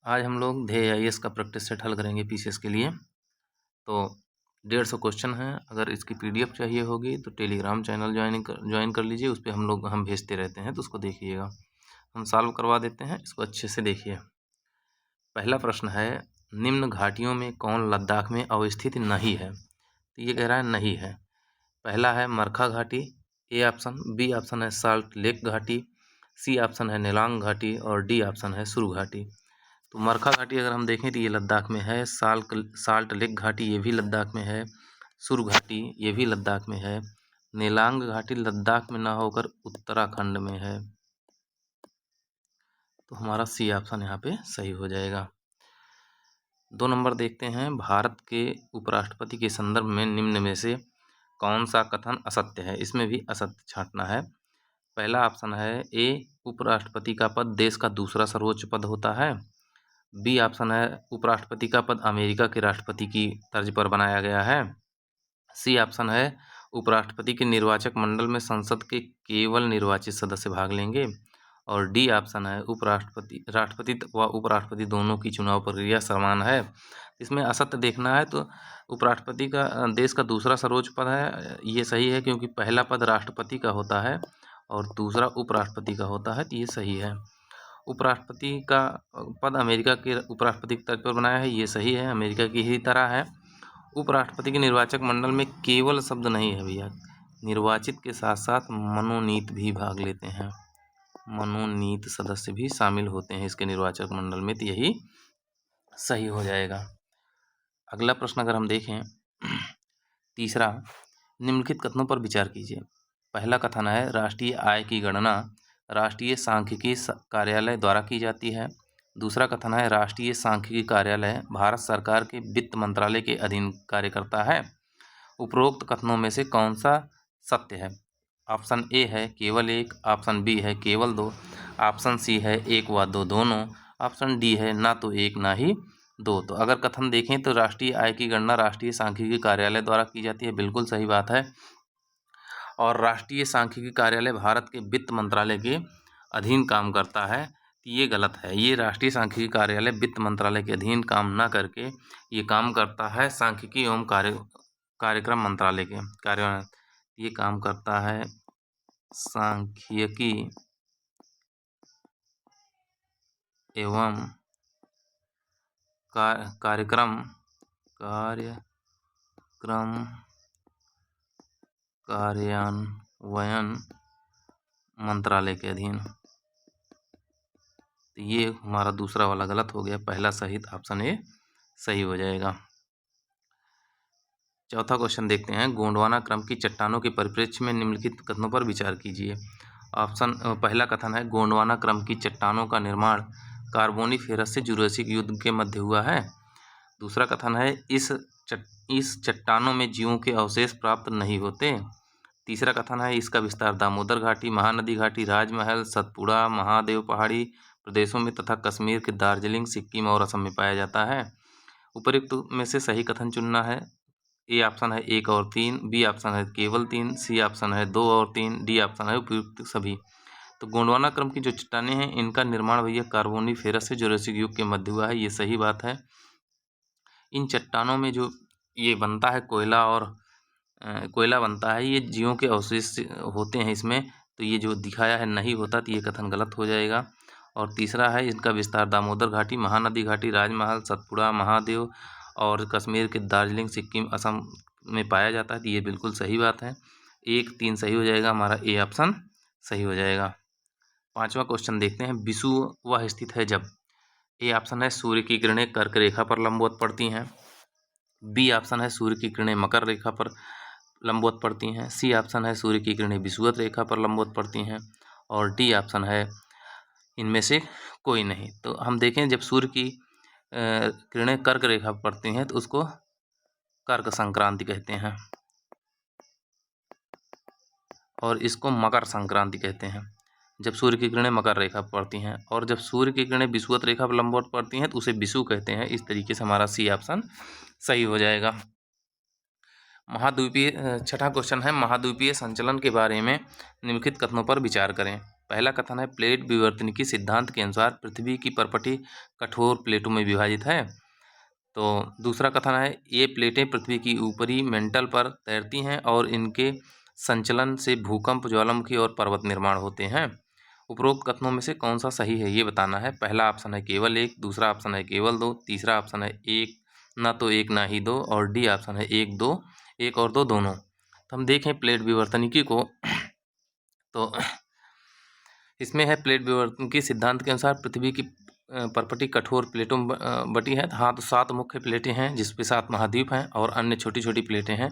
आज हम लोग ध्येय आईएएस का प्रैक्टिस सेट हल करेंगे पीसीएस के लिए। तो 150 क्वेश्चन हैं। अगर इसकी पीडीएफ चाहिए होगी तो टेलीग्राम चैनल ज्वाइन कर लीजिए। उस पर हम भेजते रहते हैं, तो उसको देखिएगा। हम सॉल्व करवा देते हैं, इसको अच्छे से देखिए। पहला प्रश्न है, निम्न घाटियों में कौन लद्दाख में अवस्थित नहीं है? तो ये कह रहा है नहीं है। पहला है मरखा घाटी, ए ऑप्शन। बी ऑप्शन है साल्ट लेक घाटी, सी ऑप्शन है नेलांग घाटी और डी ऑप्शन है सुरु घाटी। तो मरखा घाटी अगर हम देखें तो ये लद्दाख में है। साल्ट लेक घाटी ये भी लद्दाख में है। सुरु घाटी ये भी लद्दाख में है। नेलांग घाटी लद्दाख में ना होकर उत्तराखंड में है। तो हमारा सी ऑप्शन यहाँ पे सही हो जाएगा। 2 नंबर देखते हैं, भारत के उपराष्ट्रपति के संदर्भ में निम्न में से कौन सा कथन असत्य है? इसमें भी असत्य छांटना है। पहला ऑप्शन है ए, उपराष्ट्रपति का पद देश का दूसरा सर्वोच्च पद होता है। बी ऑप्शन है उपराष्ट्रपति का पद अमेरिका के राष्ट्रपति की तर्ज पर बनाया गया है। सी ऑप्शन है उपराष्ट्रपति के निर्वाचक मंडल में संसद के केवल निर्वाचित सदस्य भाग लेंगे। और डी ऑप्शन है राष्ट्रपति व उपराष्ट्रपति दोनों की चुनाव प्रक्रिया समान है। इसमें असत्य देखना है तो उपराष्ट्रपति का देश का दूसरा सर्वोच्च पद है, ये सही है, क्योंकि पहला पद राष्ट्रपति का होता है और दूसरा उपराष्ट्रपति का होता है, तो ये सही है। उपराष्ट्रपति का पद अमेरिका के उपराष्ट्रपति के तर्ज पर बनाया है, ये सही है, अमेरिका की ही तरह है। उपराष्ट्रपति के निर्वाचक मंडल में केवल शब्द नहीं है भैया, निर्वाचित के साथ साथ मनोनीत भी भाग लेते हैं। मनोनीत सदस्य भी शामिल होते हैं इसके निर्वाचक मंडल में, तो यही सही हो जाएगा। अगला प्रश्न अगर हम देखें, तीसरा, निम्नलिखित कथनों पर विचार कीजिए। पहला कथन है, राष्ट्रीय आय की गणना राष्ट्रीय सांख्यिकी कार्यालय द्वारा की जाती है। दूसरा कथन है, राष्ट्रीय सांख्यिकी कार्यालय भारत सरकार के वित्त मंत्रालय के अधीन कार्य करता है। उपरोक्त कथनों में से कौन सा सत्य है? ऑप्शन ए है केवल एक, ऑप्शन बी है केवल दो, ऑप्शन सी है एक व दो दोनों, ऑप्शन डी है ना तो एक ना ही दो। तो अगर कथन देखें तो राष्ट्रीय आय की गणना राष्ट्रीय सांख्यिकी कार्यालय द्वारा की जाती है, बिल्कुल सही बात है। और राष्ट्रीय सांख्यिकी कार्यालय भारत के वित्त मंत्रालय के अधीन काम करता है, तो ये गलत है। ये राष्ट्रीय सांख्यिकी कार्यालय वित्त मंत्रालय के अधीन काम ना करके ये काम करता है सांख्यिकी एवं कार्यक्रम मंत्रालय के कार्यालय। ये काम करता है सांख्यिकी एवं कार्यक्रम कार्यान्वयन मंत्रालय के अधीन। तो ये हमारा दूसरा वाला गलत हो गया, पहला सही, ऑप्शन ए सही हो जाएगा। चौथा क्वेश्चन देखते हैं, गोंडवाना क्रम की चट्टानों के परिप्रेक्ष्य में निम्नलिखित कथनों पर विचार कीजिए। पहला कथन है, गोंडवाना क्रम की चट्टानों का निर्माण कार्बोनिफेरस से जुरासिक युग के मध्य हुआ है। दूसरा कथन है, इस चट्टानों में जीवों के अवशेष प्राप्त नहीं होते। तीसरा कथन है, इसका विस्तार दामोदर घाटी, महानदी घाटी, राजमहल, सतपुड़ा, महादेव पहाड़ी प्रदेशों में तथा कश्मीर के दार्जिलिंग, सिक्किम और असम में पाया जाता है। उपरोक्त में से सही कथन चुनना है। ए ऑप्शन है 1 और 3, बी ऑप्शन है केवल 3, सी ऑप्शन है 2 और 3, डी ऑप्शन है उपयुक्त सभी। तो गोंडवाना क्रम की जो चट्टानें हैं इनका निर्माण भैया कार्बोनिफेरस से जुरासिक युग के मध्य हुआ है, ये सही बात है। इन चट्टानों में जो ये बनता है कोयला बनता है, ये जीवों के अवशेष होते हैं इसमें, तो ये जो दिखाया है नहीं होता, तो ये कथन गलत हो जाएगा। और तीसरा है, इनका विस्तार दामोदर घाटी, महानदी घाटी, राजमहल, सतपुड़ा, महादेव और कश्मीर के दार्जिलिंग, सिक्किम, असम में पाया जाता है, तो ये बिल्कुल सही बात है। 1, 3 सही हो जाएगा, हमारा ए ऑप्शन सही हो जाएगा। पांचवा क्वेश्चन देखते हैं, विषुव वह स्थित है जब। ए ऑप्शन है सूर्य की किरणें कर्क रेखा पर लंबवत पड़ती हैं। बी ऑप्शन है सूर्य की किरणें मकर रेखा पर लंबवत पड़ती हैं। सी ऑप्शन है सूर्य की किरणें विषुवत रेखा पर लंबवत पड़ती हैं। और डी ऑप्शन है इनमें से कोई नहीं। तो हम देखें, जब सूर्य की किरणें कर्क रेखा पर पड़ती हैं तो उसको कर्क संक्रांति कहते हैं और इसको मकर संक्रांति कहते हैं, जब सूर्य की किरणें मकर रेखा पर पड़ती हैं। और जब सूर्य की किरणें विषुवत रेखा पर लंबवत पड़ती हैं तो उसे विषुव कहते हैं। इस तरीके से हमारा सी ऑप्शन सही हो जाएगा। छठा क्वेश्चन है, महाद्वीपीय संचलन के बारे में निम्नलिखित कथनों पर विचार करें। पहला कथन है प्लेट विवर्तनिकी सिद्धांत के अनुसार पृथ्वी की परपटी कठोर प्लेटों में विभाजित है। तो दूसरा कथन है ये प्लेटें पृथ्वी की ऊपरी मेंटल पर तैरती हैं और इनके संचलन से भूकंप, ज्वालामुखी और पर्वत निर्माण होते हैं। उपरोक्त कथनों में से कौन सा सही है ये बताना है। पहला ऑप्शन है केवल एक, दूसरा ऑप्शन है केवल दो, तीसरा ऑप्शन है एक ना तो एक ना ही दो, और डी ऑप्शन है एक दो, एक और दो दोनों। तो हम देखें प्लेट विवर्तनिकी को, तो इसमें है प्लेट विवर्तनिकी सिद्धांत के अनुसार पृथ्वी की परपटी कठोर प्लेटों में बटी है। हाँ, तो 7 मुख्य प्लेटें हैं जिसपे 7 महाद्वीप हैं और अन्य छोटी छोटी प्लेटें हैं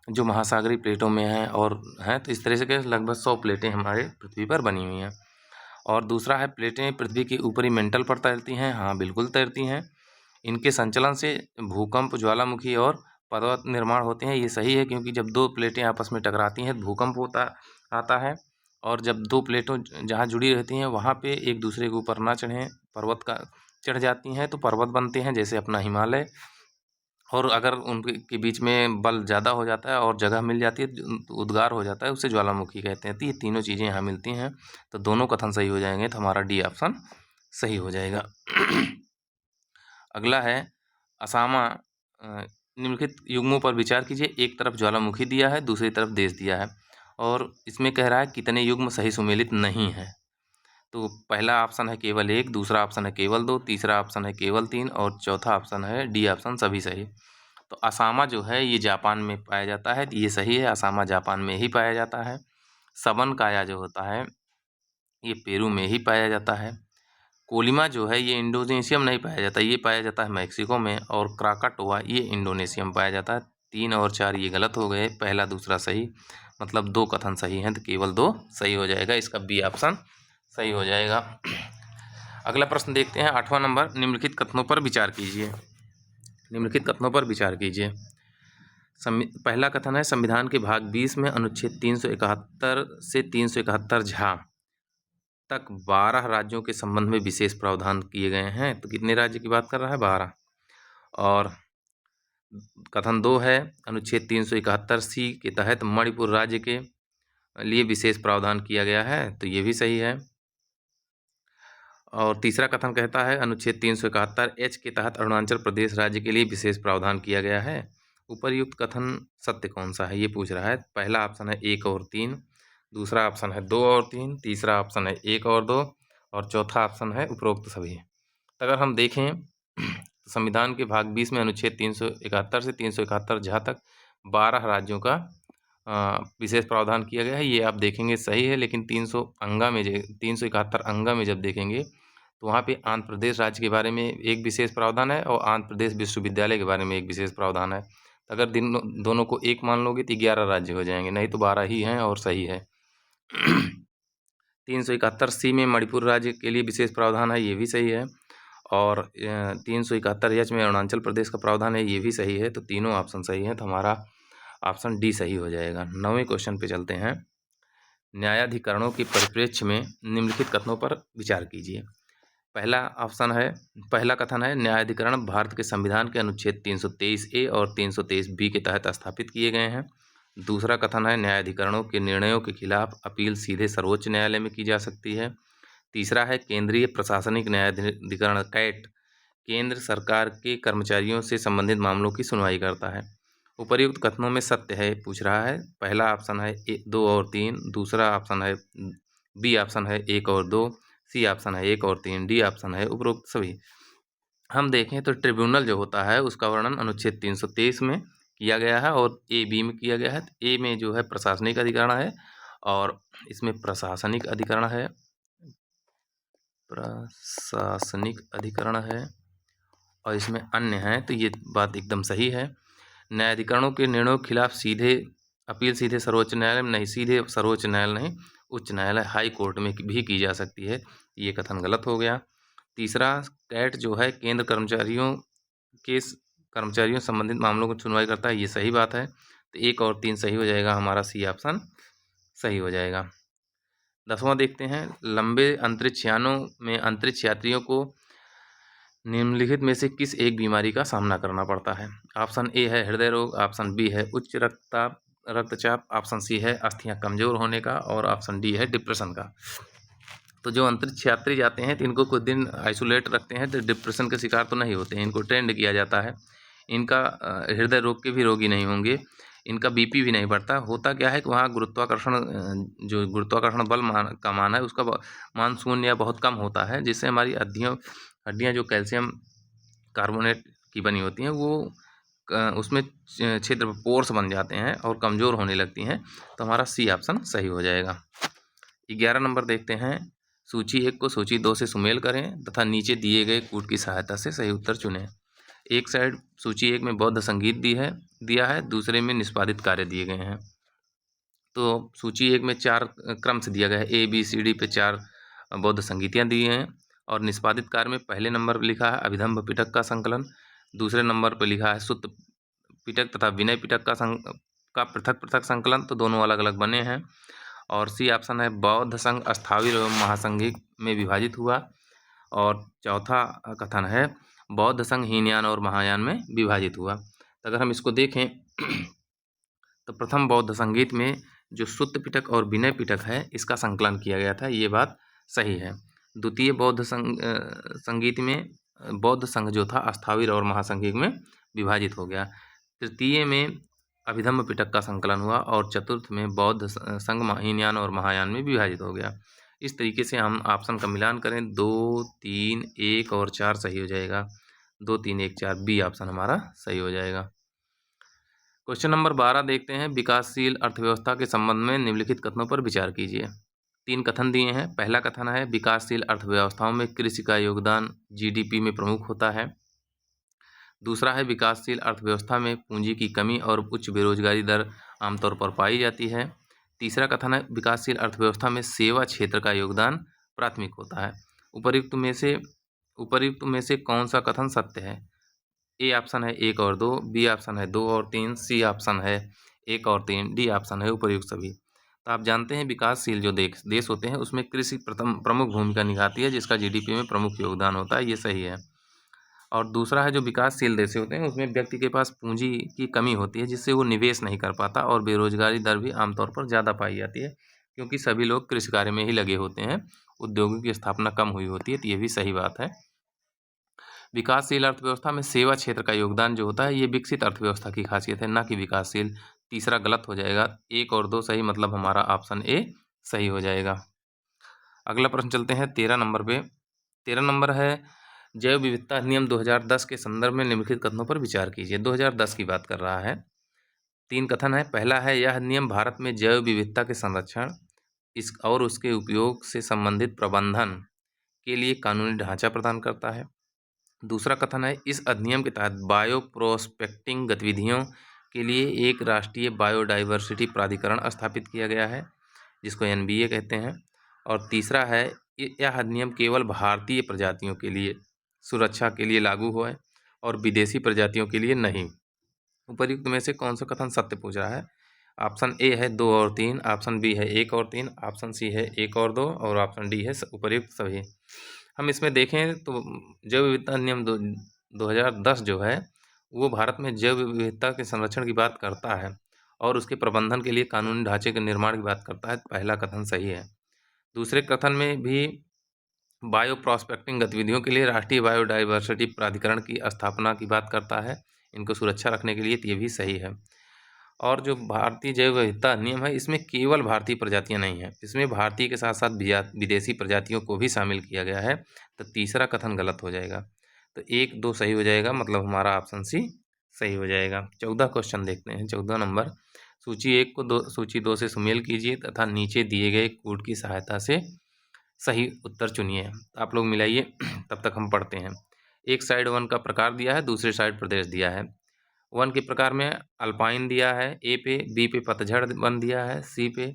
जो महासागरीय प्लेटों में हैं और हैं। तो इस तरह से लगभग 100 प्लेटें हमारे पृथ्वी पर बनी हुई हैं। और दूसरा है प्लेटें पृथ्वी की ऊपरी मेंटल पर तैरती हैं। हाँ, बिल्कुल तैरती हैं। इनके संचलन से भूकंप, ज्वालामुखी और पर्वत निर्माण होते हैं। ये सही है क्योंकि जब 2 प्लेटें आपस में टकराती हैं भूकंप आता है, और जब 2 प्लेटों जहाँ जुड़ी रहती हैं वहाँ पे एक दूसरे के ऊपर ना चढ़ें, पर्वत का चढ़ जाती हैं तो पर्वत बनते हैं, जैसे अपना हिमालय। और अगर उनके बीच में बल ज़्यादा हो जाता है और जगह मिल जाती है तो उद्गार हो जाता है, उसे ज्वालामुखी कहते हैं। तो ये तीनों चीज़ें यहाँ मिलती हैं, तो दोनों कथन सही हो जाएंगे। तो हमारा डी ऑप्शन सही हो जाएगा। अगला है असामा निम्नलिखित युग्मों पर विचार कीजिए। एक तरफ ज्वालामुखी दिया है, दूसरी तरफ देश दिया है, और इसमें कह रहा है कितने युग्म सही सुमेलित नहीं है। तो पहला ऑप्शन है केवल एक, दूसरा ऑप्शन है केवल दो, तीसरा ऑप्शन है केवल तीन, और चौथा ऑप्शन है डी ऑप्शन सभी सही। तो असामा जो है ये जापान में पाया जाता है, ये सही है, असामा जापान में ही पाया जाता है। सबन काया जो होता है ये पेरू में ही पाया जाता है। कोलिमा जो है ये इंडोनेशियम नहीं पाया जाता, ये पाया जाता है मैक्सिको में। और क्राकाटोआ ये इंडोनेशिया में पाया जाता है। 3 और 4 ये गलत हो गए, पहला दूसरा सही, मतलब 2 कथन सही हैं, तो केवल 2 सही हो जाएगा। इसका बी ऑप्शन सही हो जाएगा। अगला प्रश्न देखते हैं, 8वां नंबर। निम्नलिखित कथनों पर विचार कीजिए। निम्नलिखित कथनों पर विचार कीजिए। पहला कथन है संविधान के भाग 20 में अनुच्छेद 371 से 371 झा तक 12 राज्यों के संबंध में विशेष प्रावधान किए गए हैं। तो कितने राज्य की बात कर रहा है? 12। और कथन 2 है अनुच्छेद 371 सी के तहत मणिपुर राज्य के लिए विशेष प्रावधान किया गया है, तो ये भी सही है। और तीसरा कथन कहता है अनुच्छेद 371 एच के तहत अरुणाचल प्रदेश राज्य के लिए विशेष प्रावधान किया गया है। उपर्युक्त कथन सत्य कौन सा है ये पूछ रहा है। पहला ऑप्शन है 1 और 3, दूसरा ऑप्शन है 2 और 3, तीसरा ऑप्शन है 1 और 2, और चौथा ऑप्शन है उपरोक्त सभी। तो अगर हम देखें तो संविधान के भाग 20 में अनुच्छेद 371 से 371 झा तक 12 राज्यों का विशेष प्रावधान किया गया है, ये आप देखेंगे सही है। लेकिन 371 अंगा में जब देखेंगे तो वहाँ पे आंध्र प्रदेश राज्य के बारे में एक विशेष प्रावधान है और आंध्र प्रदेश विश्वविद्यालय के बारे में एक विशेष प्रावधान है। अगर दोनों को एक मान लोगे तो 11 राज्य हो जाएंगे, नहीं तो 12 ही हैं और सही है। 371 सी में मणिपुर राज्य के लिए विशेष प्रावधान है, ये भी सही है। और 371 एच में अरुणाचल प्रदेश का प्रावधान है, ये भी सही है। तो तीनों ऑप्शन सही है, तो हमारा ऑप्शन डी सही हो जाएगा। 9वें क्वेश्चन पे चलते हैं। न्यायाधिकरणों के परिप्रेक्ष्य में निम्नलिखित कथनों पर विचार कीजिए। पहला कथन है न्यायाधिकरण भारत के संविधान के अनुच्छेद 323 ए और 323 बी के तहत स्थापित किए गए हैं। दूसरा कथन है न्यायाधिकरणों के निर्णयों के खिलाफ अपील सीधे सर्वोच्च न्यायालय में की जा सकती है। तीसरा है केंद्रीय प्रशासनिक न्यायाधिकरण कैट केंद्र सरकार के कर्मचारियों से संबंधित मामलों की सुनवाई करता है। उपर्युक्त कथनों में सत्य है पूछ रहा है। पहला ऑप्शन है 2 और 3, दूसरा ऑप्शन है बी ऑप्शन है 1 और 2, सी ऑप्शन है 1 और 3, डी ऑप्शन है उपरोक्त सभी। हम देखें तो ट्रिब्यूनल जो होता है उसका वर्णन अनुच्छेद 323 में किया गया है और ए बी में किया गया है। ए में जो है प्रशासनिक अधिकरण है और इसमें प्रशासनिक अधिकरण है और इसमें अन्य है, तो ये बात एकदम सही है। न्यायाधिकरणों के निर्णयों के खिलाफ अपील सीधे सर्वोच्च न्यायालय में नहीं, सीधे सर्वोच्च न्यायालय नहीं, उच्च न्यायालय हाई कोर्ट में भी की जा सकती है, ये कथन गलत हो गया। तीसरा कैट जो है केंद्र कर्मचारियों संबंधित मामलों को सुनवाई करता है, ये सही बात है। तो 1 और 3 सही हो जाएगा, हमारा सी ऑप्शन सही हो जाएगा। 10वां देखते हैं। लंबे अंतरिक्ष यानों में अंतरिक्ष यात्रियों को निम्नलिखित में से किस एक बीमारी का सामना करना पड़ता है। ऑप्शन ए है हृदय रोग, ऑप्शन बी है उच्च रक्तचाप, ऑप्शन सी है अस्थियां कमजोर होने का, और ऑप्शन डी है डिप्रेशन का। तो जो अंतरिक्ष यात्री जाते हैं तो इनको कुछ दिन आइसोलेट रखते हैं, तो डिप्रेशन के शिकार तो नहीं होते हैं, इनको ट्रेंड किया जाता है। इनका हृदय रोग के भी रोगी नहीं होंगे, इनका बीपी भी नहीं बढ़ता। होता क्या है कि वहाँ गुरुत्वाकर्षण जो गुरुत्वाकर्षण बल का मान है उसका मान शून्य या बहुत कम होता है, जिससे हमारी हड्डियाँ जो कैल्शियम कार्बोनेट की बनी होती हैं वो उसमें छिद्र पोर्स बन जाते हैं और कमज़ोर होने लगती हैं। तो हमारा सी ऑप्शन सही हो जाएगा। 11 नंबर देखते हैं। सूची 1 को सूची 2 से सुमेल करें तथा नीचे दिए गए कूट की सहायता से सही उत्तर चुनें। एक साइड सूची 1 में बौद्ध संगीत दिया है, दूसरे में निष्पादित कार्य दिए गए हैं। तो सूची 1 में 4 क्रम से दिया गया है, ABCD पे 4 बौद्ध संगीतियाँ दी हैं और निष्पादित कार्य में पहले नंबर पर लिखा है अभिधम्म पिटक का संकलन, दूसरे नंबर पर लिखा है सुत्त पिटक तथा विनय पिटक का पृथक पृथक संकलन, तो दोनों अलग अलग बने हैं। और सी ऑप्शन है बौद्ध संघ स्थाविर एवं महासंघिक में विभाजित हुआ। और चौथा कथन है बौद्ध संघ हीनयान और महायान में विभाजित हुआ। तो अगर हम इसको देखें तो प्रथम बौद्ध संगीत में जो सुत्त पिटक और विनय पिटक है इसका संकलन किया गया था, ये बात सही है। द्वितीय बौद्ध संगीत में बौद्ध संघ जो था स्थाविर और महासंघिक में विभाजित हो गया। तृतीय में अभिधम्म पिटक का संकलन हुआ और चतुर्थ में बौद्ध संघ हीनयान और महायान में विभाजित हो गया। इस तरीके से हम ऑप्शन का मिलान करें, 2, 3, 1 और 4 सही हो जाएगा। 2, 3, 1, 4 बी ऑप्शन हमारा सही हो जाएगा। क्वेश्चन नंबर 12 देखते हैं। विकासशील अर्थव्यवस्था के संबंध में निम्नलिखित कथनों पर विचार कीजिए। 3 कथन दिए हैं। पहला कथन है विकासशील अर्थव्यवस्थाओं में कृषि का योगदान GDP में प्रमुख होता है। दूसरा है विकासशील अर्थव्यवस्था में पूंजी की कमी और उच्च बेरोजगारी दर आमतौर पर पाई जाती है। तीसरा कथन है विकासशील अर्थव्यवस्था में सेवा क्षेत्र का योगदान प्राथमिक होता है। उपर्युक्त में से कौन सा कथन सत्य है? ए ऑप्शन है 1 और 2, बी ऑप्शन है 2 और 3, सी ऑप्शन है 1 और 3, डी ऑप्शन है उपर्युक्त सभी। तो आप जानते हैं विकासशील जो देश होते हैं उसमें कृषि प्रमुख भूमिका निभाती है, जिसका GDP में प्रमुख योगदान होता है, ये सही है। और दूसरा है जो विकासशील देश होते हैं उसमें व्यक्ति के पास पूंजी की कमी होती है, जिससे वो निवेश नहीं कर पाता और बेरोजगारी दर भी आमतौर पर ज़्यादा पाई जाती है, क्योंकि सभी लोग कृषि कार्य में ही लगे होते हैं, उद्योगों की स्थापना कम हुई होती है। तो ये भी सही बात है। विकासशील अर्थव्यवस्था में सेवा क्षेत्र का योगदान जो होता है ये विकसित अर्थव्यवस्था की खासियत है, ना कि विकासशील। तीसरा गलत हो जाएगा। 1 और 2 सही, मतलब हमारा ऑप्शन ए सही हो जाएगा। अगला प्रश्न चलते हैं 13 नंबर पे। 13 नंबर है जैव विविधता अधिनियम 2010 के संदर्भ में निम्नलिखित कथनों पर विचार कीजिए। 2010 की बात कर रहा है। 3 कथन है। पहला है यह अधिनियम भारत में जैव विविधता के संरक्षण और उसके उपयोग से संबंधित प्रबंधन के लिए कानूनी ढांचा प्रदान करता है। दूसरा कथन है इस अधिनियम के तहत बायो प्रोस्पेक्टिंग गतिविधियों के लिए एक राष्ट्रीय बायोडाइवर्सिटी प्राधिकरण स्थापित किया गया है, जिसको NBA कहते हैं। और तीसरा है यह अधिनियम केवल भारतीय प्रजातियों के लिए सुरक्षा के लिए लागू हुआ है और विदेशी प्रजातियों के लिए नहीं। उपर्युक्त में से कौन सा कथन सत्य पूछ रहा है? ऑप्शन ए है 2 और 3, ऑप्शन बी है 1 और 3, ऑप्शन सी है 1 और 2 और ऑप्शन डी है उपर्युक्त सभी। हम इसमें देखें तो जैव विविधता अधिनियम 2010 जो है वो भारत में जैव विविधता के संरक्षण की बात करता है और उसके प्रबंधन के लिए कानूनी ढांचे के निर्माण की बात करता है। पहला कथन सही है। दूसरे कथन में भी बायो प्रॉस्पेक्टिंग गतिविधियों के लिए राष्ट्रीय बायोडाइवर्सिटी प्राधिकरण की स्थापना की बात करता है, इनको सुरक्षा रखने के लिए, तो ये भी सही है। और जो भारतीय जैव विविधता नियम है इसमें केवल भारतीय प्रजातियां नहीं हैं, इसमें भारतीय के साथ साथ विदेशी प्रजातियों को भी शामिल किया गया है। तो तीसरा कथन गलत हो जाएगा। तो 1, 2 सही हो जाएगा, मतलब हमारा ऑप्शन सी सही हो जाएगा। 14 क्वेश्चन देखते हैं। 14 नंबर सूची 1 को सूची 2 से सुमेल कीजिए तथा नीचे दिए गए कोड की सहायता से सही उत्तर चुनिए। आप लोग मिलाइए तब तक हम पढ़ते हैं। एक साइड वन का प्रकार दिया है, दूसरी साइड प्रदेश दिया है। वन के प्रकार में अल्पाइन दिया है ए पे, बी पे पतझड़ वन दिया है, सी पे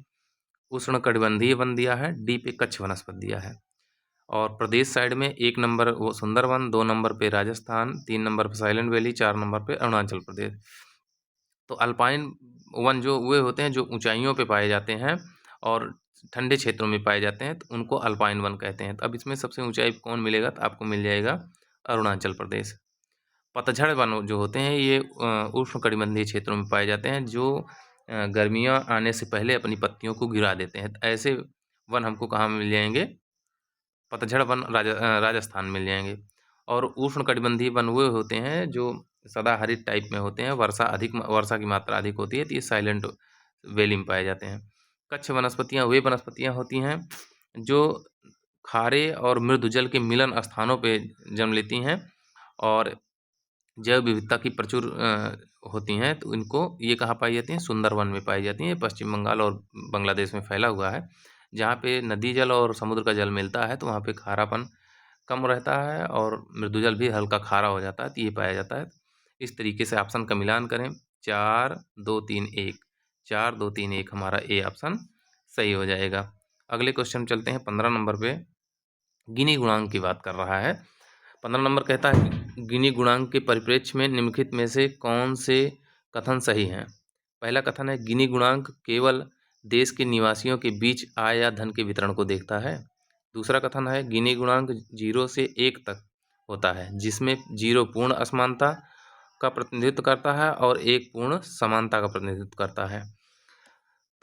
उष्णकटिबंधीय वन दिया है, डी पे कच्छ वनस्पति दिया है। और प्रदेश साइड में 1 नंबर वो सुंदरवन, 2 नंबर पे राजस्थान, 3 नंबर पे साइलेंट वैली, 4 नंबर पे अरुणाचल प्रदेश। तो अल्पाइन वन जो वे होते हैं जो ऊंचाइयों पे पाए जाते हैं और ठंडे क्षेत्रों में पाए जाते हैं, तो उनको अल्पाइन वन कहते हैं। तो अब इसमें सबसे ऊंचाई कौन मिलेगा? तो आपको मिल जाएगा अरुणाचल प्रदेश। पतझड़ वन जो होते हैं ये उष्णकटिबंधीय क्षेत्रों में पाए जाते हैं, जो गर्मियाँ आने से पहले अपनी पत्तियों को गिरा देते हैं। तो ऐसे वन हमको कहाँ मिल जाएंगे? पतझड़ वन राजस्थान मिल जाएंगे। और उष्णकटिबंधीय वन वो होते हैं जो सदाहरित टाइप में होते हैं, वर्षा की मात्रा अधिक होती है, तो ये साइलेंट वैली में पाए जाते हैं। कच्छ वनस्पतियाँ वे वनस्पतियाँ होती हैं जो खारे और मृदु जल के मिलन स्थानों पे जन्म लेती हैं और जैव विविधता की प्रचुर होती हैं। तो इनको ये कहाँ पाई जाती हैं? सुंदरवन में पाई जाती हैं। पश्चिम बंगाल और बांग्लादेश में फैला हुआ है। जहाँ पे नदी जल और समुद्र का जल मिलता है तो वहाँ पे खारापन कम रहता है और मृदु जल भी हल्का खारा हो जाता है, तो ये पाया जाता है। इस तरीके से ऑप्शन का मिलान करें, 4 2 3 1, 4 2 3 1 हमारा ए ऑप्शन सही हो जाएगा। अगले क्वेश्चन चलते हैं 15 नंबर पे। गिनी गुणांक की बात कर रहा है। 15 नंबर कहता है कि गिनी गुणांक के परिप्रेक्ष्य में निम्नलिखित में से कौन से कथन सही हैं? पहला कथन है गिनी गुणांक केवल देश के निवासियों के बीच आय या धन के वितरण को देखता है। दूसरा कथन है गिनी गुणांक 0 से 1 तक होता है, जिसमें 0 पूर्ण असमानता का प्रतिनिधित्व करता है और 1 पूर्ण समानता का प्रतिनिधित्व करता है।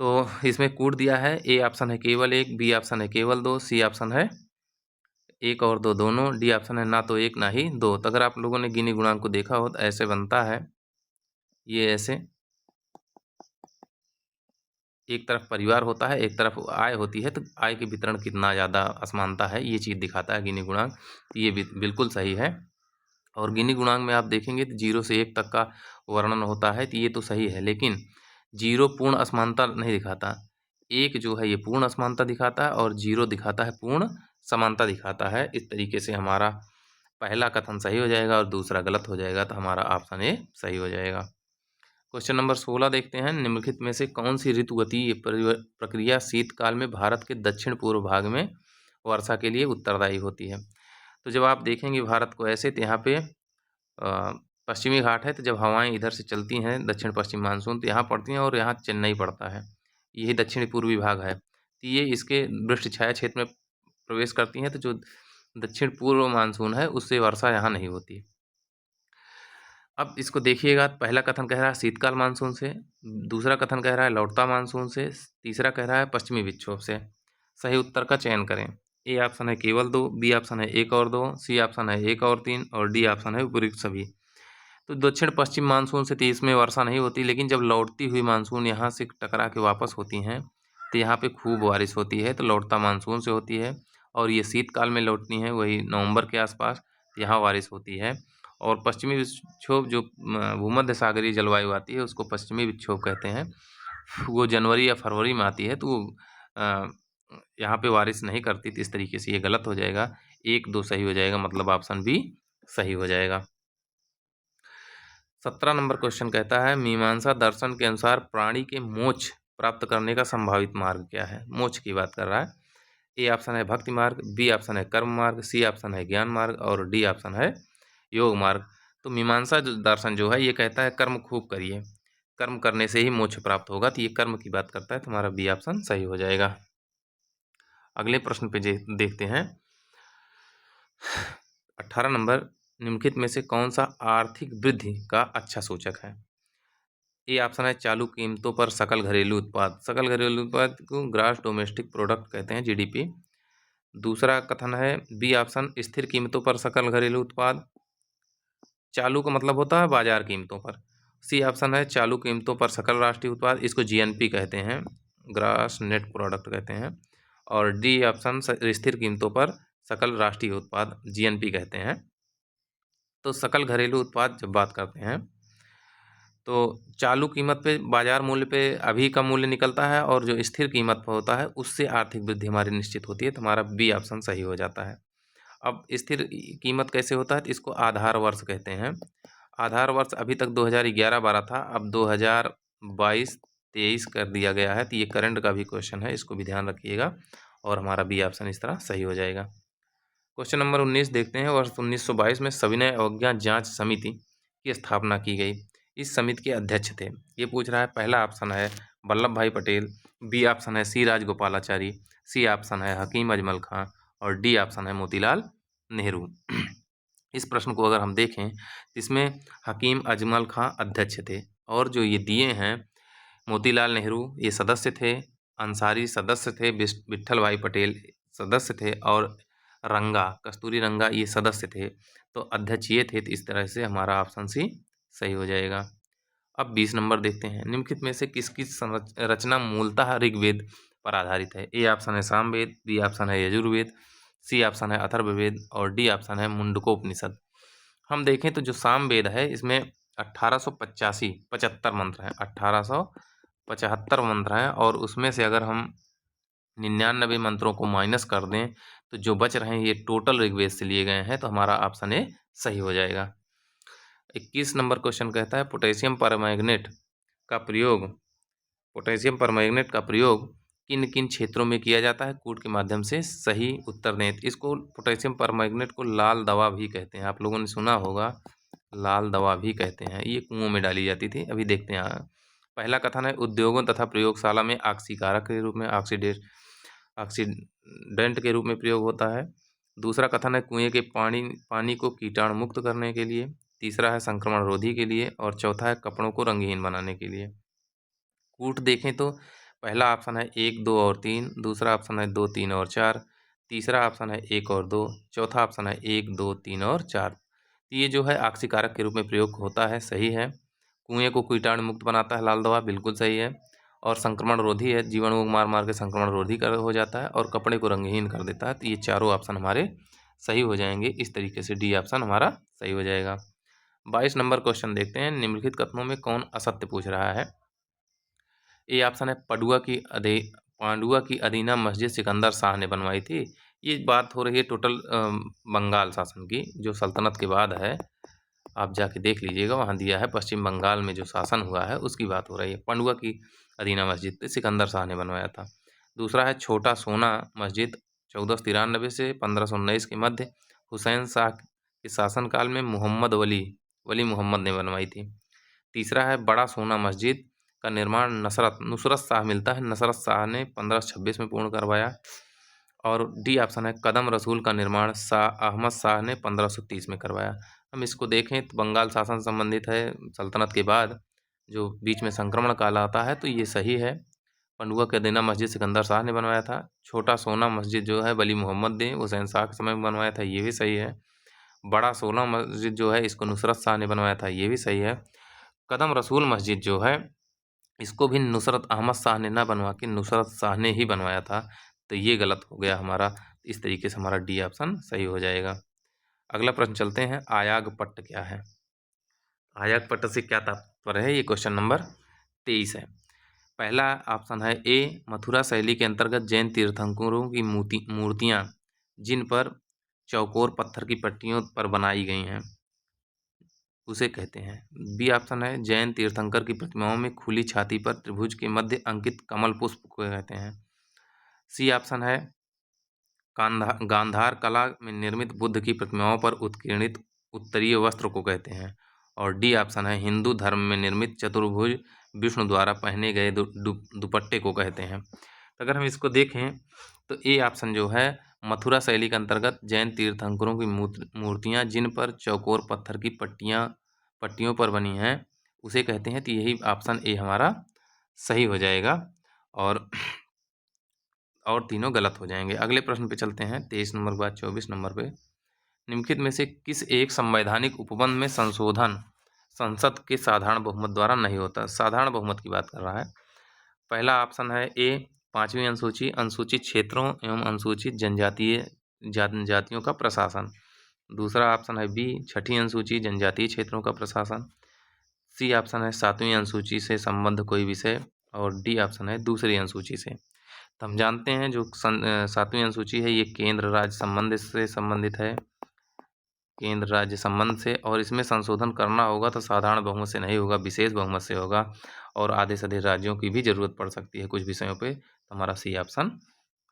तो इसमें कूट दिया है, ए ऑप्शन है केवल 1, बी ऑप्शन है केवल 2, सी ऑप्शन है 1 और 2 दोनों, डी ऑप्शन है ना तो 1 ना ही 2। तो अगर आप लोगों ने गिनी गुणांक को देखा हो तो ऐसे बनता है, ये ऐसे एक तरफ परिवार होता है, एक तरफ आय होती है, तो आय के वितरण कितना ज़्यादा असमानता है ये चीज़ दिखाता है गिनी गुणांक। ये बिल्कुल सही है। और गिनी गुणांक में आप देखेंगे तो 0 से 1 तक का वर्णन होता है, तो ये तो सही है, लेकिन 0 पूर्ण असमानता नहीं दिखाता। 1 जो है ये पूर्ण असमानता दिखाता है और 0 दिखाता है पूर्ण समानता दिखाता है। इस तरीके से हमारा पहला कथन सही हो जाएगा और दूसरा गलत हो जाएगा, तो हमारा ऑप्शन ए सही हो जाएगा। क्वेश्चन नंबर 16 देखते हैं, निम्नलिखित में से कौन सी ऋतुगतीय प्रक्रिया शीतकाल में भारत के दक्षिण पूर्व भाग में वर्षा के लिए उत्तरदायी होती है? तो जब आप देखेंगे भारत को ऐसे, तो यहाँ पे पश्चिमी घाट है, तो जब हवाएं इधर से चलती हैं दक्षिण पश्चिम मानसून, तो यहाँ पड़ती हैं और यहाँ चेन्नई पड़ता है, यही दक्षिण पूर्वी भाग है, तो ये इसके वृष्टि छाया क्षेत्र में प्रवेश करती हैं, तो जो दक्षिण पूर्व मानसून है उससे वर्षा यहाँ नहीं होती। अब इसको देखिएगा, पहला कथन कह रहा है शीतकाल मानसून से, दूसरा कथन कह रहा है लौटता मानसून से, तीसरा कह रहा है पश्चिमी विक्षोभ से। सही उत्तर का चयन करें। ए ऑप्शन है केवल 2, बी ऑप्शन है 1 और 2, सी ऑप्शन है 1 और 3 और डी ऑप्शन है उपयुक्त सभी। तो दक्षिण पश्चिम मानसून से तो इसमें वर्षा नहीं होती, लेकिन जब लौटती हुई मानसून यहाँ से टकरा के वापस होती हैं तो यहाँ पे खूब बारिश होती है, तो लौटता मानसून से होती है। और ये शीतकाल में लौटती हैं, वही नवंबर के आसपास, तो यहाँ बारिश होती है। और पश्चिमी विक्षोभ जो भूमध्य सागरीय जलवायु आती है उसको पश्चिमी विक्षोभ कहते हैं, वो जनवरी या फरवरी में आती है, तो यहाँ पे बारिश नहीं करती, तो इस तरीके से ये गलत हो जाएगा। 1 2 सही हो जाएगा, मतलब ऑप्शन बी सही हो जाएगा। 17 नंबर क्वेश्चन कहता है मीमांसा दर्शन के अनुसार प्राणी के मोक्ष प्राप्त करने का संभावित मार्ग क्या है? मोक्ष की बात कर रहा है। ए ऑप्शन है भक्ति मार्ग, बी ऑप्शन है कर्म मार्ग, सी ऑप्शन है ज्ञान मार्ग और डी ऑप्शन है योग मार्ग। तो मीमांसा दर्शन जो है ये कहता है कर्म खूब करिए, कर्म करने से ही मोक्ष प्राप्त होगा, तो ये कर्म की बात करता है, तो हमारा बी ऑप्शन सही हो जाएगा। अगले प्रश्न पे देखते हैं 18 नंबर, निम्नलिखित में से कौन सा आर्थिक वृद्धि का अच्छा सूचक है? ए ऑप्शन है चालू कीमतों पर सकल घरेलू उत्पाद। सकल घरेलू उत्पाद को ग्रास डोमेस्टिक प्रोडक्ट कहते हैं, जीडीपी। दूसरा कथन है बी ऑप्शन स्थिर कीमतों पर सकल घरेलू उत्पाद। चालू का मतलब होता है बाजार कीमतों पर। सी ऑप्शन है चालू कीमतों पर सकल राष्ट्रीय उत्पाद, इसको जीएनपी कहते हैं, ग्रास नेट प्रोडक्ट कहते हैं। और डी ऑप्शन स्थिर कीमतों पर सकल राष्ट्रीय उत्पाद, जीएनपी कहते हैं। तो सकल घरेलू उत्पाद जब बात करते हैं तो चालू कीमत पे, बाजार मूल्य पे अभी का मूल्य निकलता है, और जो स्थिर कीमत पर होता है उससे आर्थिक वृद्धि हमारी निश्चित होती है, तो हमारा बी ऑप्शन सही हो जाता है। अब स्थिर कीमत कैसे होता है, तो इसको आधार वर्ष कहते हैं। आधार वर्ष अभी तक 2011-12 था, अब 2022-23 कर दिया गया है, तो ये करंट का भी क्वेश्चन है, इसको भी ध्यान रखिएगा, और हमारा बी ऑप्शन इस तरह सही हो जाएगा। क्वेश्चन नंबर 19 देखते हैं। वर्ष 1922 में सविनय अवज्ञा जांच समिति की स्थापना की गई। इस समिति के अध्यक्ष थे, ये पूछ रहा है। पहला ऑप्शन है वल्लभ भाई पटेल, बी ऑप्शन है सी राजगोपालाचारी, सी ऑप्शन है हकीम अजमल खां और डी ऑप्शन है मोतीलाल नेहरू। इस प्रश्न को अगर हम देखें, इसमें हकीम अजमल खां अध्यक्ष थे, और जो ये दिए हैं मोतीलाल नेहरू ये सदस्य थे, अंसारी सदस्य थे, विट्ठल भाई पटेल सदस्य थे, और रंगा, कस्तूरी रंगा ये सदस्य थे, तो अध्यक्ष ये थे, तो इस तरह से हमारा ऑप्शन सी सही हो जाएगा। अब 20 नंबर देखते हैं, निम्नलिखित में से किसकी रचना मूलतः ऋग्वेद पर आधारित है? ए ऑप्शन है सामवेद, बी ऑप्शन है यजुर्वेद, सी ऑप्शन है अथर्ववेद और डी ऑप्शन है मुंडकोपनिषद। हम देखें तो जो सामवेद है इसमें 75 मंत्र हैं, 1875 मंत्र हैं, और उसमें से अगर हम 99 मंत्रों को माइनस कर दें तो जो बच रहे हैं ये टोटल ऋग्वेद से लिए गए हैं, तो हमारा ऑप्शन ए सही हो जाएगा। 21 नंबर क्वेश्चन कहता है पोटेशियम परमैंगनेट का प्रयोग किन किन क्षेत्रों में किया जाता है? कूट के माध्यम से सही उत्तर दें। इसको पोटेशियम परमैंगनेट को लाल दवा भी कहते हैं, आप लोगों ने सुना होगा, लाल दवा भी कहते हैं। ये कुओं में डाली जाती थी। अभी देखते हैं। पहला कथन है उद्योगों तथा प्रयोगशाला में ऑक्सीकारक के रूप में ऑक्सीडेंट के रूप में प्रयोग होता है। दूसरा कथन है कुएं के पानी को कीटाणु मुक्त करने के लिए। तीसरा है संक्रमण रोधी के लिए और चौथा है कपड़ों को रंगहीन बनाने के लिए। कूट देखें तो पहला ऑप्शन है 1, 2 और 3, दूसरा ऑप्शन है 2, 3 और 4, तीसरा ऑप्शन है 1 और 2, चौथा ऑप्शन है 1, 2, 3 और 4। ये जो है ऑक्सीकारक के रूप में प्रयोग होता है, सही है। कुएं को कीटाणु मुक्त बनाता है लाल दवा, बिल्कुल सही है। और संक्रमण रोधी है, जीवाणुओं को मार मार के संक्रमण रोधी कर हो जाता है और कपड़े को रंगहीन कर देता है। तो ये चारों ऑप्शन हमारे सही हो जाएंगे। इस तरीके से डी ऑप्शन हमारा सही हो जाएगा। 22 नंबर क्वेश्चन देखते हैं, निम्नलिखित कथनों में कौन असत्य पूछ रहा है? ए ऑप्शन है पांडुआ की अदीना मस्जिद सिकंदर शाह ने बनवाई थी। ये बात हो रही है टोटल बंगाल शासन की, जो सल्तनत के बाद है, आप जाके देख लीजिएगा, वहाँ दिया है पश्चिम बंगाल में जो शासन हुआ है उसकी बात हो रही है। पांडुआ की अदीना मस्जिद सिकंदर शाह ने बनवाया था। दूसरा है छोटा सोना मस्जिद 1493 से 1519 के मध्य हुसैन शाह के शासनकाल में वली मोहम्मद ने बनवाई थी। तीसरा है बड़ा सोना मस्जिद का निर्माण नुसरत शाह मिलता है, नुसरत शाह ने 1526 में पूर्ण करवाया। और डी ऑप्शन है कदम रसूल का निर्माण अहमद शाह ने 1530 में करवाया। हम इसको देखें तो बंगाल शासन संबंधित है, सल्तनत के बाद जो बीच में संक्रमण काल आता है, तो ये सही है। पांडुआ की अदीना मस्जिद सिकंदर शाह ने बनवाया था। छोटा सोना मस्जिद जो है वली मोहम्मद ने हुसैन शाह के समय में बनवाया था, ये भी सही है। बड़ा सोना मस्जिद जो है इसको नुसरत शाह ने बनवाया था, ये भी सही है। कदम रसूल मस्जिद जो है इसको भी नुसरत अहमद शाह ने ना बनवा के नुसरत शाह ने ही बनवाया था, तो ये गलत हो गया हमारा। इस तरीके से हमारा डी ऑप्शन सही हो जाएगा। अगला प्रश्न चलते हैं, आयागपट्ट क्या है? आयागपट्ट से क्या तात्पर्य है? ये क्वेश्चन नंबर 23 है। पहला ऑप्शन है ए मथुरा शैली के अंतर्गत जैन तीर्थंकरों की मूर्तियां जिन पर चौकोर पत्थर की पट्टियों पर बनाई गई हैं उसे कहते हैं। बी ऑप्शन है जैन तीर्थंकर की प्रतिमाओं में खुली छाती पर त्रिभुज के मध्य अंकित कमल पुष्प को कहते हैं। सी ऑप्शन है गांधार कला में निर्मित बुद्ध की प्रतिमाओं पर उत्कीर्णित उत्तरीय वस्त्र को कहते हैं। और डी ऑप्शन है हिंदू धर्म में निर्मित चतुर्भुज विष्णु द्वारा पहने गए दुपट्टे को कहते हैं। तो अगर हम इसको देखें तो ए ऑप्शन जो है मथुरा शैली के अंतर्गत जैन तीर्थंकरों की मूर्तियां जिन पर चौकोर पत्थर की पट्टियों पर बनी हैं उसे कहते हैं। तो यही ऑप्शन ए हमारा सही हो जाएगा और तीनों गलत हो जाएंगे। अगले प्रश्न पे चलते हैं, 23 नंबर के बाद 24 नंबर पे। निम्नलिखित में से किस एक संवैधानिक उपबंध में संशोधन संसद के साधारण बहुमत द्वारा नहीं होता? साधारण बहुमत की बात कर रहा है। पहला ऑप्शन है ए 5वीं अनुसूची अनुसूचित क्षेत्रों एवं अनुसूचित जनजातियों का प्रशासन। दूसरा ऑप्शन है बी 6ठी अनुसूची जनजातीय क्षेत्रों का प्रशासन। सी ऑप्शन है 7वीं अनुसूची से संबद्ध कोई विषय। और डी ऑप्शन है दूसरी अनुसूची से। तो हम जानते हैं जो 7वीं अनुसूची है ये केंद्र राज्य संबंध से संबंधित है, केंद्र राज्य संबंध से, और इसमें संशोधन करना होगा तो साधारण बहुमत से नहीं होगा, विशेष बहुमत से होगा। और आधे से अधिक राज्यों की भी जरूरत पड़ सकती है कुछ विषयों पे, तो हमारा सी ऑप्शन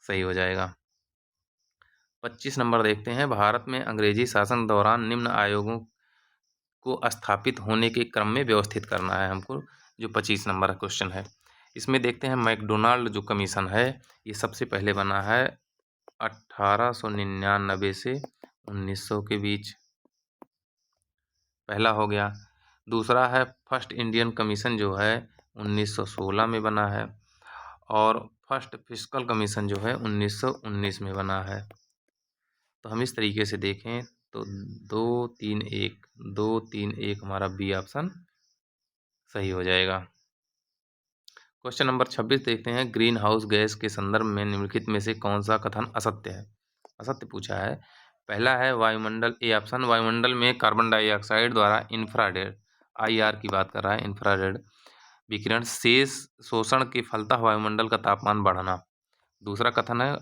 सही हो जाएगा। 25 नंबर देखते हैं, भारत में अंग्रेजी शासन दौरान निम्न आयोगों को स्थापित होने के क्रम में व्यवस्थित करना है हमको, जो 25 नंबर क्वेश्चन है। इसमें देखते हैं मैकडोनाल्ड जो कमीशन है ये सबसे पहले बना है 1899 से 1900 के बीच, पहला हो गया। दूसरा है फर्स्ट इंडियन कमीशन जो है 1916 में बना है। और फर्स्ट फिस्कल कमीशन जो है 1919 में बना है। तो हम इस तरीके से देखें तो 2 3 1 2 3 1 हमारा बी ऑप्शन सही हो जाएगा। क्वेश्चन नंबर 26 देखते हैं। ग्रीन हाउस गैस के संदर्भ में निम्नलिखित में से कौन सा कथन असत्य है? असत्य पूछा है। पहला है वायुमंडल, ए ऑप्शन, वायुमंडल में कार्बन डाइऑक्साइड द्वारा इंफ्रारेड, IR की बात कर रहा है, इंफ्रारेड विकिरण शेष शोषण के फलतः वायुमंडल का तापमान बढ़ना। दूसरा कथन है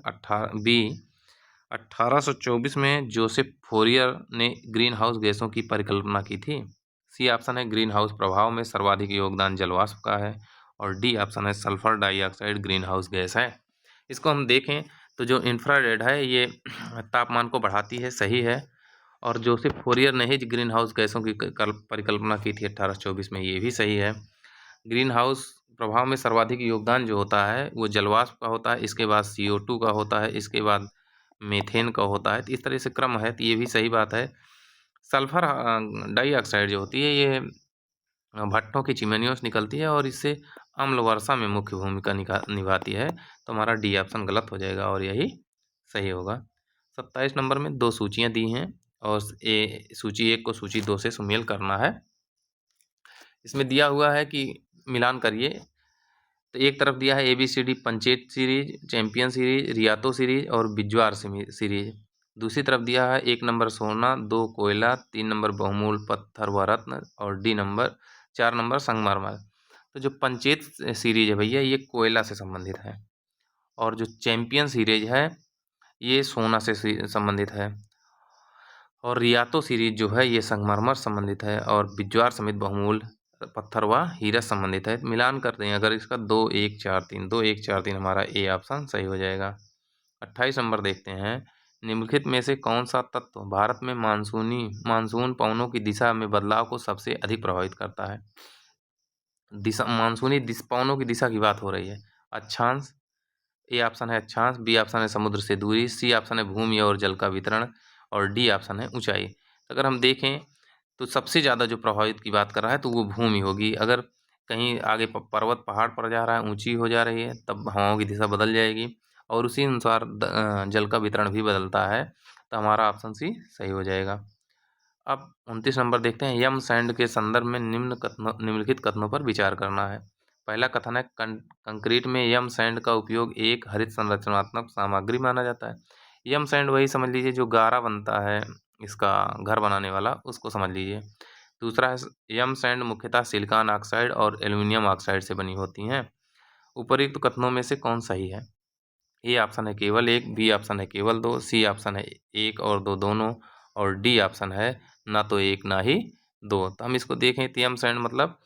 1824 में जोसेफ फोरियर ने ग्रीन हाउस गैसों की परिकल्पना की थी। सी ऑप्शन है ग्रीन हाउस प्रभाव में सर्वाधिक योगदान जलवाष्प का है। और डी ऑप्शन है sulphur dioxide green house gas है। इसको हम देखें तो जो इंफ्रारेड है ये तापमान को बढ़ाती है, सही है। और जोसेफ फोरियर ने ही ग्रीन हाउस गैसों की परिकल्पना की थी 1824 में, ये भी सही है। ग्रीन हाउस प्रभाव में सर्वाधिक योगदान जो होता है वो जलवाष्प का होता है, इसके बाद CO2 का होता है, इसके बाद मीथेन का होता है। तो इस तरह से क्रम है, तो ये भी सही बात है। सल्फर डाइऑक्साइड जो होती है ये भट्टों की चिमनियों से निकलती है और इससे अम्ल वर्षा में मुख्य भूमिका निभाती है। तो हमारा डी ऑप्शन गलत हो जाएगा और यही सही होगा। 27 नंबर में 2 सूचियाँ दी हैं और सूची 1 को सूची 2 से सुमेल करना है। इसमें दिया हुआ है कि मिलान करिए। तो एक तरफ दिया है ABCD Panchet series, champion series, Raialo series और बिजवार सीरीज। दूसरी तरफ दिया है 1 नंबर सोना, 2 कोयला, 3 नंबर बहुमूल पत्थर व रत्न और 4 नंबर संगमरमर। तो जो पंचेत सीरीज है भैया ये कोयला से संबंधित है और जो चैंपियन सीरीज है ये सोना से संबंधित है और रियातो सीरीज जो है ये संगमरमर संबंधित है और बिजवार समेत बहुमूल पत्थर व हीरा संबंधित है। मिलान करते हैं अगर इसका 2 1 4 3 2 1 4 3 हमारा ए ऑप्शन सही हो जाएगा। 28 नंबर देखते हैं। निम्नलिखित में से कौन सा तत्व भारत में मानसून पवनों की दिशा में बदलाव को सबसे अधिक प्रभावित करता है? मानसूनी पवनों की दिशा की बात हो रही है। अक्षांश, ए ऑप्शन है अक्षांश, बी ऑप्शन है समुद्र से दूरी, सी ऑप्शन है भूमि और जल का वितरण और डी ऑप्शन है ऊंचाई। तो अगर हम देखें तो सबसे ज़्यादा जो प्रभावित की बात कर रहा है तो वो भूमि होगी। अगर कहीं आगे पर्वत पहाड़ पर जा रहा है, ऊंची हो जा रही है, तब हवाओं की दिशा बदल जाएगी और उसी अनुसार जल का वितरण भी बदलता है। तो हमारा ऑप्शन सी सही हो जाएगा। अब 29 नंबर देखते हैं। यम सैंड के संदर्भ में निम्नलिखित कथनों पर विचार करना है। पहला कथन है कंक्रीट में यम सैंड का उपयोग एक हरित संरचनात्मक सामग्री माना जाता है। यम सैंड वही समझ लीजिए जो गारा बनता है, इसका घर बनाने वाला, उसको समझ लीजिए। दूसरा है यम सैंड मुख्यतः सिलिकॉन ऑक्साइड और एल्यूमिनियम ऑक्साइड से बनी होती हैं। उपर्युक्त कथनों में से कौन सही है? ए ऑप्शन है केवल 1, बी ऑप्शन है केवल 2, सी ऑप्शन है 1 और 2 दोनों और डी ऑप्शन है ना तो 1 ना ही 2। तो हम इसको देखें तो यम सैंड मतलब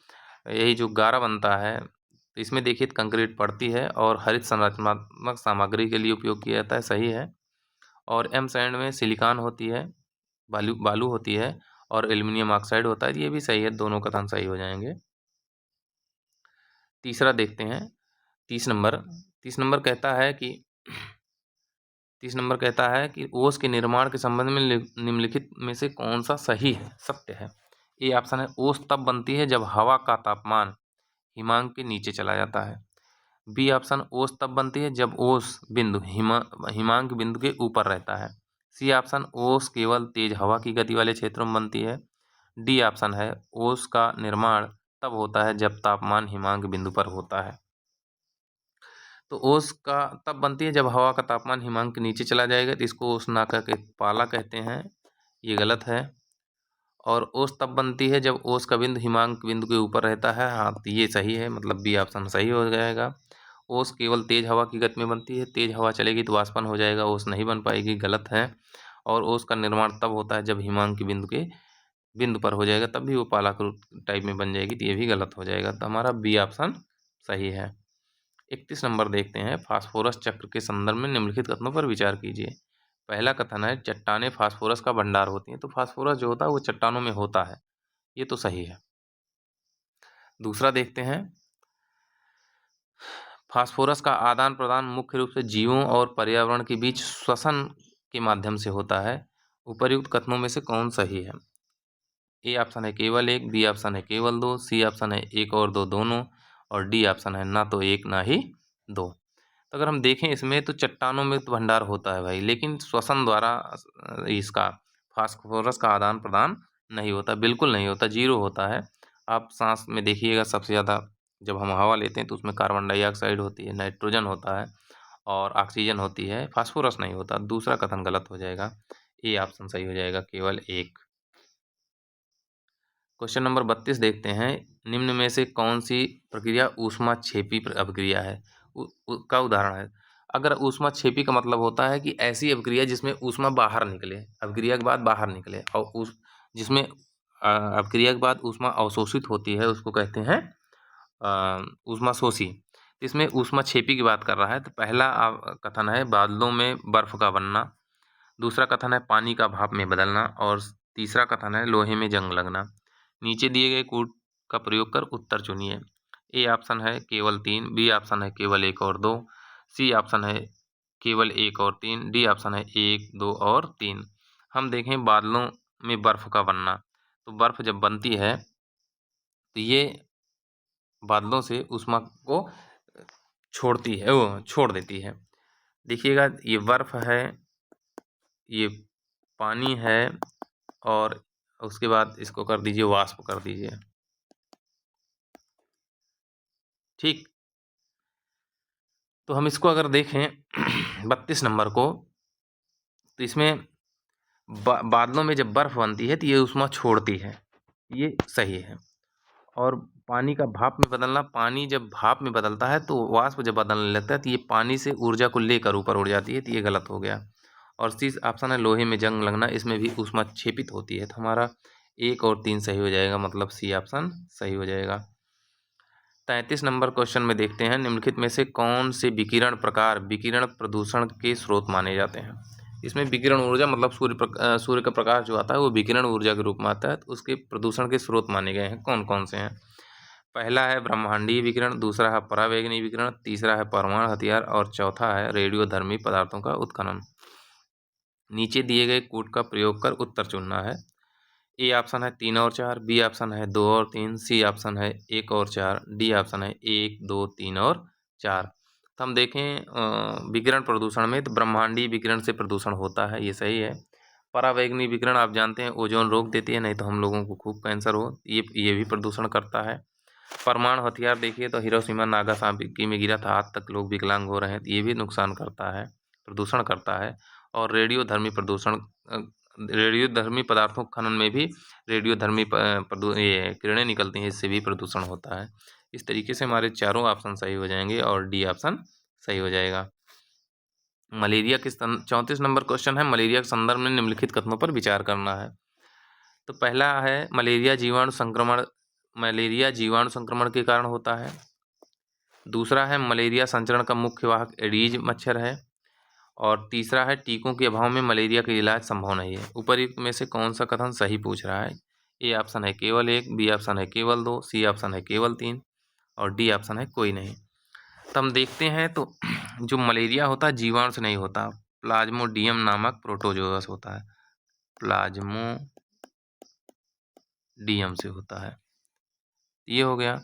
यही जो गारा बनता है, तो इसमें देखिए कंक्रीट पड़ती है और हरित संरचनात्मक सामग्री के लिए उपयोग किया जाता है, सही है। और एम सैंड में सिलिकॉन होती है, बालू होती है और एल्यूमिनियम ऑक्साइड होता है, ये भी सही है, दोनों कथन सही हो जाएंगे। तीसरा देखते हैं। 30 नंबर कहता है कि 30 नंबर कहता है कि ओस के निर्माण के संबंध में निम्नलिखित में से कौन सा सही है, सत्य है? ए ऑप्शन है ओस तब बनती है जब हवा का तापमान हिमांक के नीचे चला जाता है। बी ऑप्शन ओस तब बनती है जब ओस बिंदु हिमांक बिंदु के ऊपर रहता है। सी ऑप्शन ओस केवल तेज हवा की गति वाले क्षेत्रों में बनती है। डी ऑप्शन है ओस का निर्माण तब होता है जब तापमान हिमांक बिंदु पर होता है। तो ओस का तब बनती है जब हवा का तापमान हिमांक के नीचे चला जाएगा, तो इसको ओस नाका के पाला कहते हैं, ये गलत है। और ओस तब बनती है जब ओस का बिंदु हिमांक बिंदु के ऊपर रहता है, हाँ तो ये सही है, मतलब बी ऑप्शन सही हो जाएगा। ओस केवल तेज हवा की गति में बनती है, तेज हवा चलेगी तो वाष्पन हो जाएगा, ओस नहीं बन पाएगी, गलत है। और ओस का निर्माण तब होता है जब हिमांक के बिंदु पर हो जाएगा, तब भी वो पाला टाइप में बन जाएगी, तो ये भी गलत हो जाएगा। तो हमारा बी ऑप्शन सही है। 31 नंबर देखते हैं। फास्फोरस चक्र के संदर्भ में निम्नलिखित कथनों पर विचार कीजिए। पहला कथन है चट्टानें फास्फोरस का भंडार होती हैं। तो फास्फोरस जो होता है वो चट्टानों में होता है, ये तो सही है। दूसरा देखते हैं। फास्फोरस का आदान प्रदान मुख्य रूप से जीवों और पर्यावरण के बीच श्वसन के माध्यम से होता है। उपर्युक्त कथनों में से कौन सही है? ए ऑप्शन है केवल 1, बी ऑप्शन है केवल 2, सी ऑप्शन है 1 और 2 दोनों और डी ऑप्शन है ना तो 1 ना ही 2। तो अगर हम देखें इसमें तो चट्टानों में तो भंडार होता है भाई, लेकिन श्वसन द्वारा इसका फास्फोरस का आदान प्रदान नहीं होता, बिल्कुल नहीं होता, जीरो होता है। आप सांस में देखिएगा सबसे ज़्यादा जब हम हवा लेते हैं तो उसमें कार्बन डाइऑक्साइड होती है, नाइट्रोजन होता है और ऑक्सीजन होती है, फास्फोरस नहीं होता। दूसरा कथन गलत हो जाएगा, ए ऑप्शन सही हो जाएगा, केवल एक। क्वेश्चन नंबर 32 देखते हैं, निम्न में से कौन सी प्रक्रिया ऊष्माक्षेपी अभिक्रिया है? का उदाहरण है। अगर ऊष्माक्षेपी का मतलब होता है कि ऐसी अभिक्रिया जिसमें ऊष्मा बाहर निकले, अभिक्रिया के बाद बाहर निकले, और उस जिसमें अभिक्रिया के बाद ऊष्मा अवशोषित होती है उसको कहते हैं ऊष्माशोषी। इसमें ऊष्माक्षेपी की बात कर रहा है। तो पहला कथन है बादलों में बर्फ का बनना, दूसरा कथन है पानी का भाप में बदलना, और तीसरा कथन है लोहे में जंग लगना। नीचे दिए गए कोड का प्रयोग कर उत्तर चुनिए। ए ऑप्शन है केवल 3, बी ऑप्शन है केवल 1 और 2, सी ऑप्शन है केवल 1 और 3, डी ऑप्शन है 1, 2 और 3। हम देखें बादलों में बर्फ का बनना, तो बर्फ जब बनती है तो ये बादलों से ऊष्मा को छोड़ती है, वो छोड़ देती है। देखिएगा ये बर्फ है, ये पानी है, और उसके बाद इसको कर दीजिए वाष्प कर दीजिए, ठीक। तो हम इसको अगर देखें 32 नंबर को, तो इसमें बादलों में जब बर्फ बनती है तो ये ऊष्मा छोड़ती है, ये सही है। और पानी का भाप में बदलना, पानी जब भाप में बदलता है तो वाष्प जब बदलने लगता है तो ये पानी से ऊर्जा को लेकर ऊपर उड़ जाती है, तो ये गलत हो गया। और सी ऑप्शन है लोहे में जंग लगना, इसमें भी ऊष्मा क्षेपित होती है। तो हमारा 1 और 3 सही हो जाएगा, मतलब सी ऑप्शन सही हो जाएगा। 33 नंबर क्वेश्चन में देखते हैं, निम्नलिखित में से कौन से विकिरण प्रकार विकिरण प्रदूषण के स्रोत माने जाते हैं? इसमें विकिरण ऊर्जा मतलब सूर्य का प्रकाश जो आता है वो विकिरण ऊर्जा के रूप में आता है, तो उसके प्रदूषण के स्रोत माने गए हैं। कौन कौन से हैं? पहला है ब्रह्मांडीय विकिरण, दूसरा है परावैंगनी विकिरण, तीसरा है परमाणु हथियार, और चौथा है रेडियोधर्मी पदार्थों का उत्खनन। नीचे दिए गए कोड का प्रयोग कर उत्तर चुनना है। ए ऑप्शन है 3 और 4, बी ऑप्शन है 2 और 3, सी ऑप्शन है 1 और 4, डी ऑप्शन है 1, 2, 3 और 4। तो हम देखें विकिरण प्रदूषण में, तो ब्रह्मांडीय विकिरण से प्रदूषण होता है, ये सही है। परावैंगनी विकिरण आप जानते हैं ओजोन रोक देती है, नहीं तो हम लोगों को खूब कैंसर हो, ये भी प्रदूषण करता है। परमाणु हथियार देखिए तो हिरोशिमा नागासाकी में गिरा था, आज तक लोग विकलांग हो रहे हैं, तो ये भी नुकसान करता है, प्रदूषण करता है। और रेडियोधर्मी पदार्थों खनन में भी रेडियोधर्मी ये किरणें निकलती हैं, इससे भी प्रदूषण होता है। इस तरीके से हमारे चारों ऑप्शन सही हो जाएंगे और डी ऑप्शन सही हो जाएगा। मलेरिया के 34 नंबर क्वेश्चन है, मलेरिया के संदर्भ में निम्नलिखित कथनों पर विचार करना है। तो पहला है मलेरिया जीवाणु संक्रमण के कारण होता है। दूसरा है मलेरिया संचरण का मुख्य वाहक एडीज मच्छर है। और तीसरा है टीकों के अभाव में मलेरिया का इलाज संभव नहीं है। उपयुक्त में से कौन सा कथन सही पूछ रहा है? ए ऑप्शन है केवल 1, बी ऑप्शन है केवल 2, सी ऑप्शन है केवल 3 और डी ऑप्शन है कोई नहीं। तो हम देखते हैं तो जो मलेरिया होता है जीवाणु से नहीं होता, प्लाज्मोडियम नामक प्रोटोजोआ होता है, प्लाज्मोडियम से होता है। ये हो गया,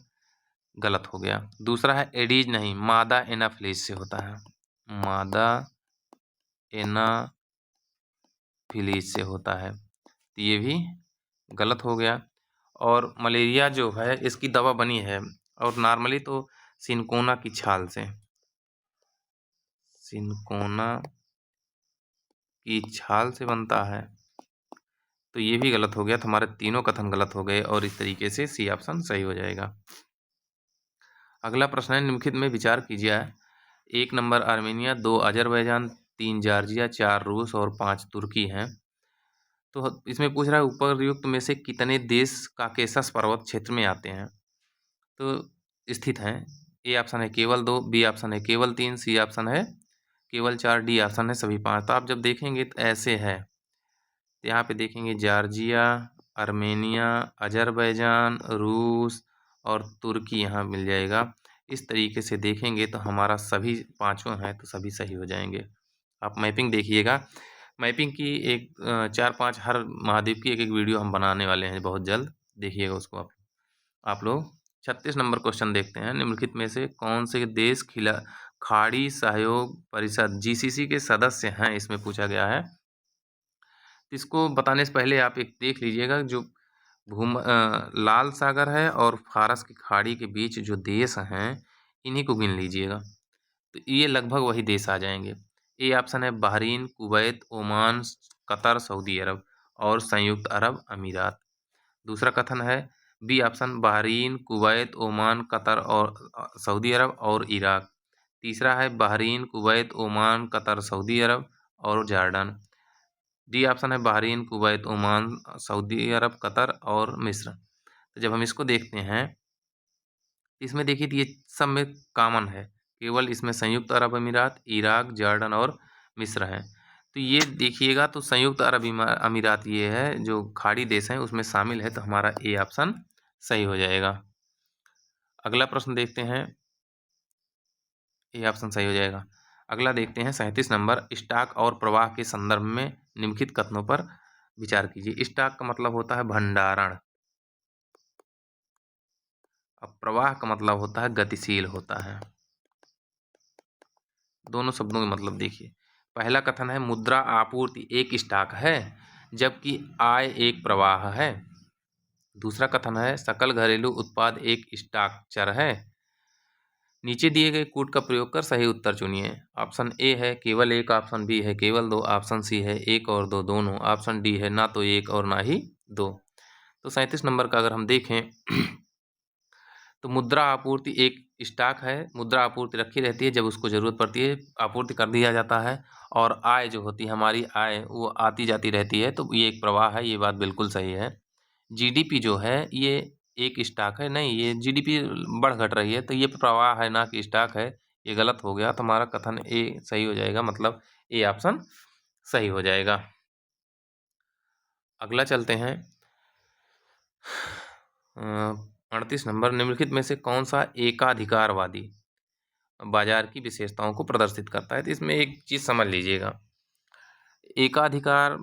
गलत हो गया। दूसरा है एडीज नहीं, मादा एनाफिलिस से होता है, मादा एनाफिलिस से होता है, तो ये भी गलत हो गया। और मलेरिया जो है इसकी दवा बनी है, और नॉर्मली तो सिनकोना की छाल से, सिनकोना की छाल से बनता है, तो ये भी गलत हो गया। तो हमारे तीनों कथन गलत हो गए और इस तरीके से सी ऑप्शन सही हो जाएगा। अगला प्रश्न है, निम्नलिखित में विचार कीजिए। 1 नंबर आर्मेनिया, 2 अजरबैजान, 3 जॉर्जिया, 4 रूस और 5 तुर्की हैं। तो इसमें पूछ रहा है उपरयुक्त में से कितने देश काकेशस पर्वत क्षेत्र में आते हैं? तो स्थित हैं। ए ऑप्शन है केवल 2, बी ऑप्शन है केवल 3, सी ऑप्शन है केवल 4, डी ऑप्शन है सभी 5। तो आप जब देखेंगे तो ऐसे है, तो यहाँ पे देखेंगे जॉर्जिया, आर्मेनिया, अजरबैजान, रूस और तुर्की यहाँ मिल जाएगा। इस तरीके से देखेंगे तो हमारा सभी पाँचों हैं, तो सभी सही हो जाएंगे। आप मैपिंग देखिएगा, मैपिंग की एक 4-5 हर महाद्वीप की एक वीडियो हम बनाने वाले हैं बहुत जल्द, देखिएगा उसको आप लोग। 36 नंबर क्वेश्चन देखते हैं, निम्नलिखित में से कौन से देश खाड़ी सहयोग परिषद जीसीसी के सदस्य हैं, इसमें पूछा गया है। इसको बताने से पहले आप एक देख लीजिएगा, जो लाल सागर है और फारस की खाड़ी के बीच जो देश हैं, इन्हीं को गिन लीजिएगा। तो ये लगभग वही देश आ जाएंगे। ए ऑप्शन है Bahrain, Kuwait, Oman, Qatar, Saudi Arab और संयुक्त अरब अमीरात। दूसरा कथन है B option Bahrain, Kuwait, Oman, Qatar और सऊदी अरब और इराक। तीसरा है Bahrain, Kuwait, Oman, Qatar, Saudi Arab और जॉर्डन। डी ऑप्शन है Bahrain, Kuwait, Oman, Saudi Arab, Qatar और मिस्र। तो जब हम इसको देखते हैं, इसमें देखिए तो ये सब में कॉमन है, केवल इसमें संयुक्त अरब अमीरात, इराक, जॉर्डन और मिस्र हैं। तो ये देखिएगा, तो संयुक्त अरब अमीरात ये है, जो खाड़ी देश हैं उसमें शामिल है, तो हमारा ए ऑप्शन सही हो जाएगा। अगला प्रश्न देखते हैं, ए ऑप्शन सही हो जाएगा। अगला देखते हैं 37 नंबर, स्टॉक और प्रवाह के संदर्भ में निम्नलिखित कथनों पर विचार कीजिए। स्टॉक का मतलब होता है भंडारण, अब प्रवाह का मतलब होता है गतिशील होता है। दोनों शब्दों के मतलब देखिए। पहला कथन है मुद्रा आपूर्ति एक स्टॉक है, जबकि आय एक प्रवाह है। दूसरा कथन है सकल घरेलू उत्पाद एक स्टॉक चर है। नीचे दिए गए कूट का प्रयोग कर सही उत्तर चुनिए। ऑप्शन ए है केवल एक, ऑप्शन बी है केवल दो, ऑप्शन सी है एक और दो दोनों, ऑप्शन डी है ना तो एक और ना ही दो। तो 37 नंबर का अगर हम देखें तो मुद्रा आपूर्ति एक स्टॉक है। मुद्रा आपूर्ति रखी रहती है, जब उसको ज़रूरत पड़ती है आपूर्ति कर दिया जाता है। और आय जो होती है, हमारी आय वो आती जाती रहती है, तो ये एक प्रवाह है, ये बात बिल्कुल सही है। जीडीपी जो है ये एक स्टॉक है, नहीं ये जीडीपी बढ़ घट रही है, तो ये प्रवाह है ना कि स्टॉक है, ये गलत हो गया। तो हमारा कथन ए सही हो जाएगा, मतलब ए ऑप्शन सही हो जाएगा। अगला चलते हैं 38 नंबर, निम्नलिखित में से कौन सा एकाधिकारवादी बाजार की विशेषताओं को प्रदर्शित करता है। तो इसमें एक चीज़ समझ लीजिएगा, एकाधिकार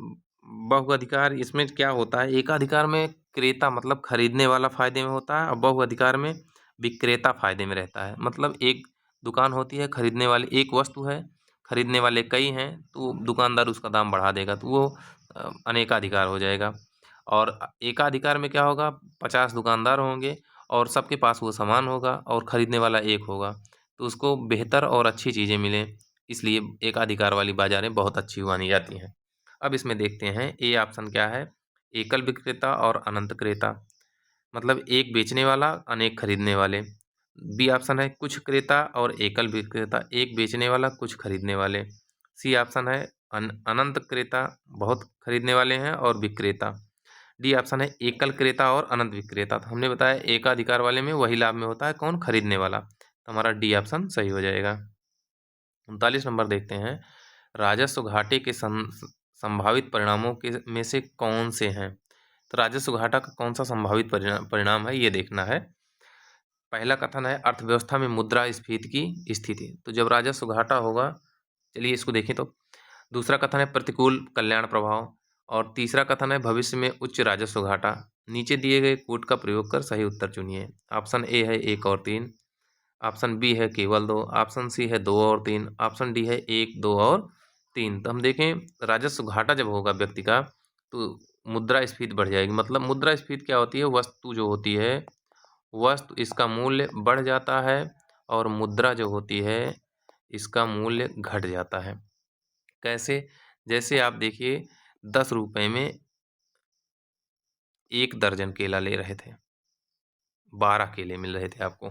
बहुअधिकार, इसमें क्या होता है, एकाधिकार में क्रेता मतलब खरीदने वाला फायदे में होता है और बहुअधिकार में विक्रेता फायदे में रहता है। मतलब एक दुकान होती है, खरीदने वाले एक वस्तु है, खरीदने वाले कई हैं, तो दुकानदार उसका दाम बढ़ा देगा, तो वो अनेकाधिकार हो जाएगा। और एकाधिकार में क्या होगा, 50 दुकानदार होंगे और सबके पास वो सामान होगा और खरीदने वाला एक होगा, तो उसको बेहतर और अच्छी चीज़ें मिलें, इसलिए एकाधिकार वाली बाजारें बहुत अच्छी मानी जाती हैं। अब इसमें देखते हैं ए ऑप्शन क्या है, एकल विक्रेता और अनंत क्रेता, मतलब एक बेचने वाला अनेक खरीदने वाले। बी ऑप्शन है कुछ क्रेता और एकल विक्रेता, एक बेचने वाला कुछ खरीदने वाले। सी ऑप्शन है अनंत क्रेता, बहुत खरीदने वाले हैं और विक्रेता। डी ऑप्शन है एकल क्रेता और अनंत विक्रेता। तो हमने बताया एकाधिकार वाले में वही लाभ में होता है, कौन, खरीदने वाला। तो हमारा डी ऑप्शन सही हो जाएगा। 39 नंबर देखते हैं, राजस्व घाटे के संभावित परिणामों के में से कौन से हैं। तो राजस्व घाटा का कौन सा संभावित परिणाम है, ये देखना है। पहला कथन है अर्थव्यवस्था में मुद्रास्फीति की स्थिति, तो जब राजस्व घाटा होगा, चलिए इसको देखें तो। दूसरा कथन है प्रतिकूल कल्याण प्रभाव, और तीसरा कथन है भविष्य में उच्च राजस्व घाटा। नीचे दिए गए कूट का प्रयोग कर सही उत्तर चुनिए। ऑप्शन ए है 1 और 3, ऑप्शन बी है केवल 2, ऑप्शन सी है 2 और 3, ऑप्शन डी है 1, 2 और 3। तो हम देखें राजस्व घाटा जब होगा व्यक्ति का, तो मुद्रास्फीति बढ़ जाएगी। मतलब मुद्रास्फीति क्या होती है, वस्तु जो होती है, वस्तु इसका मूल्य बढ़ जाता है और मुद्रा जो होती है इसका मूल्य घट जाता है। कैसे, जैसे आप देखिए 10 रुपए में 1 दर्जन केला ले रहे थे, 12 केले मिल रहे थे आपको,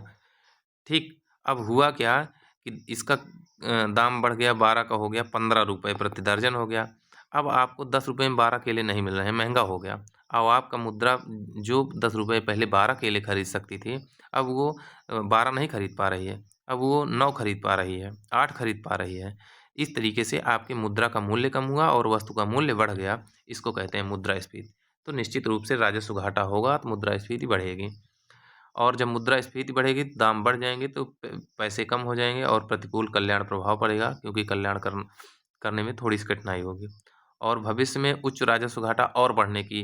ठीक। अब हुआ क्या कि इसका दाम बढ़ गया, 12 का हो गया 15 रुपये प्रति दर्जन हो गया। अब आपको 10 रुपये में 12 केले नहीं मिल रहे हैं, महंगा हो गया। अब आपका मुद्रा जो 10 रुपये पहले 12 केले खरीद सकती थी, अब वो 12 नहीं खरीद पा रही है, अब वो 9 खरीद पा रही है, 8 खरीद पा रही है। इस तरीके से आपकी मुद्रा का मूल्य कम हुआ और वस्तु का मूल्य बढ़ गया, इसको कहते हैं मुद्रास्फीति। तो निश्चित रूप से राजस्व घाटा होगा तो मुद्रास्फीति बढ़ेगी, और जब मुद्रास्फीति बढ़ेगी तो दाम बढ़ जाएंगे, तो पैसे कम हो जाएंगे और प्रतिकूल कल्याण प्रभाव पड़ेगा, क्योंकि कल्याण करने में थोड़ी सी कठिनाई होगी। और भविष्य में उच्च राजस्व घाटा और बढ़ने की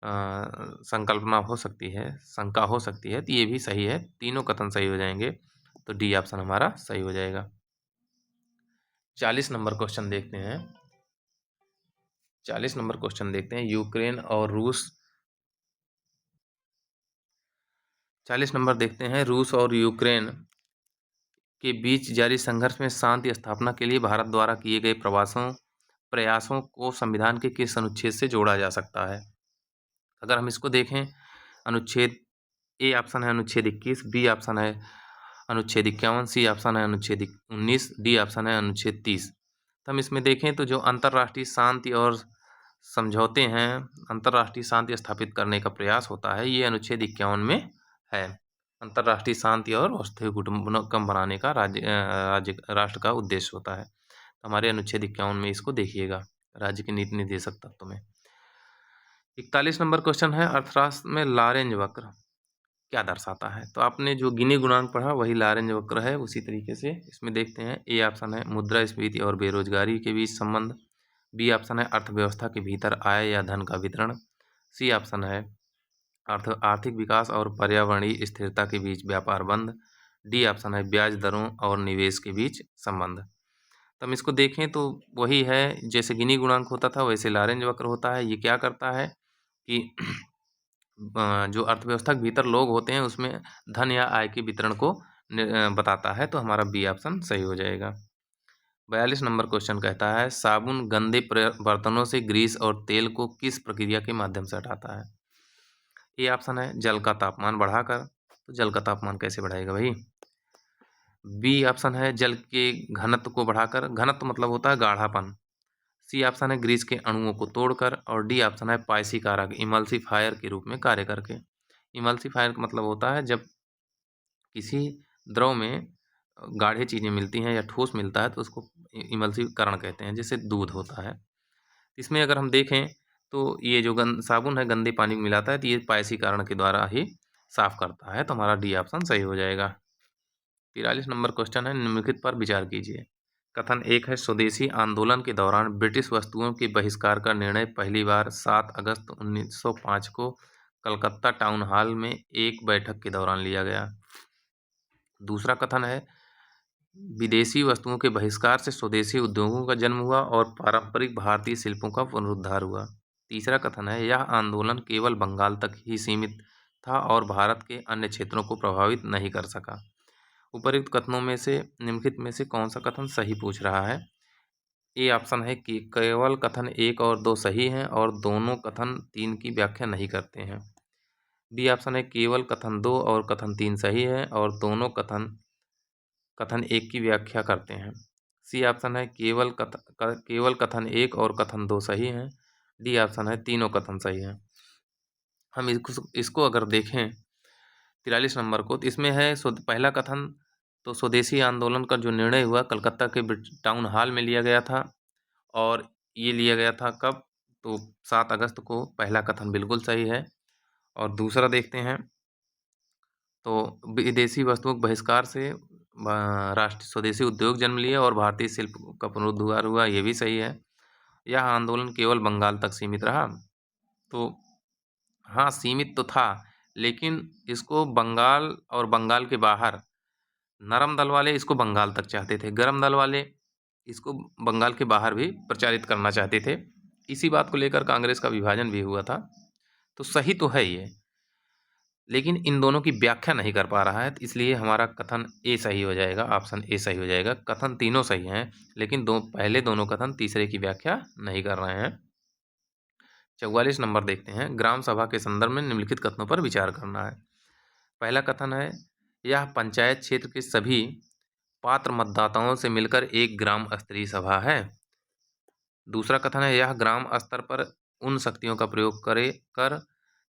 संकल्पना हो सकती है, शंका हो सकती है, तो ये भी सही है। तीनों कथन सही हो जाएंगे, तो डी ऑप्शन हमारा सही हो जाएगा। 40 नंबर क्वेश्चन देखते हैं। 40 नंबर क्वेश्चन देखते हैं। यूक्रेन और रूस 40 नंबर देखते हैं। रूस और यूक्रेन के बीच जारी संघर्ष में शांति स्थापना के लिए भारत द्वारा किए गए प्रयासों को संविधान के किस अनुच्छेद से जोड़ा जा सकता है? अगर हम इसको देखें, अनुच्छेद ए ऑप्शन है अनुच्छेद 21, बी ऑप्शन है अनुच्छेद 51, सी ऑप्शन है अनुच्छेद 19, डी ऑप्शन है अनुच्छेद 30। तो हम इसमें देखें तो जो अंतर्राष्ट्रीय शांति और समझौते हैं, अंतर्राष्ट्रीय शांति स्थापित करने का प्रयास होता है, ये अनुच्छेद 51 में है। अंतर्राष्ट्रीय शांति और औषधि कुटुंबकम बनाने का राष्ट्र का उद्देश्य होता है। तो हमारे अनुच्छेद 51 में इसको देखिएगा, राज्य के नीति निर्देशक तत्व में। 41 नंबर क्वेश्चन है, अर्थशास्त्र में लॉरेंज वक्र क्या दर्शाता है? तो आपने जो गिनी गुणांक पढ़ा वही लॉरेंज वक्र है। उसी तरीके से इसमें देखते हैं। ए ऑप्शन है मुद्रास्फीति और बेरोजगारी के बीच संबंध, बी ऑप्शन है अर्थव्यवस्था के भीतर आय या धन का वितरण, सी ऑप्शन है आर्थिक विकास और पर्यावरणीय स्थिरता के बीच व्यापार बंद, डी ऑप्शन है ब्याज दरों और निवेश के बीच संबंध। तो हम इसको देखें तो वही है, जैसे गिनी गुणांक होता था वैसे लॉरेंज वक्र होता है। ये क्या करता है कि जो अर्थव्यवस्था के भीतर लोग होते हैं उसमें धन या आय के वितरण को बताता है। तो हमारा बी ऑप्शन सही हो जाएगा। 42 नंबर क्वेश्चन कहता है, साबुन गंदे बर्तनों से ग्रीस और तेल को किस प्रक्रिया के माध्यम से हटाता है? ए ऑप्शन है जल का तापमान बढ़ाकर। तो जल का तापमान कैसे बढ़ाएगा भाई? बी ऑप्शन है जल के घनत्व को बढ़ाकर। घनत्व मतलब होता है गाढ़ापन। सी ऑप्शन है ग्रीस के अणुओं को तोड़कर, और डी ऑप्शन है पाइसी कारक इमल्सिफायर के रूप में कार्य करके। इमल्सिफायर का मतलब होता है जब किसी द्रव में गाढ़े चीज़ें मिलती हैं या ठोस मिलता है तो उसको इमल्सीकरण कहते हैं, जैसे दूध होता है। इसमें अगर हम देखें तो ये जो साबुन है गंदे पानी में मिलाता है तो ये पायसीकरण के द्वारा ही साफ करता है। तो हमारा डी ऑप्शन सही हो जाएगा। 43 नंबर क्वेश्चन है, निम्नलिखित पर विचार कीजिए। कथन 1 है, स्वदेशी आंदोलन के दौरान ब्रिटिश वस्तुओं के बहिष्कार का निर्णय पहली बार 7 अगस्त 1905 को कलकत्ता टाउन हॉल में एक बैठक के दौरान लिया गया। दूसरा कथन है, विदेशी वस्तुओं के बहिष्कार से स्वदेशी उद्योगों का जन्म हुआ और पारंपरिक भारतीय शिल्पों का पुनरुद्धार हुआ। तीसरा कथन है, यह आंदोलन केवल बंगाल तक ही सीमित था और भारत के अन्य क्षेत्रों को प्रभावित नहीं कर सका। उपर्युक्त कथनों में से निम्नलिखित में से कौन सा कथन सही पूछ रहा है? ए ऑप्शन है कि केवल कथन 1 और 2 सही हैं और दोनों कथन 3 की व्याख्या नहीं करते हैं। बी ऑप्शन है केवल कथन 2 और कथन 3 सही है और दोनों कथन 1 की व्याख्या करते हैं। सी ऑप्शन है केवल कथन 1 और कथन 2 सही हैं। डी ऑप्शन है तीनों कथन सही हैं। हम इसको अगर देखें 43 नंबर को, तो इसमें है पहला कथन तो स्वदेशी आंदोलन का जो निर्णय हुआ कलकत्ता के टाउन हॉल में लिया गया था, और ये लिया गया था कब? तो 7 अगस्त को। पहला कथन बिल्कुल सही है। और दूसरा देखते हैं तो विदेशी वस्तुओं के बहिष्कार से राष्ट्रीय स्वदेशी उद्योग जन्म लिए और भारतीय शिल्प का पुनरुद्धार हुआ, ये भी सही है। यह आंदोलन केवल बंगाल तक सीमित रहा। तो हाँ, सीमित तो था, लेकिन इसको बंगाल और बंगाल के बाहर नरम दल वाले इसको बंगाल तक चाहते थे, गरम दल वाले इसको बंगाल के बाहर भी प्रचारित करना चाहते थे। इसी बात को लेकर कांग्रेस का विभाजन भी हुआ था। तो सही तो है ये, लेकिन इन दोनों की व्याख्या नहीं कर पा रहा है, तो इसलिए हमारा कथन ए सही हो जाएगा, ऑप्शन ए सही हो जाएगा। कथन तीनों सही हैं, लेकिन पहले दोनों कथन तीसरे की व्याख्या नहीं कर रहे हैं। 44 नंबर देखते हैं, ग्राम सभा के संदर्भ में निम्नलिखित कथनों पर विचार करना है। पहला कथन है, यह पंचायत क्षेत्र के सभी पात्र मतदाताओं से मिलकर एक ग्राम स्तरीय सभा है। दूसरा कथन है, यह ग्राम स्तर पर उन शक्तियों का प्रयोग कर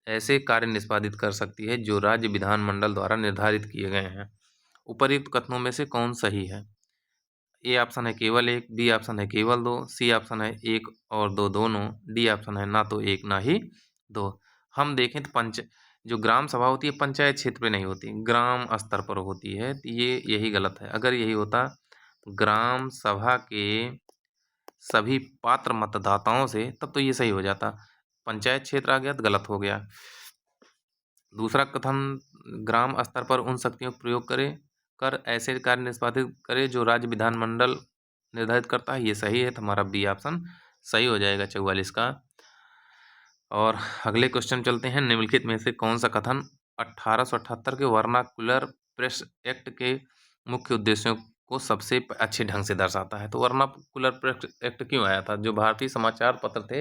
ऐसे कार्य निष्पादित कर सकती है जो राज्य विधानमंडल द्वारा निर्धारित किए गए हैं। उपर्युक्त कथनों में से कौन सही है? ए ऑप्शन है केवल 1, बी ऑप्शन है केवल 2, सी ऑप्शन है 1 और 2 दोनों, डी ऑप्शन है ना तो 1 ना ही 2। हम देखें तो जो ग्राम सभा होती है पंचायत क्षेत्र पे नहीं होती, ग्राम स्तर पर होती है। तो यही गलत है। अगर यही होता ग्राम सभा के सभी पात्र मतदाताओं से, तब तो ये सही हो जाता। पंचायत क्षेत्र आ गया तो गलत हो गया। दूसरा कथन, ग्राम स्तर पर उन शक्तियों का प्रयोग कर ऐसे कार्य निष्पादित करे जो राज्य विधानमंडल निर्धारित करता है, ये सही है, तो हमारा बी ऑप्शन सही हो जाएगा 44 का। और अगले क्वेश्चन चलते हैं। निम्नलिखित में से कौन सा कथन 1878 के वर्नाकुलर प्रेस एक्ट के मुख्य उद्देश्यों को सबसे अच्छे ढंग से दर्शाता है? तो वर्नाकुलर प्रेस एक्ट क्यों आया था? जो भारतीय समाचार पत्र थे,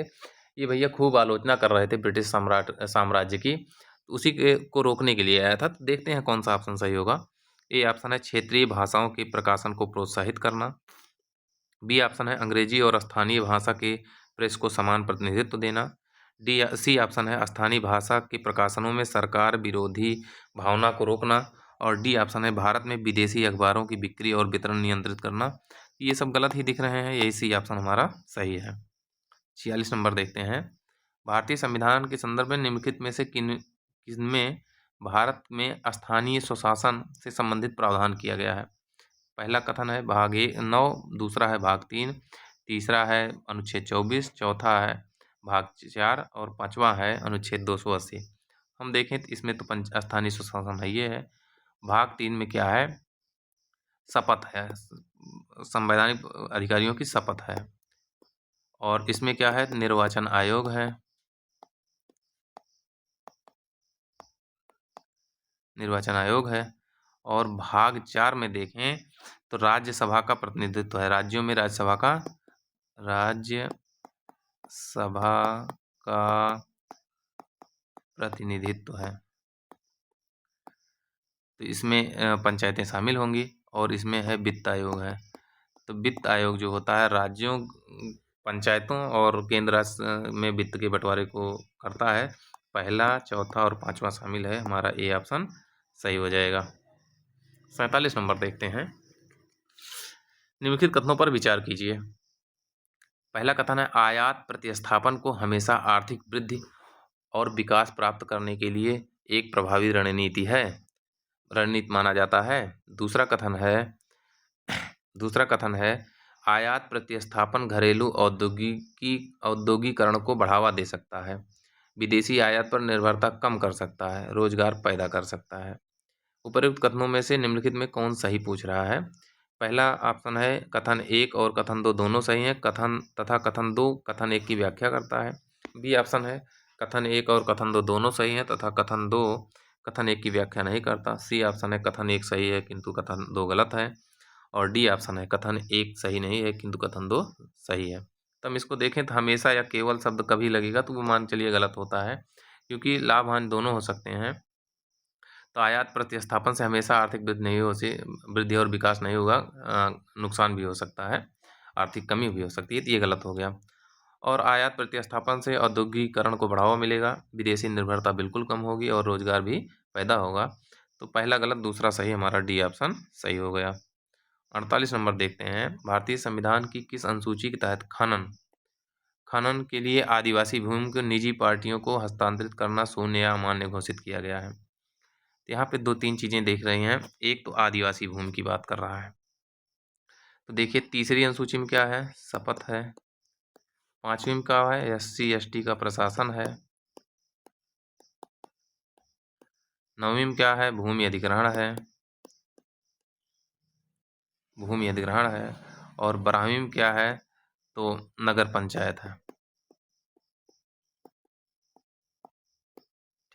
ये भैया खूब आलोचना कर रहे थे ब्रिटिश साम्राज्य की, उसी के को रोकने के लिए आया था। तो देखते हैं कौन सा ऑप्शन सही होगा। ए ऑप्शन है क्षेत्रीय भाषाओं के प्रकाशन को प्रोत्साहित करना। बी ऑप्शन है अंग्रेजी और स्थानीय भाषा के प्रेस को समान प्रतिनिधित्व देना। सी ऑप्शन है स्थानीय भाषा के प्रकाशनों में सरकार विरोधी भावना को रोकना। और डी ऑप्शन है भारत में विदेशी अखबारों की बिक्री और वितरण नियंत्रित करना। ये सब गलत ही दिख रहे हैं, यही सी ऑप्शन हमारा सही है। 46 नंबर देखते हैं। भारतीय संविधान के संदर्भ में निम्नलिखित में से किनमें भारत में स्थानीय स्वशासन से संबंधित प्रावधान किया गया है? पहला कथन है भाग 9, दूसरा है भाग 3, तीसरा है अनुच्छेद 24, चौथा है भाग 4 और पांचवा है अनुच्छेद 280। हम देखें तो इसमें तो स्थानीय स्वशासन है, ये है। भाग 3 में क्या है? शपथ है, संवैधानिक अधिकारियों की शपथ है। और इसमें क्या है? निर्वाचन आयोग है, निर्वाचन आयोग है। और भाग 4 में देखें तो राज्यसभा का प्रतिनिधित्व है, राज्यों में राज्यसभा का प्रतिनिधित्व है। तो इसमें पंचायतें शामिल होंगी। और इसमें है वित्त आयोग है। तो वित्त आयोग जो होता है राज्यों, पंचायतों और केंद्र में वित्त के बंटवारे को करता है। पहला, चौथा और पांचवा शामिल है, हमारा ए ऑप्शन सही हो जाएगा। 47 नंबर देखते हैं। निम्नलिखित कथनों पर विचार कीजिए। पहला कथन है आयात प्रतिस्थापन को हमेशा आर्थिक वृद्धि और विकास प्राप्त करने के लिए एक प्रभावी रणनीति माना जाता है। दूसरा कथन है आयात प्रतिस्थापन घरेलू औद्योगिकरण को बढ़ावा दे सकता है, विदेशी आयात पर निर्भरता कम कर सकता है, रोजगार पैदा कर सकता है। उपर्युक्त कथनों में से निम्नलिखित में कौन सही पूछ रहा है? पहला ऑप्शन है कथन 1 और कथन 2 दोनों सही हैं। कथन 2 कथन 1 की व्याख्या करता है। बी ऑप्शन है कथन 1 और कथन 2 दोनों सही हैं तथा कथन 2 कथन 1 की व्याख्या नहीं करता। सी ऑप्शन है कथन 1 सही है किंतु कथन 2 गलत है। और डी ऑप्शन है कथन 1 सही नहीं है किंतु कथन 2 सही है। तो हम इसको देखें तो हमेशा या केवल शब्द कभी लगेगा तो वो मान चलिए गलत होता है, क्योंकि लाभ हानि दोनों हो सकते हैं। तो आयात प्रतिस्थापन से हमेशा आर्थिक वृद्धि और विकास नहीं होगा, नुकसान भी हो सकता है, आर्थिक कमी भी हो सकती है, तो ये गलत हो गया। और आयात प्रतिस्थापन से औद्योगिकरण को बढ़ावा मिलेगा, विदेशी निर्भरता बिल्कुल कम होगी और रोजगार भी पैदा होगा। तो पहला गलत, दूसरा सही, हमारा डी ऑप्शन सही हो गया। 48 नंबर देखते हैं। भारतीय संविधान की किस अनुसूची के तहत खनन के लिए आदिवासी भूमि को निजी पार्टियों को हस्तांतरित करना शून्य या अमान्य घोषित किया गया है? यहाँ पे 2-3 चीजें देख रही हैं। एक तो आदिवासी भूमि की बात कर रहा है, तो देखिए तीसरी अनुसूची में क्या है? शपथ है। 5वीं में क्या है? SC/ST का प्रशासन है। 9वीं में क्या है? भूमि अधिग्रहण है। और 12वीं में क्या है? तो नगर पंचायत है।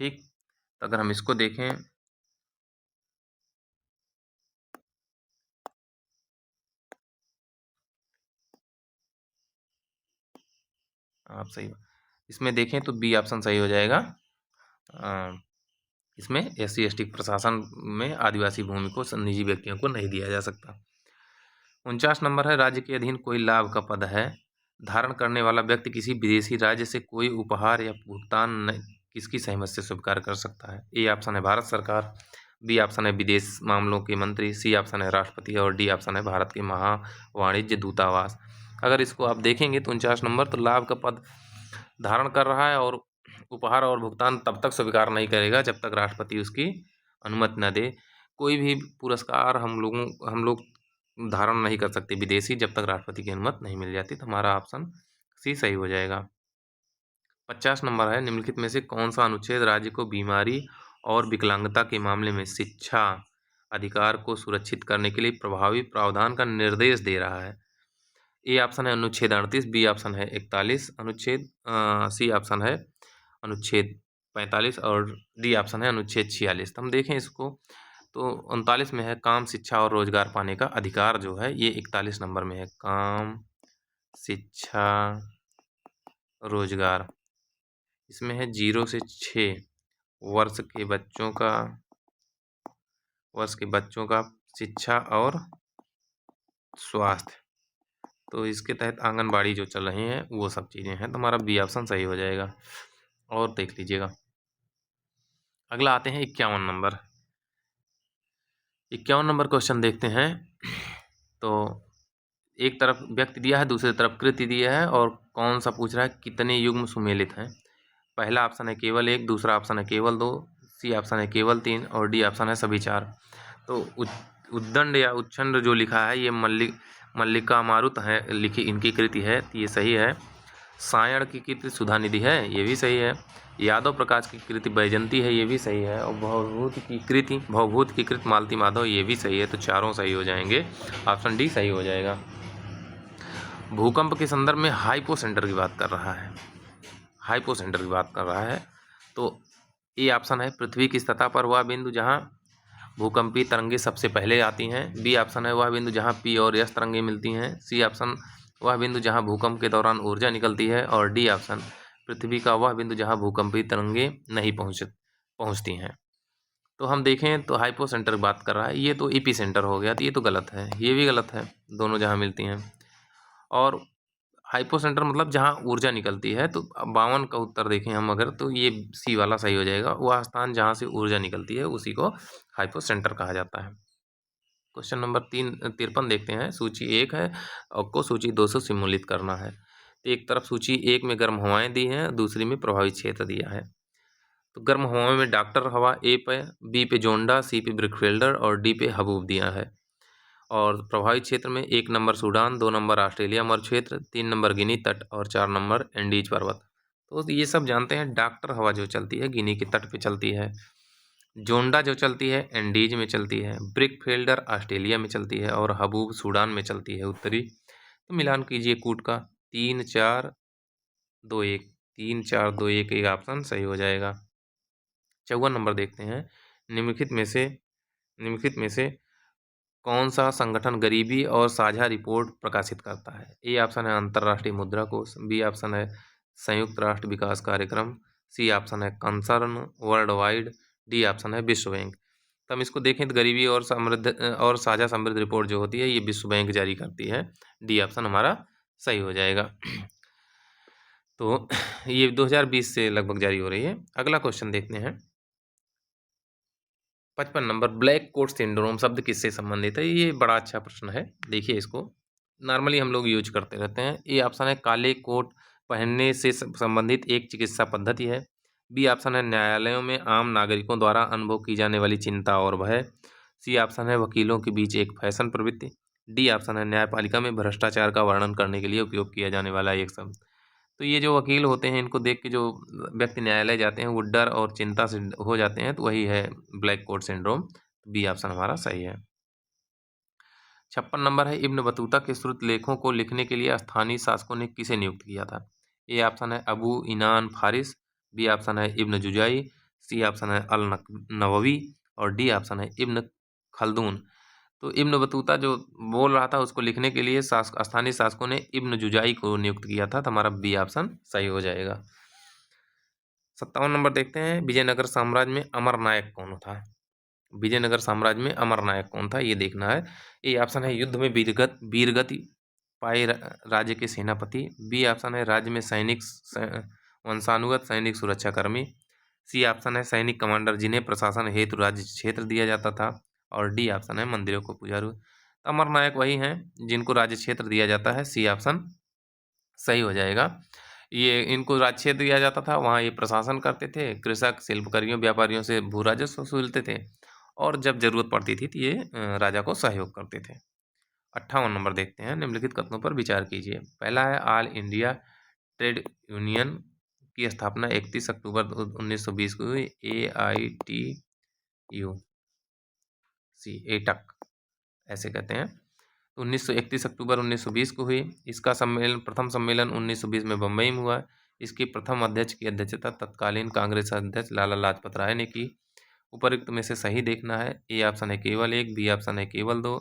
ठीक, तो अगर हम इसको देखें, आप सही, इसमें देखें तो बी ऑप्शन सही हो जाएगा। इसमें SC/ST प्रशासन में आदिवासी भूमि को निजी व्यक्तियों को नहीं दिया जा सकता। 49 नंबर है राज्य के अधीन कोई लाभ का पद है, धारण करने वाला व्यक्ति किसी विदेशी राज्य से कोई उपहार या भुगतान किसकी सहमति से स्वीकार कर सकता है? ए ऑप्शन है भारत सरकार, बी ऑप्शन है विदेश मामलों के मंत्री, सी ऑप्शन है राष्ट्रपति और डी ऑप्शन है भारत के महा वाणिज्य दूतावास। अगर इसको आप देखेंगे तो 49 नंबर, तो लाभ का पद धारण कर रहा है और उपहार और भुगतान तब तक स्वीकार नहीं करेगा जब तक राष्ट्रपति उसकी अनुमति न दे। कोई भी पुरस्कार हम लोग धारण नहीं कर सकते विदेशी जब तक राष्ट्रपति की अनुमति नहीं मिल जाती। तो हमारा ऑप्शन सी सही हो जाएगा। 50 नंबर है निम्नलिखित में से कौन सा अनुच्छेद राज्य को बीमारी और विकलांगता के मामले में शिक्षा अधिकार को सुरक्षित करने के लिए प्रभावी प्रावधान का निर्देश दे रहा है? ए ऑप्शन है अनुच्छेद 38, बी ऑप्शन है 41 अनुच्छेद, सी ऑप्शन है अनुच्छेद 45 और डी ऑप्शन है अनुच्छेद 46। तो हम देखें इसको तो 39 में है काम, शिक्षा और रोजगार पाने का अधिकार जो है ये 41 नंबर में है। काम, शिक्षा, रोजगार। इसमें है 0 से 6 वर्ष के बच्चों का शिक्षा और स्वास्थ्य। तो इसके तहत आंगनबाड़ी जो चल रही हैं वो सब चीज़ें हैं, तो हमारा बी ऑप्शन सही हो जाएगा। और देख लीजिएगा अगला आते हैं 51 नंबर। 51 नंबर क्वेश्चन देखते हैं। तो एक तरफ व्यक्ति दिया है, दूसरी तरफ कृति दिया है और कौन सा पूछ रहा है कितने युग्म सुमेलित हैं। पहला ऑप्शन है केवल 1, दूसरा ऑप्शन है केवल 2, सी ऑप्शन है केवल 3 और डी ऑप्शन है सभी 4। तो उद्दंड या उच्छ्रंद जो लिखा है ये मल्लिका मारुत है लिखी, इनकी कृति है, ये सही है। सायण की कृति सुधानिधि है, ये भी सही है। यादव प्रकाश की कृति बैजंती है, ये भी सही है। और भवभूत की कृति मालती माधव, ये भी सही है। तो चारों सही हो जाएंगे, ऑप्शन डी सही हो जाएगा। भूकंप के संदर्भ में हाइपो सेंटर की बात कर रहा है, तो ए ऑप्शन है पृथ्वी की सतह पर वह बिंदु जहां भूकंपीय तरंगे सबसे पहले आती हैं, बी ऑप्शन है वह बिंदु जहां पी और एस तरंगे मिलती हैं, सी ऑप्शन वह बिंदु जहां भूकंप के दौरान ऊर्जा निकलती है और डी ऑप्शन पृथ्वी का वह बिंदु जहां भूकंपीय तरंगे नहीं पहुंचती हैं। तो हम देखें तो हाइपो सेंटर की बात कर रहा है, ये तो एपी सेंटर हो गया, तो ये तो गलत है, ये भी गलत है, दोनों जहाँ मिलती हैं। और हाइपो सेंटर मतलब जहाँ ऊर्जा निकलती है, तो 52 का उत्तर देखें हम अगर, तो ये सी वाला सही हो जाएगा। वह स्थान जहाँ से ऊर्जा निकलती है उसी को हाइपो सेंटर कहा जाता है। क्वेश्चन नंबर 53 देखते हैं। सूची 1 है और को सूची 2 से सम्मिलित करना है। तो एक तरफ सूची 1 में गर्म हवाएं दी हैं, दूसरी में प्रभावित क्षेत्र दिया है। तो गर्म हवाओं में डॉक्टर हवा ए पे, बी पे जोंडा, सी पे ब्रिकफील्डर और डी पे हबूब दिया है। और प्रभावित क्षेत्र में 1 नंबर सूडान, 2 नंबर ऑस्ट्रेलिया मरुक्षेत्र, 3 नंबर गिनी तट और 4 नंबर एंडीज पर्वत। तो ये सब जानते हैं। डॉक्टर हवा जो चलती है गिनी के तट पे चलती है, जोंडा जो चलती है एंडीज में चलती है, ब्रिकफील्डर ऑस्ट्रेलिया में चलती है और हबूब सूडान में चलती है उत्तरी। तो मिलान कीजिए कूट का 3 4 2 1, 3 4 2 1 एक ऑप्शन सही हो जाएगा। 54 नंबर देखते हैं। निम्नलिखित में से कौन सा संगठन गरीबी और साझा रिपोर्ट प्रकाशित करता है। ए ऑप्शन है अंतर्राष्ट्रीय मुद्रा कोष, बी ऑप्शन है संयुक्त राष्ट्र विकास कार्यक्रम, सी ऑप्शन है concern world wide, D option है विश्व बैंक। तो हम इसको देखें तो गरीबी और साझा समृद्ध रिपोर्ट जो होती है ये विश्व बैंक जारी करती है। डी ऑप्शन हमारा सही हो जाएगा। तो ये 2020 से लगभग जारी हो रही है। अगला क्वेश्चन देखते हैं। 55 नंबर, ब्लैक कोट सिंड्रोम शब्द किससे संबंधित है। ये बड़ा अच्छा प्रश्न है, देखिए इसको नॉर्मली हम लोग यूज करते रहते हैं। ए ऑप्शन है काले कोट पहनने से संबंधित एक चिकित्सा पद्धति है, बी ऑप्शन है न्यायालयों में आम नागरिकों द्वारा अनुभव की जाने वाली चिंता और भय, सी ऑप्शन है वकीलों के बीच एक फैशन प्रवृत्ति, डी ऑप्शन है न्यायपालिका में भ्रष्टाचार का वर्णन करने के लिए उपयोग किया जाने वाला एक शब्द। तो ये जो वकील होते हैं इनको देख के जो व्यक्ति न्यायालय जाते हैं वो डर और चिंता से हो जाते हैं, तो वही है black coat syndrome. B option हमारा सही है। 56 नंबर है, इब्न बतूता के श्रुत लेखों को लिखने के लिए स्थानीय शासकों ने किसे नियुक्त किया था। ए ऑप्शन है अबू इनान फारिस, बी ऑप्शन है इब्न जुजाई, सी ऑप्शन है अल नववी और डी ऑप्शन है इब्न खलदून। तो इब्न बतूता जो बोल रहा था उसको लिखने के लिए स्थानीय शासकों ने इब्न जुजाई को नियुक्त किया था, तो हमारा बी ऑप्शन सही हो जाएगा। 57 नंबर देखते हैं। विजयनगर साम्राज्य में अमरनायक कौन था। विजयनगर साम्राज्य में अमरनायक कौन था ये देखना है। ए ऑप्शन है युद्ध में वीरगति पाए राज्य के सेनापति, बी ऑप्शन है राज्य में वंशानुगत सैनिक सुरक्षाकर्मी, सी ऑप्शन है सैनिक कमांडर जिन्हें प्रशासन हेतु राज्य क्षेत्र दिया जाता था और डी ऑप्शन है मंदिरों को पुजारी। तो अमरनायक वही हैं जिनको राज्य क्षेत्र दिया जाता है, सी ऑप्शन सही हो जाएगा। ये इनको राज्य क्षेत्र दिया जाता था, वहाँ ये प्रशासन करते थे, कृषक शिल्पकारियों व्यापारियों से भू राजस्व वसूलते थे और जब जरूरत पड़ती थी तो ये राजा को सहयोग करते थे। 58 नंबर देखते हैं। निम्नलिखित कथनों पर विचार कीजिए। पहला है ऑल इंडिया ट्रेड यूनियन की स्थापना 31 अक्टूबर 1920 को हुई, AITU सी एटक ऐसे कहते हैं। तो 31 अक्टूबर 1920 को हुई। इसका प्रथम सम्मेलन 1920 में बम्बई में हुआ। इसके प्रथम अध्यक्ष की अध्यक्षता तत्कालीन कांग्रेस अध्यक्ष लाला लाजपत राय ने की। उपर्युक्त में से सही देखना है। ए ऑप्शन है केवल 1, बी ऑप्शन है केवल 2,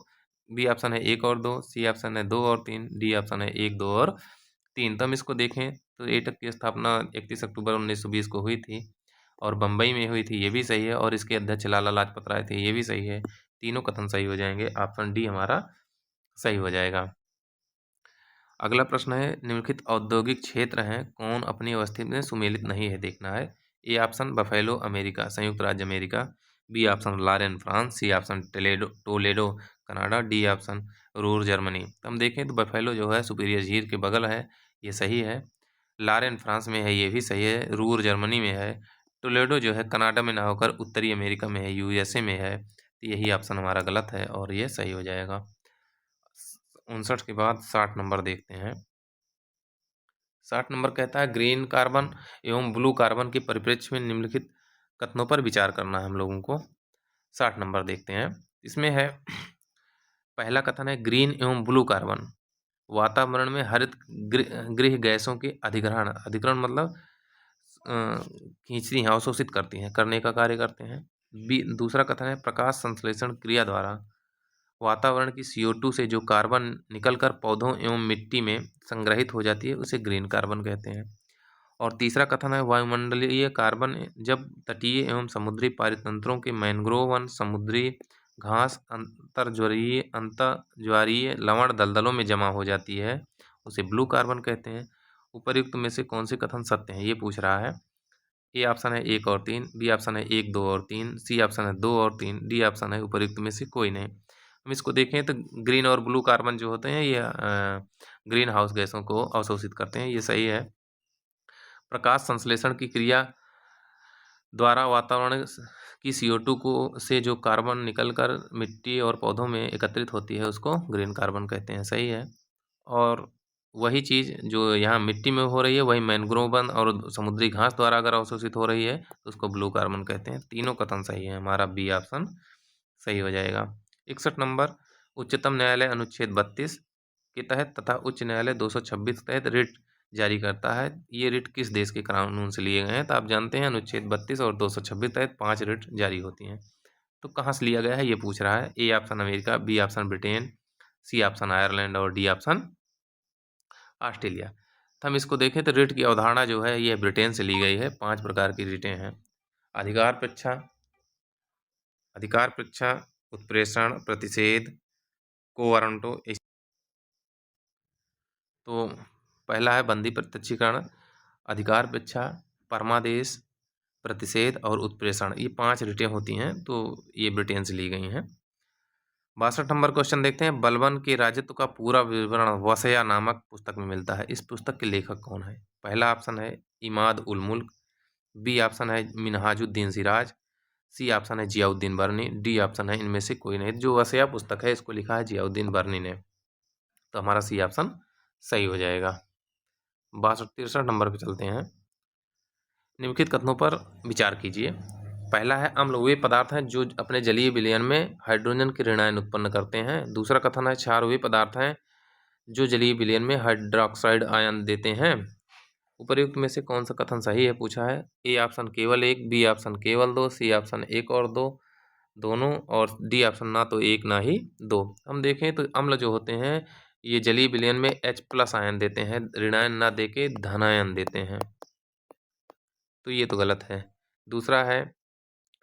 बी ऑप्शन है 1 और 2, सी ऑप्शन है 2 और 3, डी ऑप्शन है 1, 2 और 3। तो हम इसको देखें तो एटक की स्थापना 31 अक्टूबर 1920 को हुई थी और बम्बई में हुई थी, ये भी सही है, और इसके अध्यक्ष लाला लाजपत राय थे, ये भी सही है। तीनों कथन सही हो जाएंगे। ऑप्शन डी हमारा सही हो जाएगा। अगला प्रश्न है, निम्नलिखित औद्योगिक क्षेत्र हैं, कौन अपनी अवस्थिति में सुमेलित नहीं है, देखना है। ए ऑप्शन बफेलो अमेरिका, संयुक्त राज्य America, B option Lorraine France, C option Toledo Canada, D option Ruhr Germany. तो हम देखें तो बफेलो जो है सुपीरियर झील के बगल है, ये सही है। लारेन फ्रांस में है, ये भी सही है। रूर जर्मनी में है। टोलेडो जो है कनाडा में ना होकर उत्तरी अमेरिका में है, यूएसए में है। तो यही ऑप्शन हमारा गलत है और ये सही हो जाएगा। 59 के बाद 60 नंबर देखते हैं। 60 नंबर कहता है, ग्रीन कार्बन एवं ब्लू कार्बन के परिप्रेक्ष्य में निम्नलिखित कथनों पर विचार करना है हम लोगों को। 60 नंबर देखते हैं। इसमें है, पहला कथन है, ग्रीन एवं ब्लू कार्बन वातावरण में हरित गृह गैसों के अधिग्रहण मतलब खींचती हैं, अवशोषित करती हैं, करने का कार्य करते हैं। दूसरा कथन है, प्रकाश संश्लेषण क्रिया द्वारा वातावरण की CO2 से जो कार्बन निकलकर पौधों एवं मिट्टी में संग्रहित हो जाती है, उसे ग्रीन कार्बन कहते हैं। और तीसरा कथन है, वायुमंडलीय कार्बन जब तटीय एवं समुद्री पारितंत्रों के मैंग्रोव वन, समुद्री घास, अंतर्ज्वारीय लवण दलदलों में जमा हो जाती है, उसे ब्लू कार्बन कहते हैं। उपर्युक्त में से कौन से कथन सत्य हैं, ये पूछ रहा है। ए ऑप्शन है 1 और 3, बी ऑप्शन है 1, 2 और 3, सी ऑप्शन है 2 और 3, डी ऑप्शन है उपर्युक्त में से कोई नहीं। हम इसको देखें तो ग्रीन और ब्लू कार्बन जो होते हैं, ये ग्रीन हाउस गैसों को अवशोषित करते हैं, ये सही है। प्रकाश संश्लेषण की क्रिया द्वारा वातावरण की CO2 को से जो कार्बन निकलकर मिट्टी और पौधों में एकत्रित होती है, उसको ग्रीन कार्बन कहते हैं, सही है। और वही चीज़ जो यहाँ मिट्टी में हो रही है, वही मैंग्रोव वन और समुद्री घास द्वारा अगर अवशोषित हो रही है तो उसको ब्लू कार्बन कहते हैं। तीनों कथन सही है, हमारा बी ऑप्शन सही हो जाएगा। 61 नंबर, उच्चतम न्यायालय अनुच्छेद 32 के तहत तथा उच्च न्यायालय 226 के तहत रिट जारी करता है। ये रिट किस देश के कानून से लिए गए हैं, तो आप जानते हैं अनुच्छेद 32 और 226 तहत 5 रिट जारी होती हैं। तो कहाँ से लिया गया है, ये पूछ रहा है। A option America, B option Britain, C option Ireland और डी ऑप्शन ऑस्ट्रेलिया। तो हम इसको देखें तो रिट की अवधारणा जो है, ये ब्रिटेन से ली गई है। 5 प्रकार की रिटें हैं। अधिकार परीक्षा, उत्प्रेषण, प्रतिषेध, कोवारंटो। तो पहला है बंदी प्रत्यक्षीकरण, अधिकार परीक्षा, परमादेश, प्रतिषेध और उत्प्रेषण, ये 5 रिटें होती हैं। तो ये ब्रिटेन से ली गई हैं। 62 नंबर क्वेश्चन देखते हैं, बलबन के राजत्व का पूरा विवरण वसया नामक पुस्तक में मिलता है। इस पुस्तक के लेखक कौन है? पहला ऑप्शन है इमाद उल मुल्क, बी ऑप्शन है मिनहाजुद्दीन सिराज, सी ऑप्शन है जियाउद्दीन बर्नी, डी ऑप्शन है इनमें से कोई नहीं। जो वसया पुस्तक है, इसको लिखा है जियाउद्दीन बर्नी ने। तो हमारा सी ऑप्शन सही हो जाएगा। 63 नंबर पे चलते हैं। निम्नलिखित कथनों पर विचार कीजिए। पहला है, अम्ल वे पदार्थ हैं जो अपने जलीय विलयन में हाइड्रोजन के ऋण आयन उत्पन्न करते हैं। दूसरा कथन है, क्षार वे पदार्थ हैं जो जलीय विलयन में हाइड्रोक्साइड आयन देते हैं। उपर्युक्त में से कौन सा कथन सही है, पूछा है। ए ऑप्शन केवल 1, बी ऑप्शन केवल 2, सी ऑप्शन 1 और 2 दोनों, और डी ऑप्शन ना तो 1 ना ही 2। हम देखें तो अम्ल जो होते हैं, ये जलीय विलयन में H+ आयन देते हैं, ऋणायन ना देके धनायन देते हैं, तो ये तो गलत है। दूसरा है,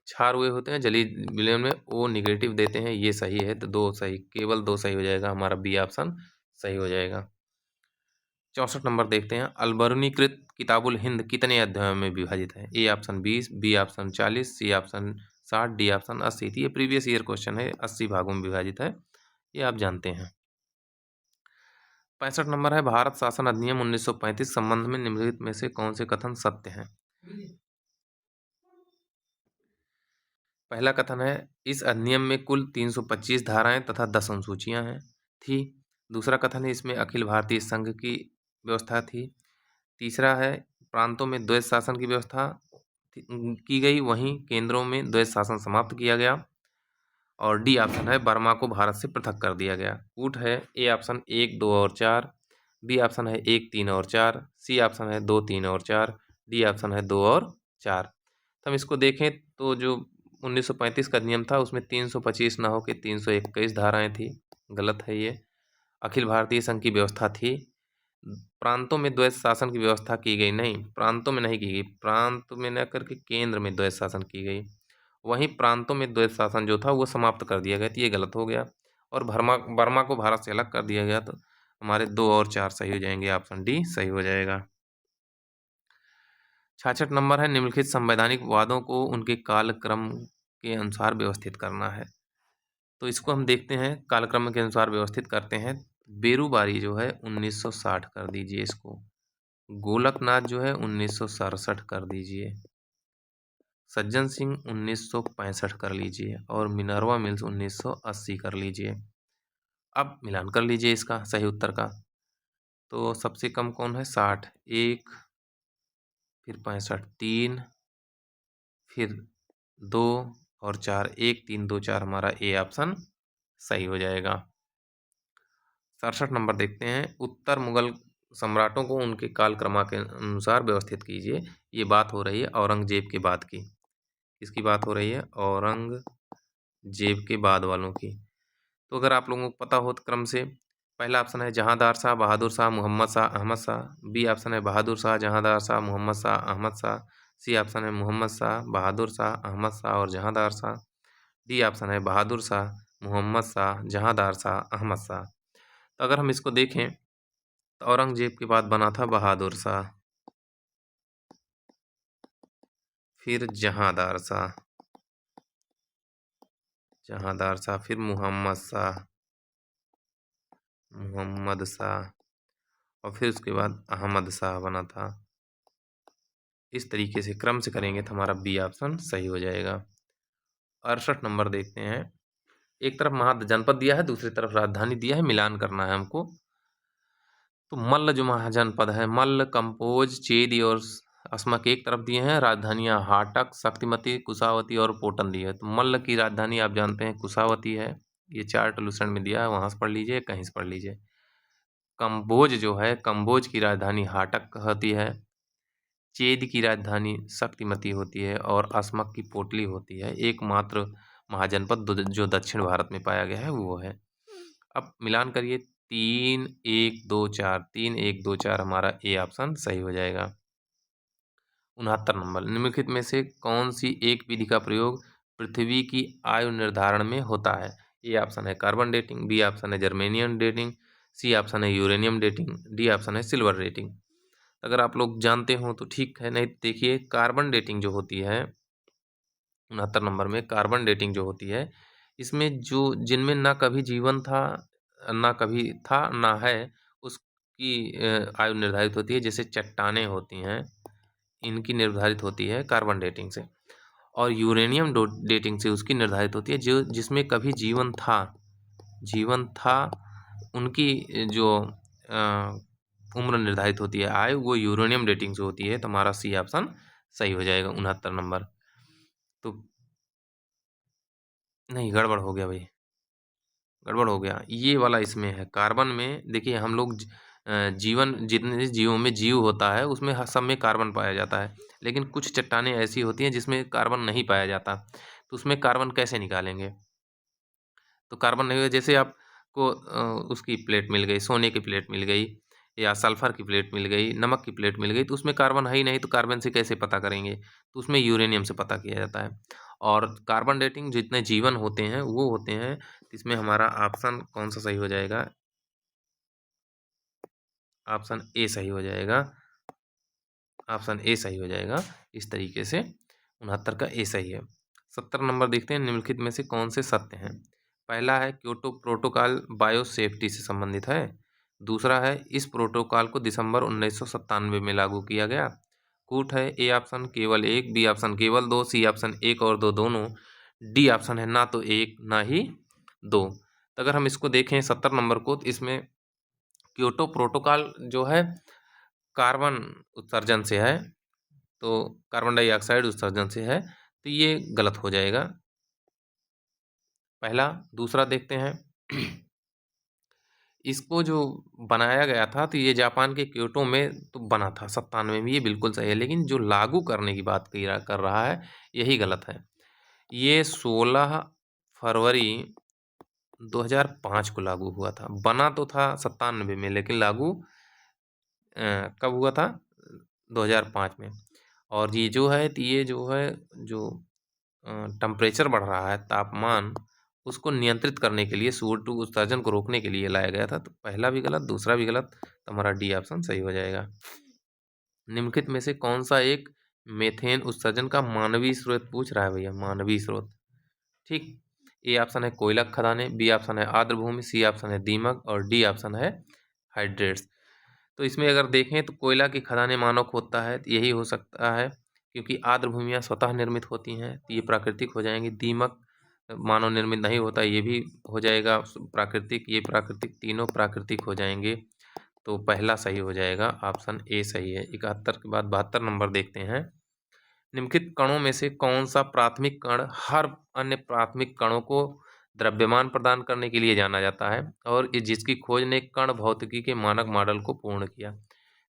क्षार हुए होते हैं जलीय विलयन में O- देते हैं, ये सही है। तो 2 सही, केवल 2 सही हो जाएगा, हमारा बी ऑप्शन सही हो जाएगा। 64 नंबर देखते हैं, अलबरूनीकृत किताबुल हिंद कितने अध्यायों में विभाजित है? A option 20, B option 40, C option 60, D option 80। तो ये प्रीवियस ईयर क्वेश्चन है, 80 भागों में विभाजित है, ये आप जानते हैं। 65 नंबर है, भारत शासन अधिनियम 1935 संबंध में निम्नलिखित में से कौन से कथन सत्य हैं? पहला कथन है, इस अधिनियम में कुल 325 धाराएं तथा 10 अनुसूचियां हैं थी। दूसरा कथन है, इसमें अखिल भारतीय संघ की व्यवस्था थी। तीसरा है, प्रांतों में द्वैत शासन की व्यवस्था की गई, वहीं केंद्रों में द्वैत शासन समाप्त किया गया। और डी ऑप्शन है बर्मा को भारत से पृथक कर दिया गया। कूट है ए ऑप्शन 1, 2 और 4, बी ऑप्शन है 1, 3 और 4, सी ऑप्शन है 2, 3 और 4, डी ऑप्शन है 2 और 4। तो हम इसको देखें तो जो 1935 का नियम था उसमें 325 ना होकर 321 धाराएं थी, गलत है ये। अखिल भारतीय संघ की व्यवस्था थी, प्रांतों में द्वैत शासन की व्यवस्था की गई नहीं, प्रांतों में नहीं की गई, प्रांत में न करके केंद्र में द्वैत शासन की गई। वहीं प्रांतों में द्वैत शासन जो था वो समाप्त कर दिया गया, तो ये गलत हो गया। और बर्मा को भारत से अलग कर दिया गया, तो हमारे 2 और 4 सही हो जाएंगे, ऑप्शन डी सही हो जाएगा। 66 नंबर है निम्नलिखित संवैधानिक वादों को उनके कालक्रम के अनुसार व्यवस्थित करना है। तो इसको हम देखते हैं, कालक्रम के अनुसार व्यवस्थित करते हैं। बेरूबारी जो है 1960 कर दीजिए इसको, गोलकनाथ जो है 1967 कर दीजिए, सज्जन सिंह 1965 कर लीजिए और मिनर्वा मिल्स 1980 कर लीजिए। अब मिलान कर लीजिए इसका सही उत्तर का। तो सबसे कम कौन है? 60, 1, फिर 65, 3, फिर 2 और 4, 1, 3, 2, 4 हमारा ए ऑप्शन सही हो जाएगा। 67 नंबर देखते हैं, उत्तर मुगल सम्राटों को उनके कालक्रम के अनुसार व्यवस्थित कीजिए। ये बात हो रही है औरंगजेब के बाद की। किसकी बात हो रही है? औरंगजेब के बाद वालों की। तो अगर आप लोगों को पता हो तो क्रम से, पहला ऑप्शन है जहांदार शाह, बहादुर शाह, मोहम्मद शाह, अहमद शाह, बी ऑप्शन है बहादुर शाह, जहांदार शाह, मोहम्मद शाह, अहमद शाह, सी ऑप्शन है मोहम्मद शाह, बहादुर शाह, अहमद शाह और जहांदार शाह, डी ऑप्शन है बहादुर शाह, मोहम्मद शाह, जहांदार शाह, अहमद शाह। तो अगर हम इसको देखें तो औरंगजेब के बाद बना था बहादुर शाह, फिर जहांदार शाह, फिर मोहम्मद शाह, और फिर उसके बाद अहमद शाह बना था। इस तरीके से क्रम से करेंगे तो हमारा बी ऑप्शन सही हो जाएगा। 68 नंबर देखते हैं, एक तरफ महाजनपद दिया है, दूसरी तरफ राजधानी दिया है, मिलान करना है हमको। तो मल्ल जो महाजनपद है, मल्ल, कंपोज, चेदी और अस्मक एक तरफ दिए हैं, राजधानियां हाटक, शक्तिमती, कुशावती और पोटन दी है। तो मल्ल की राजधानी आप जानते हैं कुशावती है, ये चार्ट लूसेंट में दिया है, वहां से पढ़ लीजिए, कहीं से पढ़ लीजिए। कंबोज जो है, कंबोज की राजधानी हाटक होती है, चेद की राजधानी शक्तिमती होती है और अस्मक की पोटली होती है। एकमात्र महाजनपद जो दक्षिण भारत में पाया गया है वो है। अब मिलान करिए, 3, 1, 2, 4, 3, 1, 2, 4 हमारा ए ऑप्शन सही हो जाएगा। 69 नंबर, निम्नलिखित में से कौन सी एक विधि का प्रयोग पृथ्वी की आयु निर्धारण में होता है? ए ऑप्शन है कार्बन डेटिंग, बी ऑप्शन है जर्मेनियम डेटिंग, सी ऑप्शन है यूरेनियम डेटिंग, डी ऑप्शन है सिल्वर डेटिंग। अगर आप लोग जानते हो तो ठीक है, नहीं देखिए कार्बन डेटिंग जो होती है 69 नंबर में, कार्बन डेटिंग जो होती है इसमें जो जिनमें ना कभी जीवन था, ना कभी था, ना है, उसकी आयु निर्धारित होती है। जैसे चट्टानें होती हैं, इनकी निर्धारित होती है कार्बन डेटिंग से, और यूरेनियम डेटिंग से उसकी निर्धारित होती है जो जिसमें कभी जीवन था उनकी जो उम्र निर्धारित होती है, आयु, वो यूरेनियम डेटिंग से होती है। तो हमारा सी ऑप्शन सही हो जाएगा 69 नंबर। तो नहीं, गड़बड़ हो गया भाई, गड़बड़ हो गया, ये वाला इसमें है। कार्बन में देखिए हम लोग जीवन, जितने जीवों में जीव होता है उसमें सब में कार्बन पाया जाता है, लेकिन कुछ चट्टानें ऐसी होती हैं जिसमें कार्बन नहीं पाया जाता, तो उसमें कार्बन कैसे निकालेंगे? तो कार्बन नहीं, जैसे आपको उसकी प्लेट मिल गई, सोने की प्लेट मिल गई या सल्फर की प्लेट मिल गई, नमक की प्लेट मिल गई, तो उसमें कार्बन है ही नहीं, तो कार्बन से कैसे पता करेंगे? तो उसमें यूरेनियम से पता किया जाता है। और कार्बन डेटिंग जितने जीवन होते हैं वो होते हैं, इसमें हमारा ऑप्शन कौन सा सही हो जाएगा? ऑप्शन ए सही हो जाएगा, ऑप्शन ए सही हो जाएगा। इस तरीके से 69 का ए सही है। 70 नंबर देखते हैं, निम्नलिखित में से कौन से सत्य हैं? पहला है क्योटो प्रोटोकॉल बायो सेफ्टी से संबंधित है। दूसरा है इस प्रोटोकॉल को दिसंबर 1997 में लागू किया गया। कूट है ए ऑप्शन केवल एक, बी ऑप्शन केवल दो, सी ऑप्शन एक और दो दोनों, डी ऑप्शन है ना तो एक ना ही दो। तो अगर हम इसको देखें 70 नंबर को, तो इसमें क्योटो प्रोटोकॉल जो है कार्बन उत्सर्जन से है, तो कार्बन डाइऑक्साइड उत्सर्जन से है, तो ये गलत हो जाएगा। पहला। दूसरा देखते हैं इसको जो बनाया गया था तो ये जापान के क्योटो में तो बना था 97 में, ये बिल्कुल सही है, लेकिन जो लागू करने की बात कर रहा है यही गलत है। ये 16 फरवरी 2005 को लागू हुआ था। बना तो था 97 में, लेकिन लागू कब हुआ था? 2005 में। और ये जो है जो टेम्परेचर बढ़ रहा है, तापमान, उसको नियंत्रित करने के लिए, CO2 उत्सर्जन को रोकने के लिए लाया गया था। तो पहला भी गलत, दूसरा भी गलत, तो हमारा डी ऑप्शन सही हो जाएगा। निम्नलिखित में से कौन सा एक मेथेन उत्सर्जन का मानवीय स्रोत पूछ रहा है भैया? मानवीय स्रोत, ठीक। ए ऑप्शन है कोयला खदानें, बी ऑप्शन है आर्द्र भूमि, सी ऑप्शन है दीमक और डी ऑप्शन है हाइड्रेट्स। तो इसमें अगर देखें तो कोयला की खदानें मानव खोदता है, तो यही हो सकता है, क्योंकि आर्द्र भूमियाँ स्वतः निर्मित होती हैं, तो ये प्राकृतिक हो जाएंगी। दीमक मानव निर्मित नहीं होता, ये भी हो जाएगा प्राकृतिक, ये प्राकृतिक, तीनों प्राकृतिक हो जाएंगे। तो पहला सही हो जाएगा, ऑप्शन ए सही है। 71 के बाद 72 नंबर देखते हैं। निम्नलिखित कणों में से कौन सा प्राथमिक कण हर अन्य प्राथमिक कणों को द्रव्यमान प्रदान करने के लिए जाना जाता है और जिसकी खोज ने कण भौतिकी के मानक मॉडल को पूर्ण किया?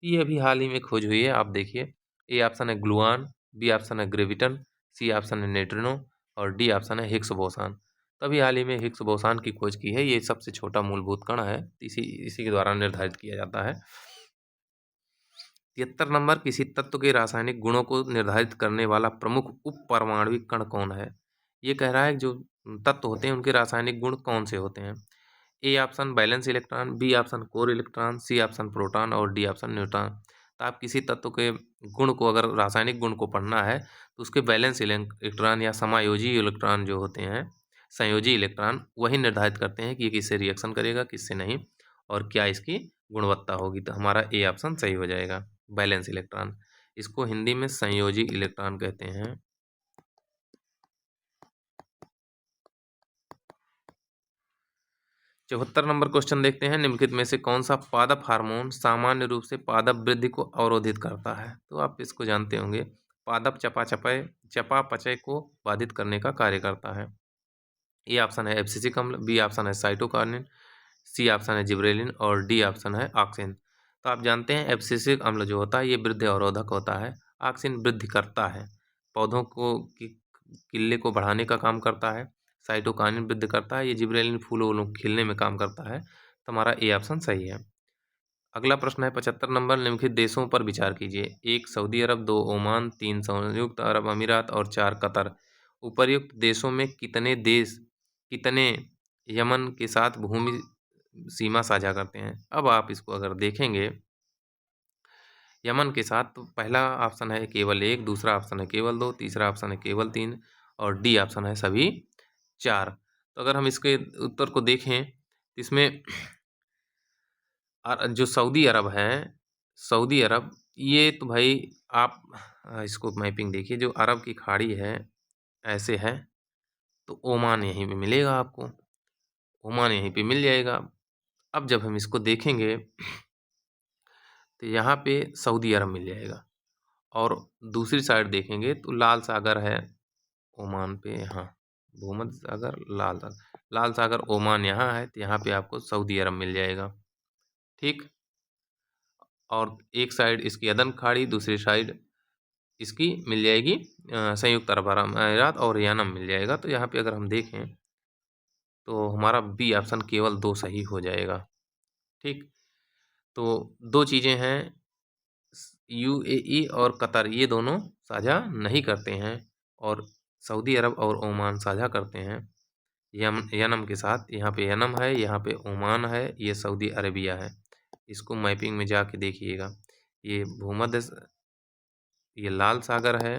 ये अभी हाल ही में खोज हुई है, आप देखिए। ए ऑप्शन है ग्लूऑन, बी ऑप्शन है ग्रेविटन, सी ऑप्शन है न्यूट्रिनो और डी ऑप्शन है हिग्स बोसान। तभी हाल ही में हिग्स बोसान की खोज की है। ये सबसे छोटा मूलभूत कण है, इसी के द्वारा निर्धारित किया जाता है। 73 नंबर, किसी तत्व के रासायनिक गुणों को निर्धारित करने वाला प्रमुख उप परमाणविक कण कौन है? ये कह रहा है जो तत्व होते हैं उनके रासायनिक गुण कौन से होते हैं? A option valence electron, B option core electron, C option proton और डी ऑप्शन न्यूट्रॉन। तो आप किसी तत्व के गुण को, अगर रासायनिक गुण को पढ़ना है, तो उसके बैलेंस इलेक्ट्रॉन या समायोजी इलेक्ट्रॉन जो होते हैं, संयोजी इलेक्ट्रॉन, वही निर्धारित करते हैं कि ये किससे रिएक्शन करेगा, किससे नहीं, और क्या इसकी गुणवत्ता होगी। तो हमारा ए ऑप्शन सही हो जाएगा, बैलेंस इलेक्ट्रॉन। इसको हिंदी में संयोजी इलेक्ट्रॉन कहते हैं। 74 नंबर क्वेश्चन देखते हैं। निम्नलिखित में से कौन सा पादप हार्मोन सामान्य रूप से पादप वृद्धि को अवरोधित करता है? तो आप इसको जानते होंगे। पादप चयापचय को बाधित करने का कार्य करता है। ए ऑप्शन है एब्सिसिक अम्ल, बी ऑप्शन है साइटोकार्निन, सी ऑप्शन है जिब्रेलिन और डी ऑप्शन है ऑक्सिन। तो आप जानते हैं एब्सिसिक अम्ल जो होता है ये वृद्धि अवरोधक होता है। ऑक्सिन वृद्धि करता है, पौधों को किल्ले को बढ़ाने का काम करता है। साइटोकाइनिन वृद्धि करता है, ये जिब्रेलिन फूलों वूलों खिलने में काम करता है। तो हमारा ए ऑप्शन सही है। अगला प्रश्न है 75 नंबर, निम्नलिखित देशों पर विचार कीजिए। 1 सऊदी अरब, 2 ओमान, 3 संयुक्त अरब अमीरात और 4 कतर। उपर्युक्त देशों में कितने यमन के साथ भूमि सीमा साझा करते हैं? अब आप इसको अगर देखेंगे यमन के साथ, तो पहला ऑप्शन है केवल 1, दूसरा ऑप्शन है केवल 2, तीसरा ऑप्शन है केवल 3 और डी ऑप्शन है सभी 4। तो अगर हम इसके उत्तर को देखें तो इसमें जो सऊदी अरब है, सऊदी अरब, ये तो भाई आप इसको मैपिंग देखिए, जो अरब की खाड़ी है ऐसे है, तो ओमान यहीं पे मिलेगा आपको, ओमान यहीं पे मिल जाएगा। अब जब हम इसको देखेंगे तो यहाँ पे सऊदी अरब मिल जाएगा और दूसरी साइड देखेंगे तो लाल सागर है ओमान पे, यहाँ भूमध्य सागर, लाल सागर ओमान यहाँ है, तो यहाँ पे आपको सऊदी अरब मिल जाएगा, ठीक। और एक साइड इसकी अदन खाड़ी, दूसरी साइड इसकी मिल जाएगी संयुक्त अरब अमीरात और यमन मिल जाएगा। तो यहाँ पे अगर हम देखें तो हमारा बी ऑप्शन केवल 2 सही हो जाएगा, ठीक। तो 2 चीज़ें हैं, यूएई और कतर, ये दोनों साझा नहीं करते हैं और सऊदी अरब और ओमान साझा करते हैं यमन के साथ। यहाँ पे यमन है, यहाँ पे ओमान है, ये सऊदी अरेबिया है। इसको मैपिंग में जाके देखिएगा, ये भूमध्य, ये लाल सागर है,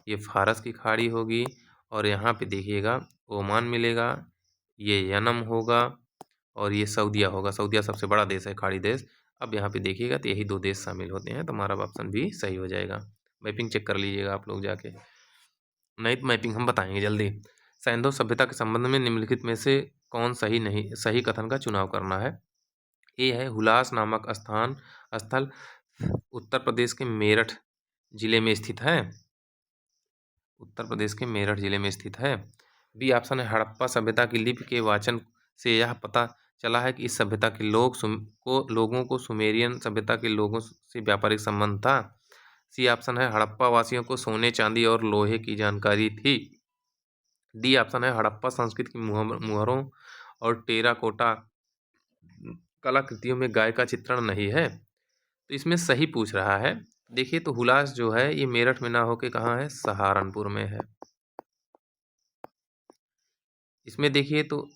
ये फारस की खाड़ी होगी और यहाँ पे देखिएगा ओमान मिलेगा, ये यमन होगा और ये सऊदीया होगा। सऊदीया सबसे बड़ा देश है, खाड़ी देश। अब यहाँ पे देखिएगा तो यही 2 देश शामिल होते हैं, तो हमारा ऑप्शन भी सही हो जाएगा। मैपिंग चेक कर लीजिएगा आप लोग जाके, नहीं तो मैपिंग हम बताएंगे जल्दी। सैंधव सभ्यता के संबंध में निम्नलिखित में से कौन सही कथन का चुनाव करना है? ए है हुलास नामक स्थल उत्तर प्रदेश के मेरठ जिले में स्थित है, उत्तर प्रदेश के मेरठ जिले में स्थित है। बी ऑप्शन है हड़प्पा सभ्यता की लिपि के वाचन से यह पता चला है कि इस सभ्यता के लोगों को सुमेरियन सभ्यता के लोगों से व्यापारिक संबंध था। सी ऑप्शन है हड़प्पा वासियों को सोने चांदी और लोहे की जानकारी थी। डी ऑप्शन है हड़प्पा संस्कृति की मुहरों और टेराकोटा कलाकृतियों में गाय का चित्रण नहीं है। तो इसमें सही पूछ रहा है। देखिए तो हुलास जो है ये मेरठ में ना होके कहाँ है, सहारनपुर में है। इसमें देखिए तो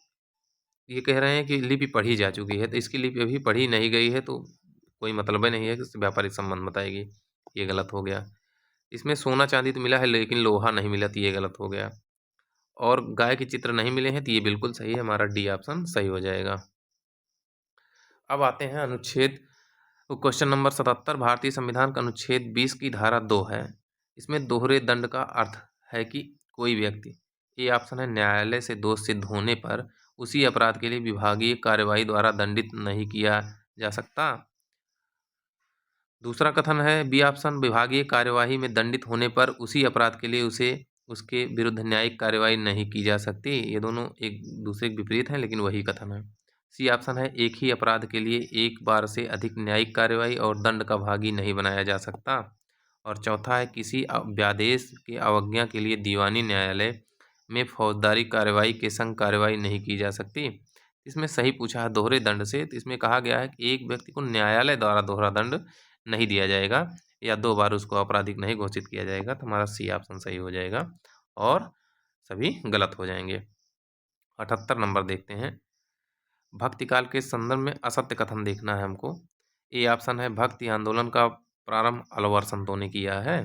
ये कह रहे हैं कि लिपि पढ़ी जा चुकी है, तो इसकी लिपि अभी पढ़ी नहीं गई है तो कोई मतलब ही नहीं है कि उससे व्यापारिक संबंध बताएगी। ये गलत हो गया। इसमें सोना चांदी तो मिला है लेकिन लोहा नहीं मिला, तो ये गलत हो गया। और गाय के चित्र नहीं मिले हैं, तो ये बिल्कुल सही है, हमारा डी ऑप्शन सही हो जाएगा। अब आते हैं अनुच्छेद क्वेश्चन नंबर 77। भारतीय संविधान का अनुच्छेद 20 की धारा 2 है। इसमें दोहरे दंड का अर्थ है कि कोई व्यक्ति, ये ऑप्शन है, न्यायालय से दोष सिद्ध होने पर उसी अपराध के लिए विभागीय कार्यवाही द्वारा दंडित नहीं किया जा सकता। दूसरा कथन है बी ऑप्शन, विभागीय कार्यवाही में दंडित होने पर उसी अपराध के लिए उसके विरुद्ध न्यायिक कार्यवाही नहीं की जा सकती। ये दोनों एक दूसरे के विपरीत हैं, लेकिन वही कथन है। सी ऑप्शन है, एक ही अपराध के लिए एक बार से अधिक न्यायिक कार्यवाही और दंड का भागी नहीं बनाया जा सकता। और चौथा है, किसी अध्यादेश के अवज्ञा के लिए दीवानी न्यायालय में फौजदारी कार्यवाही के संग कार्यवाही नहीं की जा सकती। इसमें सही पूछा है दोहरे दंड से, तो इसमें कहा गया है कि एक व्यक्ति को न्यायालय द्वारा दोहरा दंड नहीं दिया जाएगा या 2 बार उसको आपराधिक नहीं घोषित किया जाएगा। तो हमारा सी ऑप्शन सही हो जाएगा और सभी गलत हो जाएंगे। 78 नंबर देखते हैं। भक्ति काल के संदर्भ में असत्य कथन देखना है हमको। ए ऑप्शन है, भक्ति आंदोलन का प्रारंभ अलवर संतों ने किया है।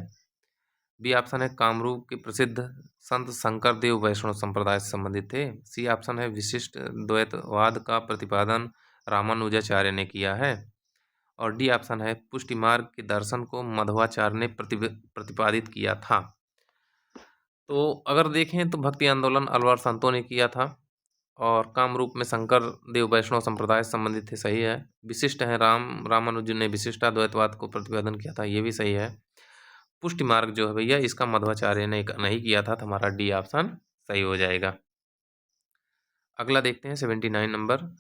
बी ऑप्शन है, कामरूप के प्रसिद्ध संत शंकर देव वैष्णव संप्रदाय से संबंधित थे। सी ऑप्शन है, विशिष्ट द्वैतवाद का प्रतिपादन रामानुजाचार्य ने किया है। और डी ऑप्शन है, पुष्टि मार्ग के दर्शन को मध्वाचार्य ने प्रतिपादित किया था। तो अगर देखें तो भक्ति आंदोलन अलवर संतों ने किया था और कामरूप में शंकर देव वैष्णव संप्रदाय से संबंधित थे, सही है। विशिष्ट है, रामानुजन ने विशिष्टाद्वैतवाद को प्रतिपादन किया था, ये भी सही है। पुष्टि मार्ग जो है भैया इसका मध्वाचार्य ने नहीं किया था, तो हमारा डी ऑप्शन सही हो जाएगा। अगला देखते हैं 79 नंबर।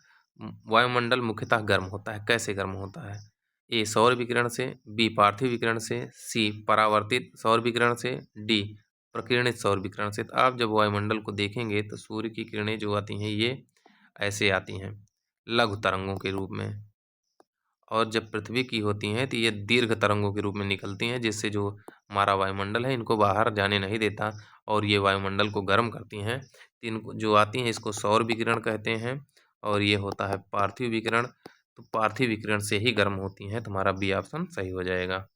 वायुमंडल मुख्यतः गर्म होता है, कैसे गर्म होता है? ए सौर विकिरण से, बी पार्थिव विकिरण से, सी परावर्तित सौर विकिरण से, डी प्रकीर्णित सौर विकिरण से। तो आप जब वायुमंडल को देखेंगे तो सूर्य की किरणें जो आती हैं ये ऐसे आती हैं लघु तरंगों के रूप में, और जब पृथ्वी की होती हैं तो ये दीर्घ तरंगों के रूप में निकलती हैं, जिससे जो हमारा वायुमंडल है इनको बाहर जाने नहीं देता और ये वायुमंडल को गर्म करती हैं। तो इनको जो आती हैं इसको सौर विकिरण कहते हैं और ये होता है पार्थिव विकिरण। तो पार्थिव विकिरण से ही गर्म होती हैं, तुम्हारा बी ऑप्शन सही हो जाएगा।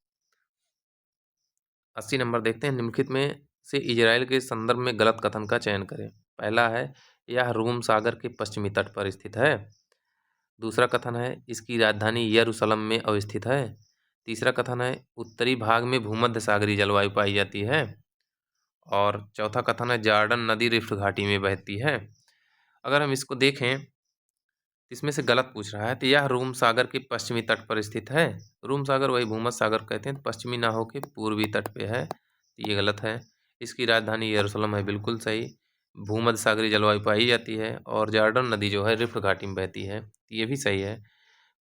80 नंबर देखते हैं। निम्नलिखित में से इजराइल के संदर्भ में गलत कथन का चयन करें। पहला है, यह रोम सागर के पश्चिमी तट पर स्थित है। दूसरा कथन है, इसकी राजधानी यरूशलेम में अवस्थित है। तीसरा कथन है, उत्तरी भाग में भूमध्य सागरीय जलवायु पाई जाती है। और चौथा कथन है, जॉर्डन नदी रिफ्ट घाटी में बहती है। अगर हम इसको देखें, इसमें से गलत पूछ रहा है, तो यह रोम सागर के पश्चिमी तट पर स्थित है। रोम सागर वही भूमध्य सागर कहते हैं, तो पश्चिमी ना होके पूर्वी तट पे है, तो ये गलत है। इसकी राजधानी यरूशलेम है, बिल्कुल सही। भूमध्य सागरीय जलवायु पाई जाती है और जॉर्डन नदी जो है रिफ्ट घाटी में बहती है, तो ये भी सही है।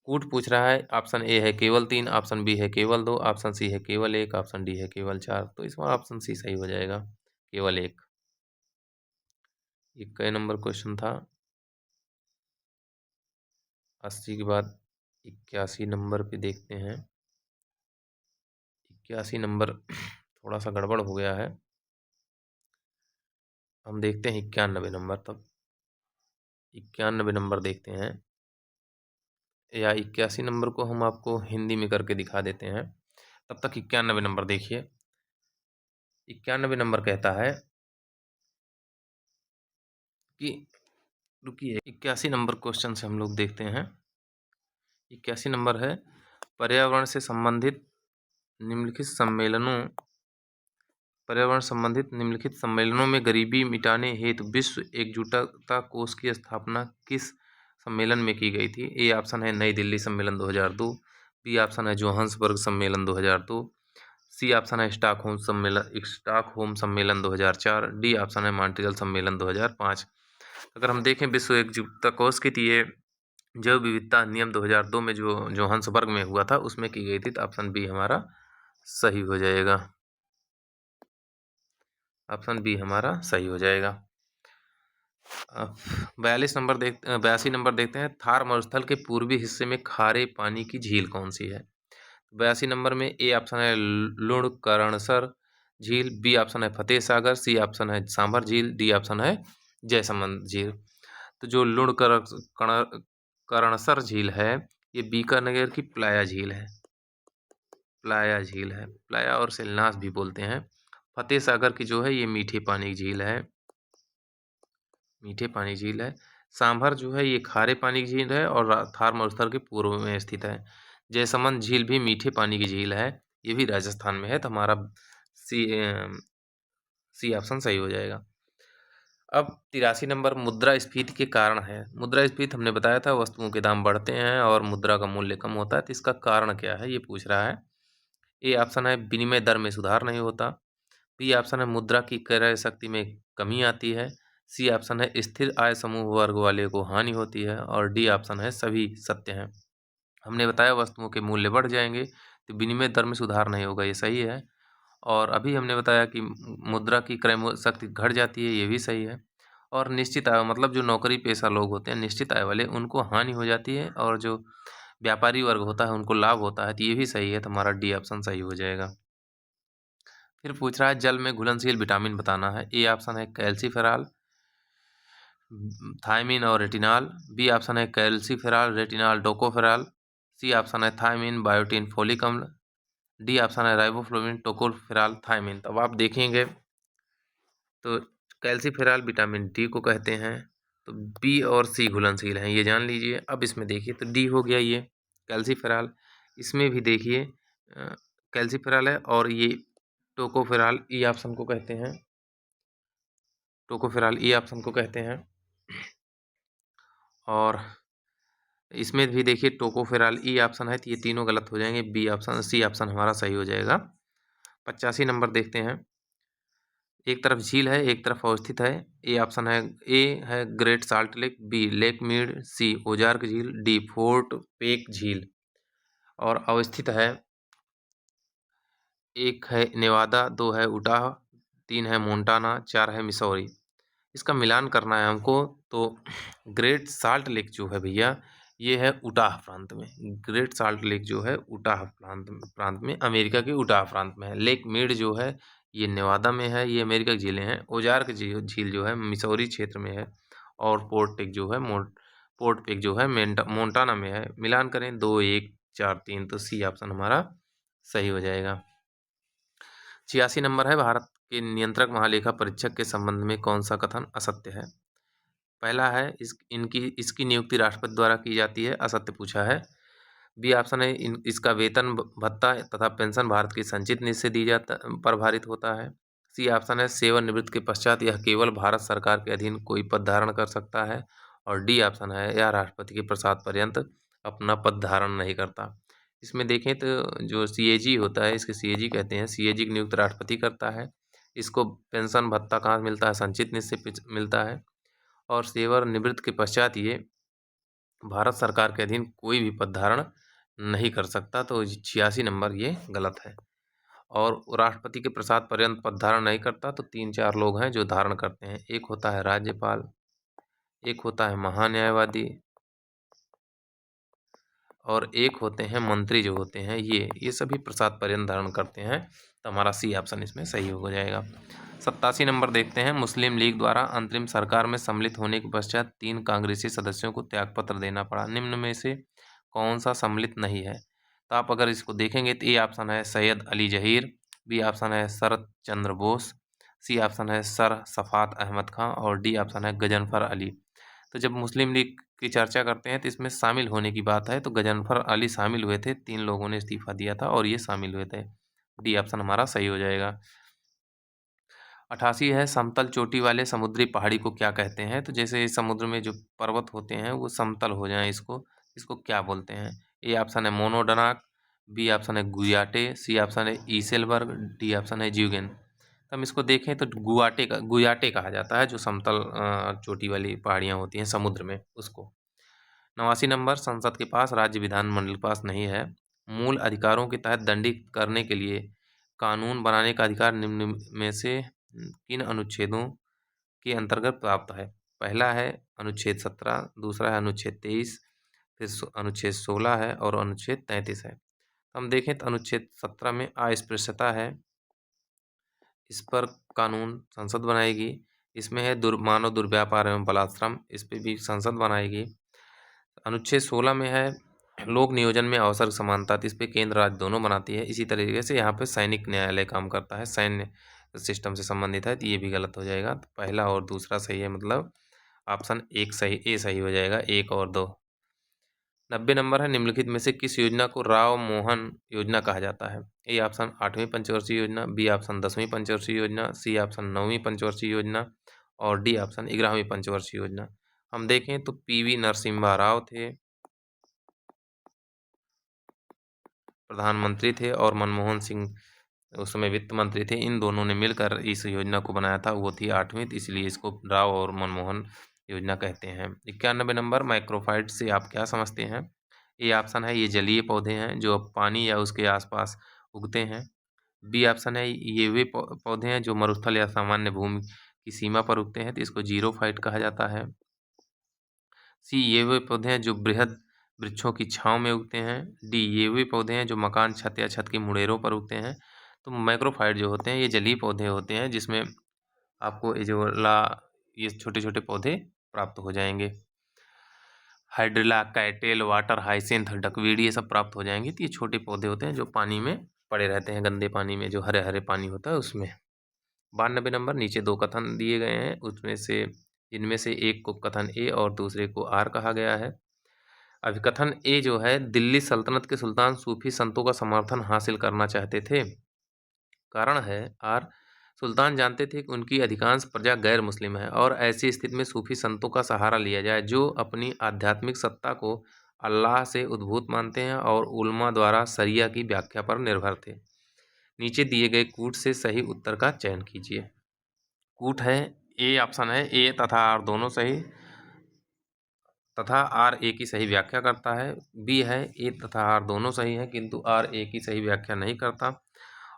कूट पूछ रहा है, ऑप्शन ए है केवल 3, ऑप्शन बी है केवल 2, ऑप्शन सी है केवल 1, ऑप्शन डी है केवल 4। तो इसमें ऑप्शन सी सही हो जाएगा, केवल 1। ये कई नंबर क्वेश्चन था? 80 के बाद 81 नंबर पे देखते हैं। 81 नंबर थोड़ा सा गड़बड़ हो गया है, हम देखते हैं 91 नंबर। तब 91 नंबर देखते हैं, या 81 नंबर को हम आपको हिंदी में करके दिखा देते हैं। तब तक 91 नंबर देखिए। 91 नंबर कहता है कि, रुकिए, 81 नंबर क्वेश्चन से हम लोग देखते हैं। 81 नंबर है, पर्यावरण से संबंधित निम्नलिखित सम्मेलनों में गरीबी मिटाने हेतु विश्व एकजुटता कोष की स्थापना किस सम्मेलन में की गई थी? ए ऑप्शन है, नई दिल्ली सम्मेलन 2002। बी ऑप्शन है, जोहान्सबर्ग सम्मेलन 2002। सी ऑप्शन है स्टॉकहोम सम्मेलन 2004, डी ऑप्शन है मॉन्ट्रियल सम्मेलन 2005। अगर हम देखें विश्व एकजुटता कोष की, तो ये जैव विविधता नियम 2002 में जो जोहान्सबर्ग में हुआ था उसमें की गई थी, तो ऑप्शन बी हमारा सही हो जाएगा। ऑप्शन बी हमारा सही हो जाएगा। 82 नंबर देखते हैं, थार मरुस्थल के पूर्वी हिस्से में खारे पानी की झील कौन सी है? 82 नंबर में ए ऑप्शन है लुणकरणसर झील, बी ऑप्शन है फतेह सागर, सी ऑप्शन है सांभर झील, डी ऑप्शन है जयसमंद झील। तो जो लुणकरणसर झील है ये बीकानेर की प्लाया झील है। प्लाया और सिलनास भी बोलते हैं। फतेह सागर की जो है ये मीठे पानी की झील है। सांभर जो है ये खारे पानी की झील है और थार मरुस्थल के पूर्व में स्थित है। जयसमंद झील भी मीठे पानी की झील है, ये भी राजस्थान में है। तो हमारा सी ऑप्शन सही हो जाएगा। अब 83 नंबर मुद्रास्फीति के कारण है। मुद्रास्फीति हमने बताया था वस्तुओं के दाम बढ़ते हैं और मुद्रा का मूल्य कम होता है, तो इसका कारण क्या है ये पूछ रहा है। ए ऑप्शन है विनिमय दर में सुधार नहीं होता, बी ऑप्शन है मुद्रा की क्रय शक्ति में कमी आती है, सी ऑप्शन है स्थिर आय समूह वर्ग वाले को हानि होती है, और डी ऑप्शन है सभी सत्य हैं। हमने बताया वस्तुओं के मूल्य बढ़ जाएंगे तो विनिमय दर में सुधार नहीं होगा, ये सही है। और अभी हमने बताया कि मुद्रा की क्रय शक्ति घट जाती है, ये भी सही है। और निश्चित आय मतलब जो नौकरी पेशा लोग होते हैं निश्चित आय वाले, उनको हानि हो जाती है, और जो व्यापारी वर्ग होता है उनको लाभ होता है, तो ये भी सही है। तो हमारा डी ऑप्शन सही हो जाएगा। फिर पूछ रहा है जल में घुलनशील विटामिन बताना है। ए ऑप्शन है कैल्सीफेरॉल, थायमिन और रेटिनॉल, बी ऑप्शन है calciferol, retinol, tocopherol, C option है थायमिन, बायोटिन, फोलिक अम्ल, डी ऑप्शन है राइबोफ्लोविन, टोकोफेरॉल, थायमिन। तो अब आप देखेंगे तो कैल्सीफेरॉल विटामिन डी को कहते हैं, तो बी और सी घुलनशील हैं, ये जान लीजिए। अब इसमें देखिए तो डी हो गया ये कैल्सीफेरॉल, इसमें भी देखिए कैल्सीफेरॉल है, और ये टोकोफेरॉल ई ऑप्शन को कहते हैं, और इसमें भी देखिए टोकोफेरॉल ई ऑप्शन है, तो ये तीनों गलत हो जाएंगे। बी ऑप्शन सी ऑप्शन हमारा सही हो जाएगा। 85 नंबर देखते हैं, एक तरफ झील है एक तरफ अवस्थित है। ए ऑप्शन है, ए है great salt lake, B lake Mead, C Ozark झील, डी फोर्ट पेक झील। और अवस्थित है, एक है नेवादा, दो है उटाह, तीन है मोन्टाना, चार है मिसौरी। इसका मिलान करना है हमको, तो ग्रेट साल्ट लेक जो है भैया ये है उटाह प्रांत में। ग्रेट साल्ट लेक जो है उटाह प्रांत में, अमेरिका के उटाह प्रांत में है। लेक मीड जो है ये नेवादा में है, ये अमेरिका की झीलें हैं। ओजार्क झील जो है मिसौरी क्षेत्र में है, और पोर्ट पेक जो है मोन्टाना में है। मिलान करें 2, 1, 4, 3, तो सी ऑप्शन हमारा सही हो जाएगा। 86 नंबर है, भारत के नियंत्रक महालेखा परीक्षक के संबंध में कौन सा कथन असत्य है? पहला है इसकी नियुक्ति राष्ट्रपति द्वारा की जाती है, असत्य पूछा है। बी ऑप्शन है इसका वेतन भत्ता तथा पेंशन भारत की संचित निधि से दी जाता प्रभारित होता है। सी ऑप्शन है सेवानिवृत्ति के पश्चात यह केवल भारत सरकार के अधीन कोई पद धारण कर सकता है, और डी ऑप्शन है यह राष्ट्रपति के प्रसाद पर्यंत अपना पद धारण नहीं करता। इसमें देखें तो जो CAG होता है, इसके CAG कहते हैं, CAG की नियुक्त राष्ट्रपति करता है। इसको पेंशन भत्ता कहाँ मिलता है? संचित निधि से मिलता है, और सेवानिवृत्ति के पश्चात ये भारत सरकार के अधीन कोई भी पद धारण नहीं कर सकता। तो 86 नंबर ये गलत है। और राष्ट्रपति के प्रसाद पर्यंत पद धारण नहीं करता, तो 3-4 लोग हैं जो धारण करते हैं। एक होता है राज्यपाल, एक होता है महान्यायवादी, और एक होते हैं मंत्री जो होते हैं ये सभी प्रसाद पर्यंत धारण करते हैं। तो हमारा सी ऑप्शन इसमें सही हो जाएगा। 87 नंबर देखते हैं, मुस्लिम लीग द्वारा अंतरिम सरकार में सम्मिलित होने के पश्चात 3 कांग्रेसी सदस्यों को त्यागपत्र देना पड़ा। निम्न में से कौन सा सम्मिलित नहीं है? तो आप अगर इसको देखेंगे तो ए ऑप्शन है सैयद अली जहीर, बी ऑप्शन है शरद चंद्र बोस, सी ऑप्शन है सर सफ़ात अहमद खां, और डी ऑप्शन है गजनफर अली। तो जब मुस्लिम लीग की चर्चा करते हैं तो इसमें शामिल होने की बात है, तो गजनफर अली शामिल हुए थे, 3 लोगों ने इस्तीफा दिया था और ये शामिल हुए थे। डी ऑप्शन हमारा सही हो जाएगा। 88 है, समतल चोटी वाले समुद्री पहाड़ी को क्या कहते हैं? तो जैसे समुद्र में जो पर्वत होते हैं वो समतल हो जाएं, इसको क्या बोलते हैं? ए ऑप्शन है मोनोडोनाक, बी ऑप्शन है गुयाटे, सी ऑप्शन है ईसेलबर्ग, डी ऑप्शन है ज्यूगेन। तो हम इसको देखें तो गुयाटे कहा जाता है, जो समतल चोटी वाली पहाड़ियाँ होती हैं समुद्र में, उसको। 89 नंबर, संसद के पास, राज्य विधानमंडल के पास नहीं है। मूल अधिकारों के तहत दंडित करने के लिए कानून बनाने का अधिकार निम्न में से किन अनुच्छेदों के अंतर्गत प्राप्त है? पहला है अनुच्छेद 17, दूसरा है अनुच्छेद 23, फिर अनुच्छेद 16 है और अनुच्छेद 33 है। हम देखें तो अनुच्छेद 17 में अस्पृश्यता है, इस पर कानून संसद बनाएगी। इसमें है मानव दुर्व्यापार एवं बलात्श्रम, इस पर भी संसद बनाएगी। अनुच्छेद 16 में है लोक नियोजन में अवसर समानता, तो इस पे केंद्र राज्य दोनों बनाती है। इसी तरीके से यहाँ पे सैनिक न्यायालय काम करता है, सैन्य सिस्टम से संबंधित है, तो ये भी गलत हो जाएगा। तो पहला और दूसरा सही है, मतलब ऑप्शन एक सही, ए सही हो जाएगा, 1 और 2। 90 नंबर है, निम्नलिखित में से किस योजना को राव मोहन योजना कहा जाता है? ए ऑप्शन 8वीं पंचवर्षीय योजना, बी ऑप्शन 10वीं पंचवर्षीय योजना, सी ऑप्शन 9वीं पंचवर्षीय योजना और डी ऑप्शन 11वीं पंचवर्षीय योजना। हम देखें तो पीवी नरसिम्हा राव थे, प्रधानमंत्री थे, और मनमोहन सिंह उस समय वित्त मंत्री थे। इन दोनों ने मिलकर इस योजना को बनाया था, वो थी 8वीं, तो इसलिए इसको राव और मनमोहन योजना कहते हैं। 91 नंबर, माइक्रोफाइट से आप क्या समझते हैं? ए ऑप्शन है ये जलीय पौधे हैं जो पानी या उसके आसपास उगते हैं। बी ऑप्शन है ये वे पौधे हैं जो मरुस्थल या सामान्य भूमि की सीमा पर उगते हैं, तो इसको जीरोफाइट कहा जाता है। सी ये वे पौधे हैं जो बृहद वृक्षों की छांव में उगते हैं। डी ये वे पौधे हैं जो मकान, छत या छत की मुड़ेरों पर उगते हैं। तो माइक्रोफाइट जो होते हैं ये जलीय पौधे होते हैं, जिसमें आपको ये छोटे छोटे पौधे प्राप्त हो जाएंगे। Hydrilla, cattail, water hyacinth, duckweed, ये सब प्राप्त हो जाएंगे। तो ये छोटे पौधे होते हैं जो पानी में पड़े रहते हैं, गंदे पानी में, जो हरे हरे पानी होता है उसमें। 92 नंबर, नीचे दो कथन दिए गए हैं, उसमें से इनमें से एक को कथन ए और दूसरे को आर कहा गया है। अभिकथन ए जो है, दिल्ली सल्तनत के सुल्तान सूफी संतों का समर्थन हासिल करना चाहते थे। कारण है आर, सुल्तान जानते थे कि उनकी अधिकांश प्रजा गैर मुस्लिम है और ऐसी स्थिति में सूफी संतों का सहारा लिया जाए जो अपनी आध्यात्मिक सत्ता को अल्लाह से उद्भूत मानते हैं और उलमा द्वारा शरिया की व्याख्या पर निर्भर थे। नीचे दिए गए कूट से सही उत्तर का चयन कीजिए। कूट है, ए ऑप्शन है, ए तथा आर दोनों सही, तथा आर ए की सही व्याख्या करता है। बी है, ए तथा आर दोनों सही है किंतु आर ए की सही व्याख्या नहीं करता।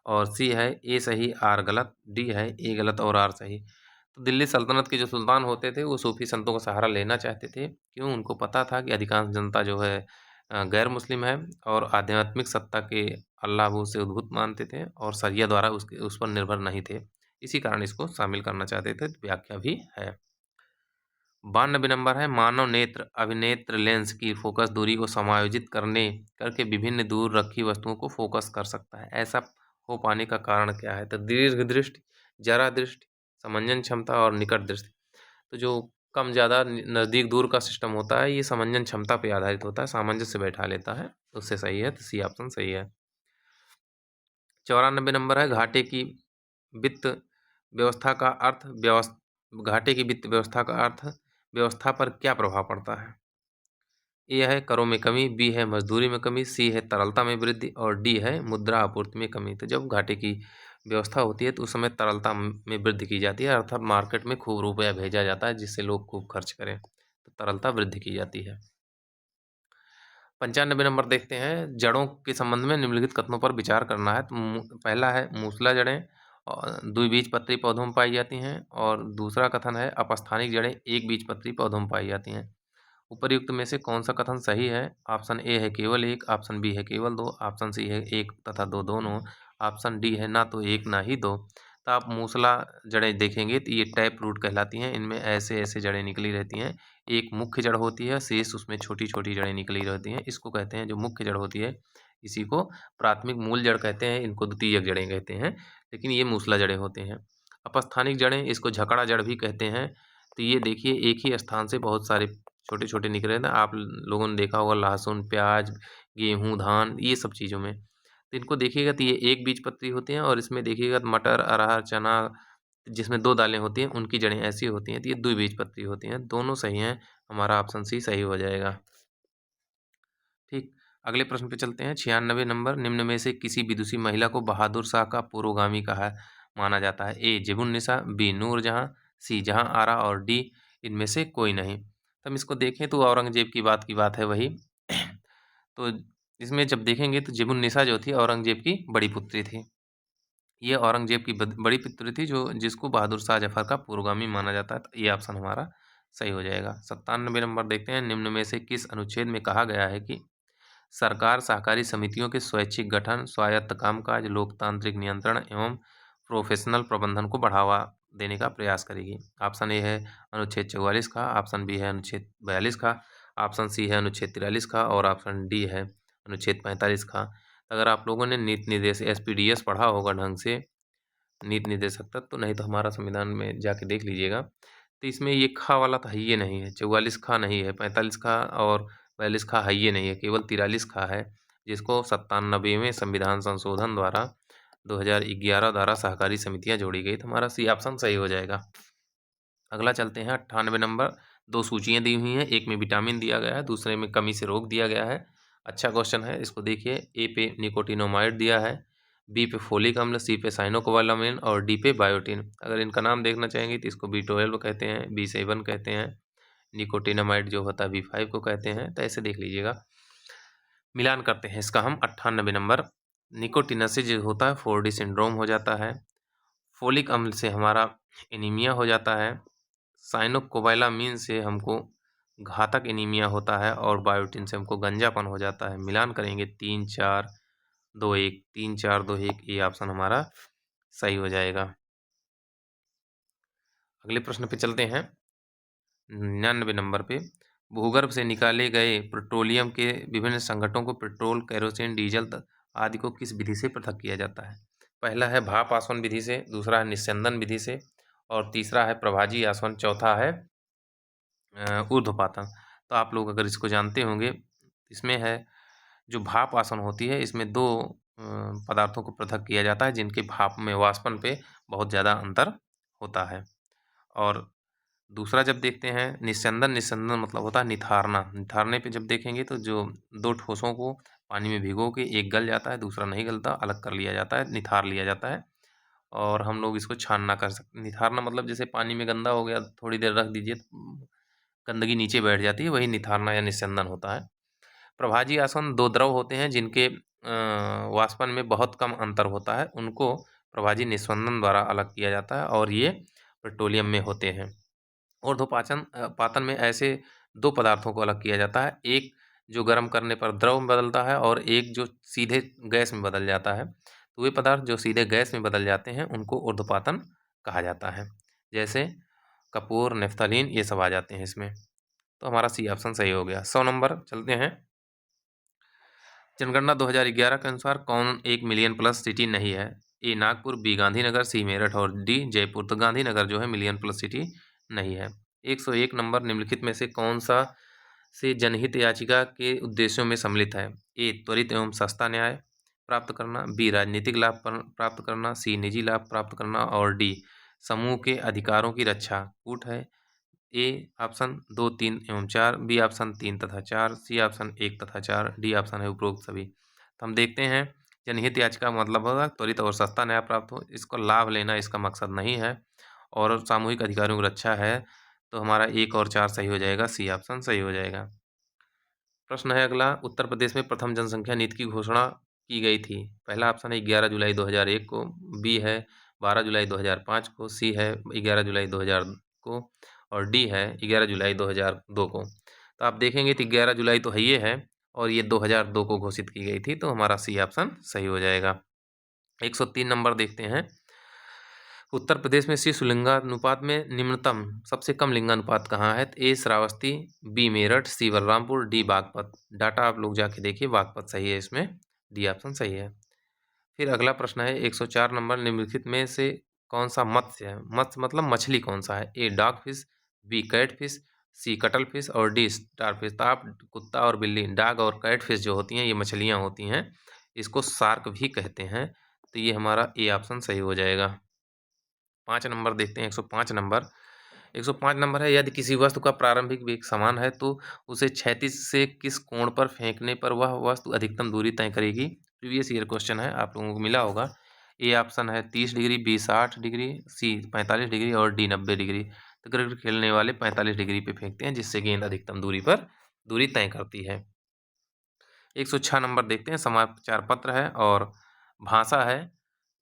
और सी है, ए सही आर गलत। डी है, ए गलत और आर सही। तो दिल्ली सल्तनत के जो सुल्तान होते थे वो सूफी संतों का सहारा लेना चाहते थे, क्यों? उनको पता था कि अधिकांश जनता जो है गैर मुस्लिम है और आध्यात्मिक सत्ता के अल्लाह वो से उद्भूत मानते थे और शरिया द्वारा उस पर निर्भर नहीं थे। इसी कारण इसको शामिल करना चाहते थे, व्याख्या भी है। 92 नंबर है, मानव नेत्र अभिनेत्र लेंस की फोकस दूरी को समायोजित करके विभिन्न दूर रखी वस्तुओं को फोकस कर सकता है। ऐसा हो पाने का कारण क्या है? तो दीर्घ दृष्टि, जरा दृष्टि, समंजन क्षमता और निकट दृष्टि। तो जो कम ज़्यादा नज़दीक दूर का सिस्टम होता है, ये समंजन क्षमता पे आधारित होता है, सामंजस्य बैठा लेता है, उससे सही है, तो सी ऑप्शन सही है। 94 नंबर है, वित्त व्यवस्था का अर्थ घाटे की वित्त व्यवस्था का अर्थ व्यवस्था पर क्या प्रभाव पड़ता है? ए है करों में कमी, बी है मजदूरी में कमी, सी है तरलता में वृद्धि और डी है मुद्रा आपूर्ति में कमी। तो जब घाटे की व्यवस्था होती है तो उस समय तरलता में वृद्धि की जाती है, अर्थात मार्केट में खूब रुपया भेजा जाता है जिससे लोग खूब खर्च करें, तो तरलता वृद्धि की जाती है। 95 नंबर देखते हैं, जड़ों के संबंध में निम्नलिखित कथनों पर विचार करना है। तो पहला है मूसला जड़ें और द्विबीजपत्री पौधों में पाई जाती हैं, और दूसरा कथन है अपस्थानिक जड़ें एक बीजपत्री पौधों में पाई जाती हैं। उपर्युक्त में से कौन सा कथन सही है? ऑप्शन ए है केवल एक, ऑप्शन बी है केवल दो, ऑप्शन सी है एक तथा दो दोनों, ऑप्शन डी है ना तो एक ना ही दो। तो आप मूसला जड़ें देखेंगे तो ये टैप रूट कहलाती हैं, इनमें ऐसे ऐसे जड़ें निकली रहती हैं। एक मुख्य जड़ होती है, शेष उसमें छोटी छोटी जड़ें निकली रहती हैं, इसको कहते हैं जो मुख्य जड़ होती है, इसी को प्राथमिक मूल जड़ कहते हैं, इनको द्वितीयक जड़ें कहते हैं, लेकिन ये मूसला जड़ें होते हैं। अपस्थानिक जड़ें, इसको झकड़ा जड़ भी कहते हैं। तो ये देखिए एक ही स्थान से बहुत सारे छोटे छोटे निकले ना, आप लोगों ने देखा होगा लहसुन, प्याज, गेहूँ, धान, ये सब चीज़ों में। तो इनको देखिएगा तो ये एक बीजपत्री होते हैं, और इसमें देखिएगा तो मटर, अरहर, चना जिसमें दो दालें होती हैं उनकी जड़ें ऐसी होती हैं, तो ये द्विबीजपत्री होती हैं। दोनों सही हैं, हमारा ऑप्शन सी सही हो जाएगा। ठीक। अगले प्रश्न पे चलते हैं। 96 नंबर, निम्न में से किसी विदुषी महिला को बहादुर शाह का पुरोगामी कहा माना जाता है? ए जेबुन्निसा, बी नूरजहां, सी जहां आरा और डी इनमें से कोई नहीं। तो हम इसको देखें तो औरंगजेब की बात है वही। तो इसमें जब देखेंगे तो जेबुन्निसा जो थी औरंगजेब की बड़ी पुत्री थी। ये औरंगजेब की बड़ी पुत्री थी जो जिसको बहादुर शाह जफर का पुरोगामी माना जाता है। तो ये ऑप्शन हमारा सही हो जाएगा। 97 नंबर देखते हैं। निम्न में से किस अनुच्छेद में कहा गया है कि सरकार सहकारी समितियों के स्वैच्छिक गठन, स्वायत्त कामकाज, लोकतांत्रिक नियंत्रण एवं प्रोफेशनल प्रबंधन को बढ़ावा देने का प्रयास करेगी? ऑप्शन ए है अनुच्छेद 44 का, ऑप्शन बी है अनुच्छेद 42 का, ऑप्शन सी है अनुच्छेद 43 का और ऑप्शन डी है अनुच्छेद 45 का। अगर आप लोगों ने नीति निर्देश एसपीडीएस पढ़ा होगा ढंग से, नीति निर्देशक तक, तो नहीं तो हमारा संविधान में जाके देख लीजिएगा। तो इसमें ये खा वाला तो है ही नहीं है, 44 खा नहीं है, 45 खा और 42 खा है ही नहीं है, केवल 43 खा है, जिसको 97वें संविधान संशोधन द्वारा 2011 द्वारा सहकारी समितियां जोड़ी गई। तो हमारा सी ऑप्शन सही हो जाएगा। अगला चलते हैं। 98 नंबर, दो सूचियां दी हुई हैं, एक में विटामिन दिया गया है, दूसरे में कमी से रोग दिया गया है। अच्छा क्वेश्चन है, इसको देखिए। ए पे निकोटिनोमाइड दिया है, बी पे फोलिक अम्ल, सी पे साइनोकोबालामिन और डी पे बायोटिन। अगर इनका नाम देखना चाहेंगे तो इसको B12 कहते हैं, B7 कहते हैं, निकोटिनामाइड जो होता है B5 को कहते हैं। तो ऐसे देख लीजिएगा। मिलान करते हैं इसका हम। 98 नंबर, निकोटिनस जो होता है 4D सिंड्रोम हो जाता है, फोलिक अम्ल से हमारा एनीमिया हो जाता है, साइनोकोबालामिन से हमको घातक एनीमिया होता है और बायोटिन से हमको गंजापन हो जाता है। मिलान करेंगे 3 4 2 1, 3 4 2 1, ये ऑप्शन हमारा सही हो जाएगा। अगले प्रश्न पे चलते हैं। 99 नंबर पे, भूगर्भ से निकाले गए पेट्रोलियम के विभिन्न संघटकों को पेट्रोल, केरोसिन, डीजल आदि को किस विधि से पृथक किया जाता है? पहला है भाप आसवन विधि से, दूसरा है निस्यंदन विधि से और तीसरा है प्रभाजी आसवन, चौथा है ऊर्ध्वपातन। तो आप लोग अगर इसको जानते होंगे, इसमें है जो भाप आसवन होती है, इसमें दो पदार्थों को पृथक किया जाता है जिनके भाप में वाष्पन पे बहुत ज़्यादा अंतर होता है। और दूसरा जब देखते हैं निस्यंदन, निस्यंदन मतलब होता है निथारना। निथारने पे जब देखेंगे तो जो दो ठोसों को पानी में भिगो के एक गल जाता है, दूसरा नहीं गलता, अलग कर लिया जाता है, निथार लिया जाता है और हम लोग इसको छानना कर सकते। निथारना मतलब जैसे पानी में गंदा हो गया, थोड़ी देर रख दीजिए, गंदगी नीचे बैठ जाती है, वही निथारना या निस्यंदन होता है। प्रभाजी आसवन दो द्रव होते हैं जिनके वाष्पन में बहुत कम अंतर होता है, उनको प्रभाजी निस्यंदन द्वारा अलग किया जाता है और ये पेट्रोलियम में होते हैं। ऊर्ध्वपातन पातन में ऐसे दो पदार्थों को अलग किया जाता है, एक जो गर्म करने पर द्रव में बदलता है और एक जो सीधे गैस में बदल जाता है। तो वे पदार्थ जो सीधे गैस में बदल जाते हैं उनको ऊर्ध्वपातन कहा जाता है, जैसे कपूर, नेफ्थलीन, ये सब आ जाते हैं इसमें। तो हमारा सी ऑप्शन सही हो गया। 100 नंबर चलते हैं। जनगणना 2011 के अनुसार कौन 1 मिलियन प्लस सिटी नहीं है? ए नागपुर, बी गांधीनगर, सी मेरठ और डी जयपुर। तो गांधीनगर जो है मिलियन प्लस सिटी नहीं है। 101 नंबर, निम्नलिखित में से कौन सा से जनहित याचिका के उद्देश्यों में सम्मिलित है? ए त्वरित एवं सस्ता न्याय प्राप्त करना, बी राजनीतिक लाभ प्राप्त करना, सी निजी लाभ प्राप्त करना और डी समूह के अधिकारों की रक्षा। कूट है ए ऑप्शन 2, 3 एवं 4, बी ऑप्शन 3 तथा 4, सी ऑप्शन 1 तथा 4, डी ऑप्शन है उपरोक्त सभी। तो हम देखते हैं, जनहित याचिका मतलब होगा त्वरित और सस्ता न्याय प्राप्त हो, इसको लाभ लेना इसका मकसद नहीं है और सामूहिक अधिकारों की रक्षा है। तो हमारा 1 और 4 सही हो जाएगा, सी ऑप्शन सही हो जाएगा। प्रश्न है अगला, उत्तर प्रदेश में प्रथम जनसंख्या नीति की घोषणा की गई थी? पहला ऑप्शन है 11 जुलाई 2001 को, बी है 12 जुलाई 2005 को, सी है 11 जुलाई 2000 को और डी है 11 जुलाई 2002 को। तो आप देखेंगे तो 11 जुलाई तो है ये है और ये 2002 को घोषित की गई थी, तो हमारा सी ऑप्शन सही हो जाएगा। 103 नंबर देखते हैं। उत्तर प्रदेश में शिशु लिंगानुपात में निम्नतम सबसे कम लिंगानुपात कहाँ है? ए श्रावस्ती, बी मेरठ, सी बलरामपुर, डी बागपत। डाटा आप लोग जाके देखिए, बागपत सही है, इसमें डी ऑप्शन सही है। फिर अगला प्रश्न है 104 नंबर, निम्नलिखित में से कौन सा मत्स्य है? मत्स्य मतलब मछली कौन सा है? A dogfish, B catfish, C cuttlefish और डी स्टार फिश। तो आप कुत्ता और बिल्ली, डॉग और कैट फिश जो होती हैं ये मछलियाँ होती हैं, इसको शार्क भी कहते हैं। तो ये हमारा ए ऑप्शन सही हो जाएगा। 5 नंबर देखते हैं। 105 नंबर, 105 नंबर है, यदि किसी वस्तु का प्रारंभिक वेग समान है तो उसे क्षैतिज से किस कोण पर फेंकने पर वह वस्तु अधिकतम दूरी तय करेगी। प्रीवियस ईयर क्वेश्चन है, आप लोगों को मिला होगा। ए ऑप्शन है 30 डिग्री, बी 60 डिग्री, सी 45 डिग्री और डी 90 डिग्री। तो क्रिकेट खेलने वाले 45 डिग्री पे फेंकते हैं, जिससे गेंद अधिकतम दूरी पर दूरी तय करती है। 106 नंबर देखते हैं, समाचार पत्र है और भाषा है,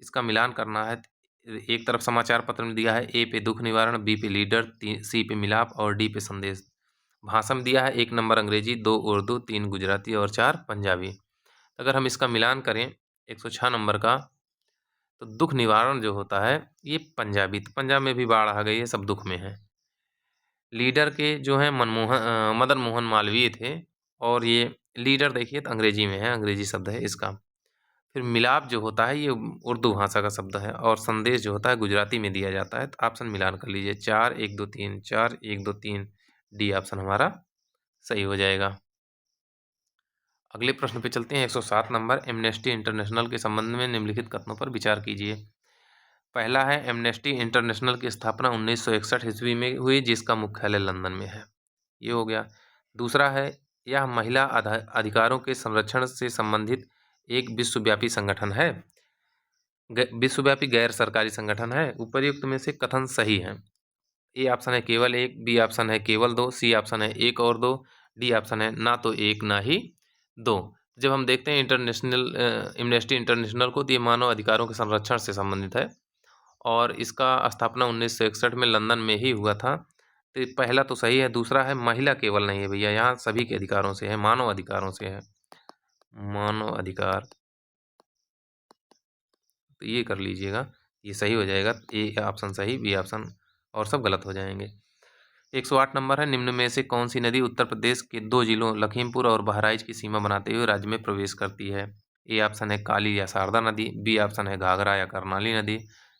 इसका मिलान करना है। एक तरफ समाचार पत्र में दिया है, ए पे दुख निवारण, बी पे लीडर, सी पे मिलाप और डी पे संदेश। भाषा में दिया है 1 नंबर अंग्रेजी, 2 उर्दू, 3 गुजराती और 4 पंजाबी। अगर हम इसका मिलान करें 106 नंबर का, तो दुख निवारण जो होता है ये पंजाबी, तो पंजाब में भी बाढ़ आ गई है, सब दुख में है। लीडर के जो है मदन मोहन मालवीय थे, और ये लीडर देखिए तो अंग्रेजी में है, अंग्रेजी शब्द है इसका। फिर मिलाप जो होता है ये उर्दू भाषा का शब्द है, और संदेश जो होता है गुजराती में दिया जाता है। तो ऑप्शन मिलान कर लीजिए, 4 1 2 3, 4 1 2 3, डी ऑप्शन हमारा सही हो जाएगा। अगले प्रश्न पे चलते हैं। 107 नंबर, एमनेस्टी इंटरनेशनल के संबंध में निम्नलिखित कथनों पर विचार कीजिए। पहला है, एमनेस्टी इंटरनेशनल की स्थापना 1961 ईस्वी में हुई, जिसका मुख्यालय लंदन में है। ये हो गया। दूसरा है, यह महिला अधिकारों के संरक्षण से संबंधित एक विश्वव्यापी संगठन है, विश्वव्यापी गैर सरकारी संगठन है। उपर्युक्त में से कथन सही है। ए ऑप्शन है केवल 1, बी ऑप्शन है केवल 2, सी ऑप्शन है 1 और 2, डी ऑप्शन है ना तो 1 ना ही 2। जब हम देखते हैं एमनेस्टी इंटरनेशनल को, तो ये मानव अधिकारों के संरक्षण से संबंधित है, और इसका स्थापना 1961 में लंदन में ही हुआ था। तो पहला तो सही है। दूसरा है, महिला केवल नहीं है भैया, यहाँ सभी के अधिकारों से है, मानव अधिकारों से है, मानव अधिकार। तो ये कर लीजिएगा, ये सही हो जाएगा। ए ऑप्शन सही, बी ऑप्शन और सब गलत हो जाएंगे। 108 नंबर है, निम्न में से कौन सी नदी उत्तर प्रदेश के 2 जिलों लखीमपुर और बहराइच की सीमा बनाते हुए राज्य में प्रवेश करती है। ए ऑप्शन है काली या शारदा नदी, बी ऑप्शन है घाघरा या करनाली नदी,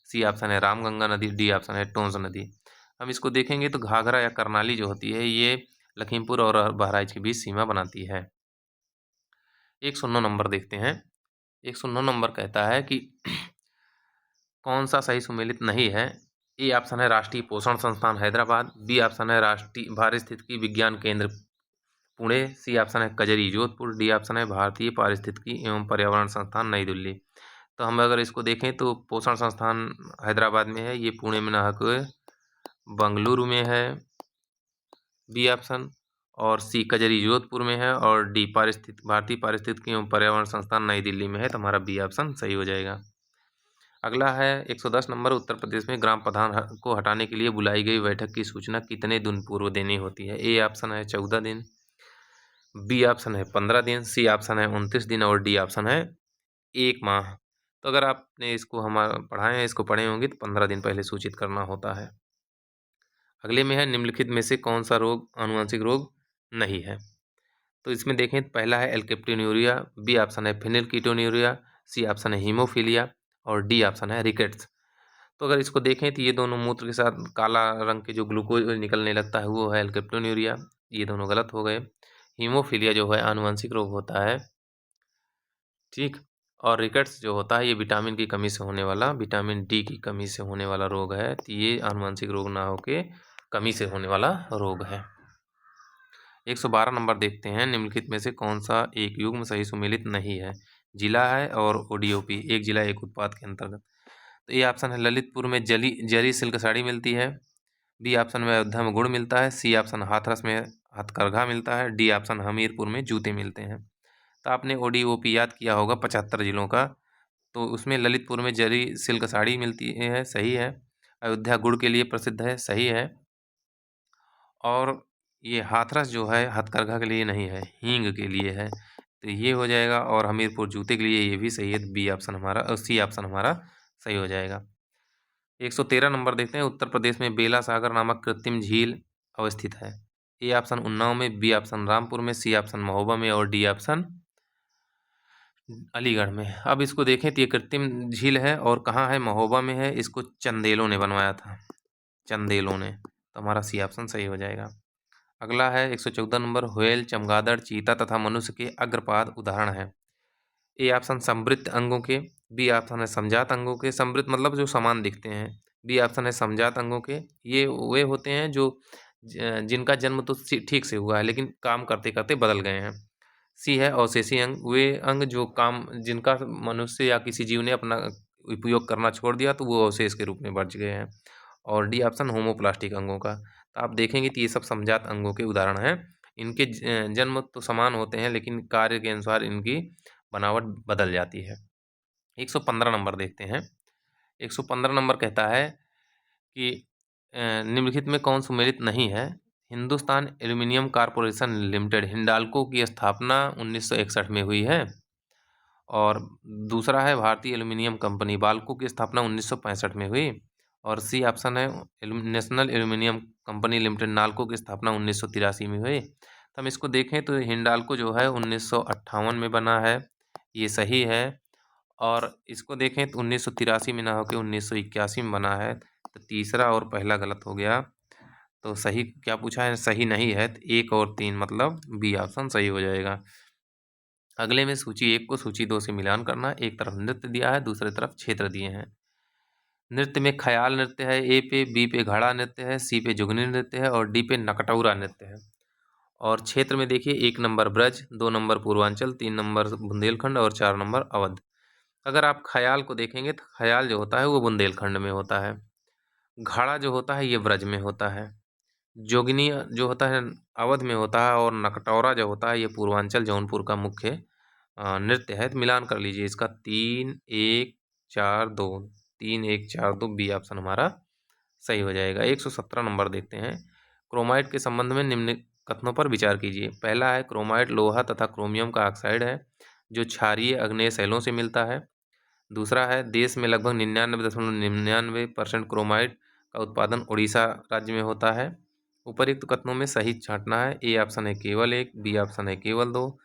सी ऑप्शन है रामगंगा नदी, डी ऑप्शन है टोंस नदी। हम इसको देखेंगे तो घाघरा या करनाली जो होती है ये लखीमपुर और बहराइच के बीच सीमा बनाती है। 109 नंबर देखते हैं। 109 नंबर कहता है कि कौन सा सही सुमेलित नहीं है। ए ऑप्शन है राष्ट्रीय पोषण संस्थान हैदराबाद, बी ऑप्शन है राष्ट्रीय पारिस्थितिकी विज्ञान केंद्र पुणे, सी ऑप्शन है कजरी जोधपुर, डी ऑप्शन है भारतीय पारिस्थितिकी एवं पर्यावरण संस्थान नई दिल्ली। तो हम अगर इसको देखें तो पोषण संस्थान हैदराबाद में है, ये पुणे में ना होकर बंगलुरु में है, बी ऑप्शन, और सी कजरी जोधपुर में है, और डी भारतीय पारिस्थितिकी एवं पर्यावरण संस्थान नई दिल्ली में है। तो हमारा बी ऑप्शन सही हो जाएगा। अगला है 110 नंबर, उत्तर प्रदेश में ग्राम प्रधान को हटाने के लिए बुलाई गई बैठक की सूचना कितने दिन पूर्व देनी होती है। ए ऑप्शन है 14 दिन, बी ऑप्शन है 15 दिन, सी ऑप्शन है 29 दिन और डी ऑप्शन है 1 माह। तो अगर आपने इसको हमारा पढ़ाए हैं, इसको पढ़े होंगे तो 15 दिन पहले सूचित करना होता है। अगले में है, निम्नलिखित में से कौन सा रोग आनुवंशिक रोग नहीं है। तो इसमें देखें, पहला है एल्केप्टिन्यूरिया, बी ऑप्शन है फिनिलकीटोन्यूरिया, सी ऑप्शन है हीमोफीलिया और डी ऑप्शन है रिकेट्स। तो अगर इसको देखें तो ये दोनों मूत्र के साथ काला रंग के जो ग्लूकोज निकलने लगता है वो है एल्केप्टोन्यूरिया, ये दोनों गलत हो गए। हीमोफीलिया जो है आनुवंशिक रोग होता है, ठीक, और रिकेट्स जो होता है ये विटामिन की कमी से होने वाला, विटामिन डी की कमी से होने वाला रोग है। तो ये आनुवंशिक रोग ना होके कमी से होने वाला रोग है। 112 नंबर देखते हैं, निम्नलिखित में से कौन सा एक युग्म सही सुमेलित नहीं है। जिला है और ओडीओपी, एक जिला एक उत्पाद के अंतर्गत। तो ये ऑप्शन है ललितपुर में जरी सिल्क साड़ी मिलती है, बी ऑप्शन में अयोध्या में गुड़ मिलता है, सी ऑप्शन हाथरस में हथकरघा मिलता है, डी ऑप्शन हमीरपुर में जूते मिलते हैं। तो आपने ओडीओपी याद किया होगा 75 जिलों का, तो उसमें ललितपुर में जरी सिल्क साड़ी मिलती है, सही है। अयोध्या गुड़ के लिए प्रसिद्ध है, सही है। और ये हाथरस जो है हथकरघा के लिए नहीं है, हींग के लिए है। तो ये हो जाएगा, और हमीरपुर जूते के लिए ये भी सही है। बी ऑप्शन हमारा और सी ऑप्शन हमारा सही हो जाएगा। 113 नंबर देखते हैं, उत्तर प्रदेश में बेला सागर नामक कृत्रिम झील अवस्थित है। ए ऑप्शन उन्नाव में, बी ऑप्शन रामपुर में, सी ऑप्शन महोबा में और डी ऑप्शन अलीगढ़ में। अब इसको देखें तो ये कृत्रिम झील है और कहाँ है, महोबा में है। इसको चंदेलों ने बनवाया था, चंदेलों ने। तो हमारा सी ऑप्शन सही हो जाएगा। अगला है 114 नंबर, व्हेल, चमगादड़, चीता तथा मनुष्य के अग्रपाद उदाहरण है। ए ऑप्शन संवृत्त अंगों के, बी ऑप्शन है समजात अंगों के, संवृत्त मतलब जो समान दिखते हैं, बी ऑप्शन है समजात अंगों के, ये वे होते हैं जो जिनका जन्म तो ठीक से हुआ है लेकिन काम करते करते बदल गए हैं। सी है अवशेषी अंग, वे अंग जो काम जिनका मनुष्य या किसी जीव ने अपना उपयोग करना छोड़ दिया तो वो अवशेष के रूप में बच गए हैं। और डी ऑप्शन होमोप्लास्टिक अंगों का। तो आप देखेंगे कि ये सब समजात अंगों के उदाहरण हैं। इनके जन्म तो समान होते हैं लेकिन कार्य के अनुसार इनकी बनावट बदल जाती है। 115 नंबर देखते हैं। 115 नंबर कहता है कि निम्नलिखित में कौन सुमेलित नहीं है? Hindustan aluminium corporation limited Hindalco की स्थापना 1961 में हुई है। और दूसरा है भारतीय एल्यूमिनियम कंपनी बाल्को की स्थापना 1965 में हुई। और सी ऑप्शन है national aluminium company limited NALCO की स्थापना 1983 में हुई। तो हम इसको देखें तो हिंडाल्को जो है 1958 में बना है, ये सही है। और इसको देखें तो 1983 में ना होकर 1981 में बना है, तो तीसरा और पहला गलत हो गया। तो सही क्या पूछा है? सही नहीं है, तो 1 और 3 मतलब बी ऑप्शन सही हो जाएगा। अगले में सूची 1 को सूची 2 से मिलान करना। एक तरफ नृत्य दिया है, दूसरी तरफ क्षेत्र दिए हैं। नृत्य में ख्याल नृत्य है, ए पे, बी पे घड़ा नृत्य है, सी पे जुगनी नृत्य है और डी पे नकटौरा नृत्य है। और क्षेत्र में देखिए 1 number Braj, 2 number Purvanchal, 3 number Bundelkhand और 4 नंबर अवध। अगर आप ख्याल को देखेंगे तो ख्याल जो होता है वो बुंदेलखंड में होता है, घड़ा जो होता है ये ब्रज में होता है, जोगिनी जो होता है अवध में होता है और नकटौरा जो होता है ये पूर्वांचल जौनपुर का मुख्य नृत्य है। तो मिलान कर लीजिए इसका 3 1 4 2, 3 1 4 2 बी ऑप्शन हमारा सही हो जाएगा। 117 नंबर देखते हैं। क्रोमाइट के संबंध में निम्न कथनों पर विचार कीजिए। पहला है क्रोमाइट लोहा तथा क्रोमियम का ऑक्साइड है जो क्षारीय आग्नेय शैलों से मिलता है। दूसरा है देश में लगभग 99.99% क्रोमाइट का उत्पादन उड़ीसा राज्य में होता है। उपर्युक्त कथनों में सही छांटना है। ए ऑप्शन है केवल 1, बी ऑप्शन है केवल 2,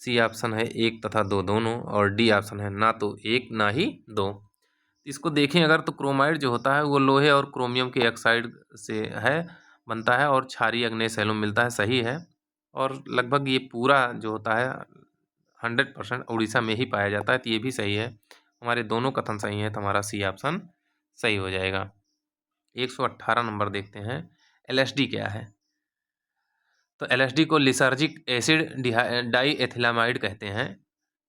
सी ऑप्शन है 1 तथा 2 दोनों और डी ऑप्शन है ना तो 1 ना ही 2। इसको देखें अगर तो क्रोमाइड जो होता है वो लोहे और क्रोमियम के ऑक्साइड से है बनता है और क्षारीय आग्नेय शैलों में मिलता है, सही है। और लगभग ये पूरा जो होता है 100% उड़ीसा में ही पाया जाता है, तो ये भी सही है। हमारे दोनों कथन सही हैं तो हमारा सी ऑप्शन सही हो जाएगा। 118 नंबर देखते हैं। एलएसडी क्या है? तो एलएसडी को लिसर्जिक एसिड डाईएथिलामाइड कहते हैं।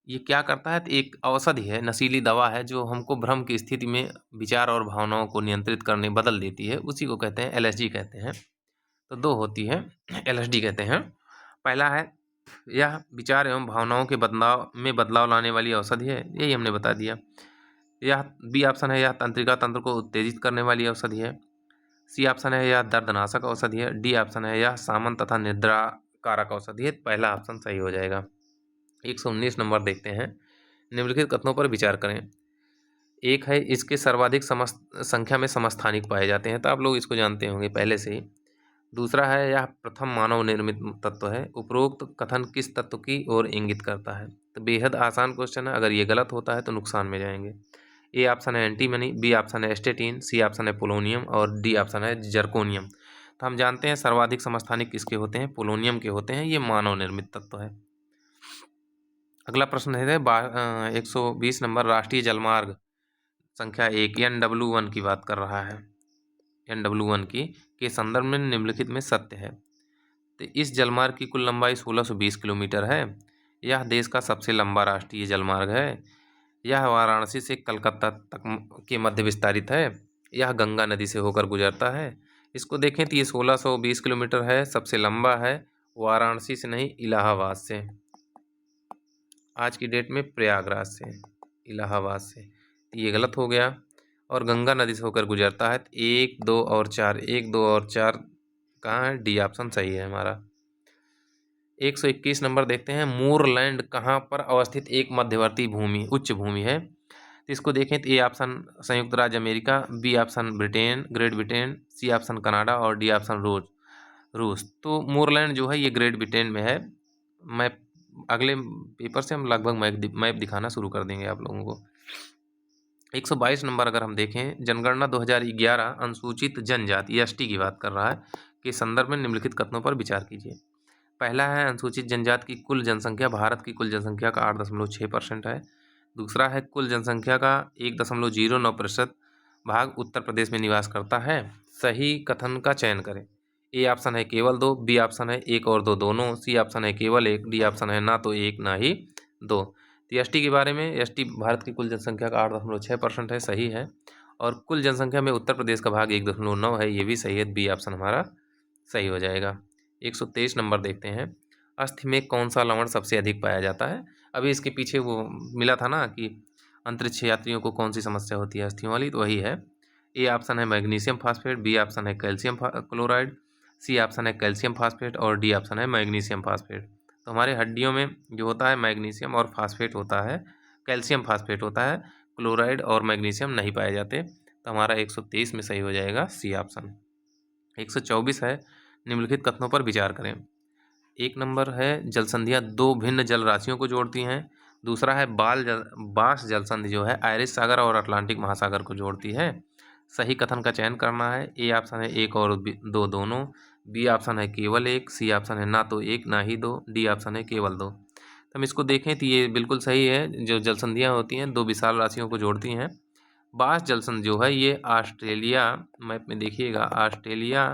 ये क्या करता है? तो एक औषधि है, नशीली दवा है जो हमको भ्रम की स्थिति में विचार और भावनाओं को नियंत्रित करने बदल देती है, उसी को कहते हैं एलएसडी कहते हैं। तो 2 होती है एलएसडी कहते हैं। पहला है यह विचार एवं भावनाओं के बदलाव लाने वाली औषधि है, यही हमने बता दिया। यह बी ऑप्शन है यह तंत्रिका तंत्र को उत्तेजित करने वाली औषधि है। सी ऑप्शन है यह दर्दनाशक औषधि है। डी ऑप्शन है यह सामन तथा निद्रा कारक औषधि है। पहला ऑप्शन सही हो जाएगा। 119 नंबर देखते हैं। निम्नलिखित कथनों पर विचार करें। एक है इसके सर्वाधिक संख्या में समस्थानिक पाए जाते हैं, तो आप लोग इसको जानते होंगे पहले से ही। दूसरा है यह प्रथम मानव निर्मित तत्व है। उपरोक्त कथन किस तत्व की ओर इंगित करता है? तो बेहद आसान क्वेश्चन है, अगर ये गलत होता है तो नुकसान में जाएंगे। ए ऑप्शन है एंटीमनी, बी ऑप्शन है एस्टेटिन, सी ऑप्शन है पोलोनियम और डी ऑप्शन है जर्कोनियम। तो हम जानते हैं सर्वाधिक समस्थानिक किसके होते हैं? पोलोनियम के होते हैं, ये मानव निर्मित तत्व है। अगला प्रश्न है 120 नंबर। राष्ट्रीय जलमार्ग संख्या 1 NW1 की बात कर रहा है। NW1 की के संदर्भ में निम्नलिखित में सत्य है। तो इस जलमार्ग की कुल लंबाई 1620 किलोमीटर है। यह देश का सबसे लंबा राष्ट्रीय जलमार्ग है। यह वाराणसी से कलकत्ता तक के मध्य विस्तारित है। यह गंगा नदी से होकर गुजरता है। इसको देखें तो ये 1620 किलोमीटर है, सबसे लंबा है, वाराणसी से नहीं इलाहाबाद से, आज की डेट में प्रयागराज से, इलाहाबाद से। तो ये गलत हो गया। और गंगा नदी से होकर गुजरता है। 1 2 और 4, 1 2 और 4 कहाँ है? डी ऑप्शन सही है हमारा। 121 नंबर देखते हैं। मूरलैंड कहाँ पर अवस्थित एक मध्यवर्ती भूमि उच्च भूमि है? तो इसको देखें तो ए ऑप्शन संयुक्त राज्य America, B option Britain Great Britain, C option Canada और डी ऑप्शन रूस। तो मूरलैंड जो है ये ग्रेट ब्रिटेन में है। मैं अगले पेपर से हम लगभग मैप दिखाना शुरू कर देंगे आप लोगों को। 122 नंबर अगर हम देखें। जनगणना 2011 अनुसूचित जनजाति एसटी की बात कर रहा है के संदर्भ में निम्नलिखित कथनों पर विचार कीजिए। पहला है अनुसूचित जनजाति की कुल जनसंख्या भारत की कुल जनसंख्या का 8.6% है। दूसरा है कुल जनसंख्या का 1.09% भाग उत्तर प्रदेश में निवास करता है? सही कथन का चयन करें। ए ऑप्शन है केवल 2, बी ऑप्शन है 1 और 2 दोनों, सी ऑप्शन है केवल 1, डी ऑप्शन है ना तो 1 ना ही 2। तो एसटी के बारे में, एसटी भारत की कुल जनसंख्या का 8.6% है, सही है। और कुल जनसंख्या में उत्तर प्रदेश का भाग 1.9 है, ये भी सही है, बी ऑप्शन हमारा सही हो जाएगा। 123 नंबर देखते हैं। अस्थि में कौन सा लवण सबसे अधिक पाया जाता है? अभी इसके पीछे वो मिला था ना कि अंतरिक्ष यात्रियों को कौन सी समस्या होती है अस्थियों वाली, तो वही है। ए ऑप्शन है मैग्नीशियम फास्फेट, बी ऑप्शन है कैल्शियम क्लोराइड, सी ऑप्शन है कैल्शियम फास्फेट और डी ऑप्शन है मैग्नीशियम फास्फेट। तो हमारे हड्डियों में जो होता है मैग्नीशियम और फास्फेट होता है, कैल्शियम फास्फेट होता है, क्लोराइड और मैग्नीशियम नहीं पाए जाते। तो हमारा 123 में सही हो जाएगा सी ऑप्शन। 124 है, निम्नलिखित कथनों पर विचार करें। एक नंबर है जलसंधियाँ दो भिन्न जल राशियों को जोड़ती हैं। दूसरा है बांस जलसंधि जो है आयरिश सागर और अटलांटिक महासागर को जोड़ती है। सही कथन का चयन करना है। ए ऑप्शन है 1 और 2 दोनों, बी ऑप्शन है केवल 1, सी ऑप्शन है ना तो 1 ना ही 2, डी ऑप्शन है केवल 2। तो हम इसको देखें तो ये बिल्कुल सही है। जो जलसंधियाँ होती हैं दो विशाल राशियों को जोड़ती हैं। बांस जलसंधि जो है ये ऑस्ट्रेलिया, मैप में देखिएगा ऑस्ट्रेलिया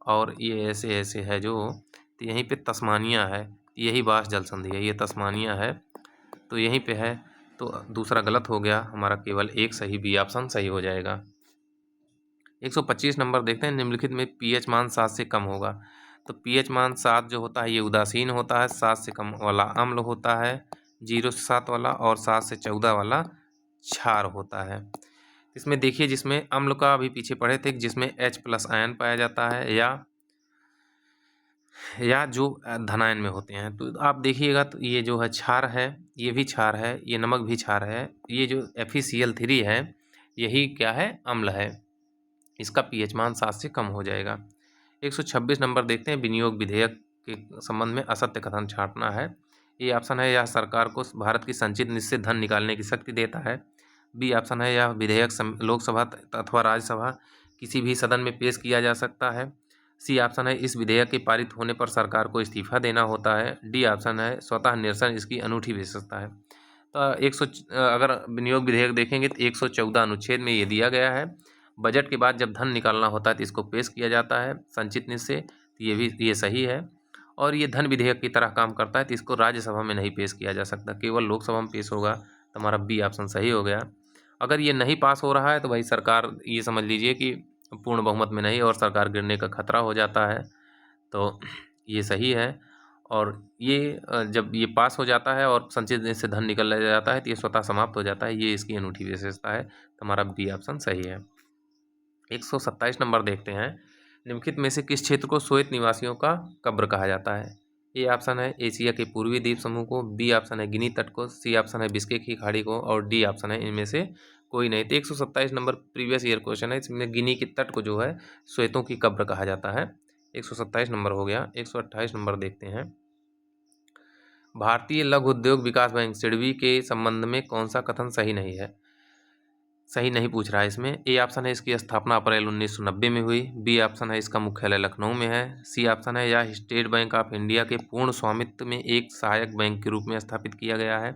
और ये ऐसे ऐसे है जो, तो यहीं पे तस्मानिया है, यही बांस जलसंधि है, ये तस्मानिया है, तो यहीं पे है। तो दूसरा गलत हो गया, हमारा केवल एक सही, बी ऑप्शन सही हो जाएगा। 125 नंबर देखते हैं। निम्नलिखित में पीएच मान 7 से कम होगा। तो पीएच मान 7 जो होता है ये उदासीन होता है, 7 से कम वाला अम्ल होता है, 0 से 7 वाला, और 7 से 14 वाला क्षार होता है। इसमें देखिए जिसमें अम्ल का अभी पीछे पढ़े थे, जिसमें H+ आयन पाया जाता है या जो धनायन में होते हैं, तो आप देखिएगा तो ये जो है क्षार है, ये भी क्षार है, ये नमक भी क्षार है, ये जो FeCl3 है यही क्या है, अम्ल है। इसका पीएच मान 7 से कम हो जाएगा। 126 नंबर देखते हैं। विनियोग विधेयक के संबंध में असत्य कथन छांटना है। ए ऑप्शन है यह सरकार को भारत की संचित निधि से धन निकालने की शक्ति देता है। बी ऑप्शन है यह विधेयक लोकसभा अथवा राज्यसभा किसी भी सदन में पेश किया जा सकता है। सी ऑप्शन है इस विधेयक के पारित होने पर सरकार को इस्तीफा देना होता है। डी ऑप्शन है स्वतः निरसन इसकी अनूठी विशेषता है। तो अगर विनियोग विधेयक देखेंगे तो 114 अनुच्छेद में ये दिया गया है, बजट के बाद जब धन निकालना होता है तो इसको पेश किया जाता है संचित निधि से, तो ये सही है। और ये धन विधेयक की तरह काम करता है, तो इसको राज्यसभा में नहीं पेश किया जा सकता, केवल लोकसभा में पेश होगा। तो हमारा बी ऑप्शन सही हो गया। अगर ये नहीं पास हो रहा है तो भाई सरकार ये समझ लीजिए कि पूर्ण बहुमत में नहीं और सरकार गिरने का खतरा हो जाता है, तो ये सही है। और ये जब ये पास हो जाता है और संचित निधि से धन निकल जाता है तो ये स्वतः समाप्त हो जाता है, ये इसकी अनूठी विशेषता है। तो हमारा बी ऑप्शन सही है। 127 नंबर देखते हैं। निम्नलिखित में से किस क्षेत्र को श्वेत निवासियों का कब्र कहा जाता है? ए ऑप्शन है एशिया के पूर्वी द्वीप समूह को, बी ऑप्शन है गिनी तट को, सी ऑप्शन है बिस्के की खाड़ी को और डी ऑप्शन है इनमें से कोई नहीं। तो 127 नंबर प्रीवियस ईयर क्वेश्चन है, इसमें गिनी के तट को जो है श्वेतों की कब्र कहा जाता है। 127 नंबर हो गया। 128 नंबर देखते हैं। भारतीय लघु उद्योग विकास बैंक सिडबी के संबंध में कौन सा कथन सही नहीं है? सही नहीं पूछ रहा है इसमें। ए ऑप्शन है इसकी स्थापना अप्रैल 1990 में हुई, बी ऑप्शन है इसका मुख्यालय लखनऊ में है, सी ऑप्शन है यह स्टेट बैंक ऑफ इंडिया के पूर्ण स्वामित्व में एक सहायक बैंक के रूप में स्थापित किया गया है,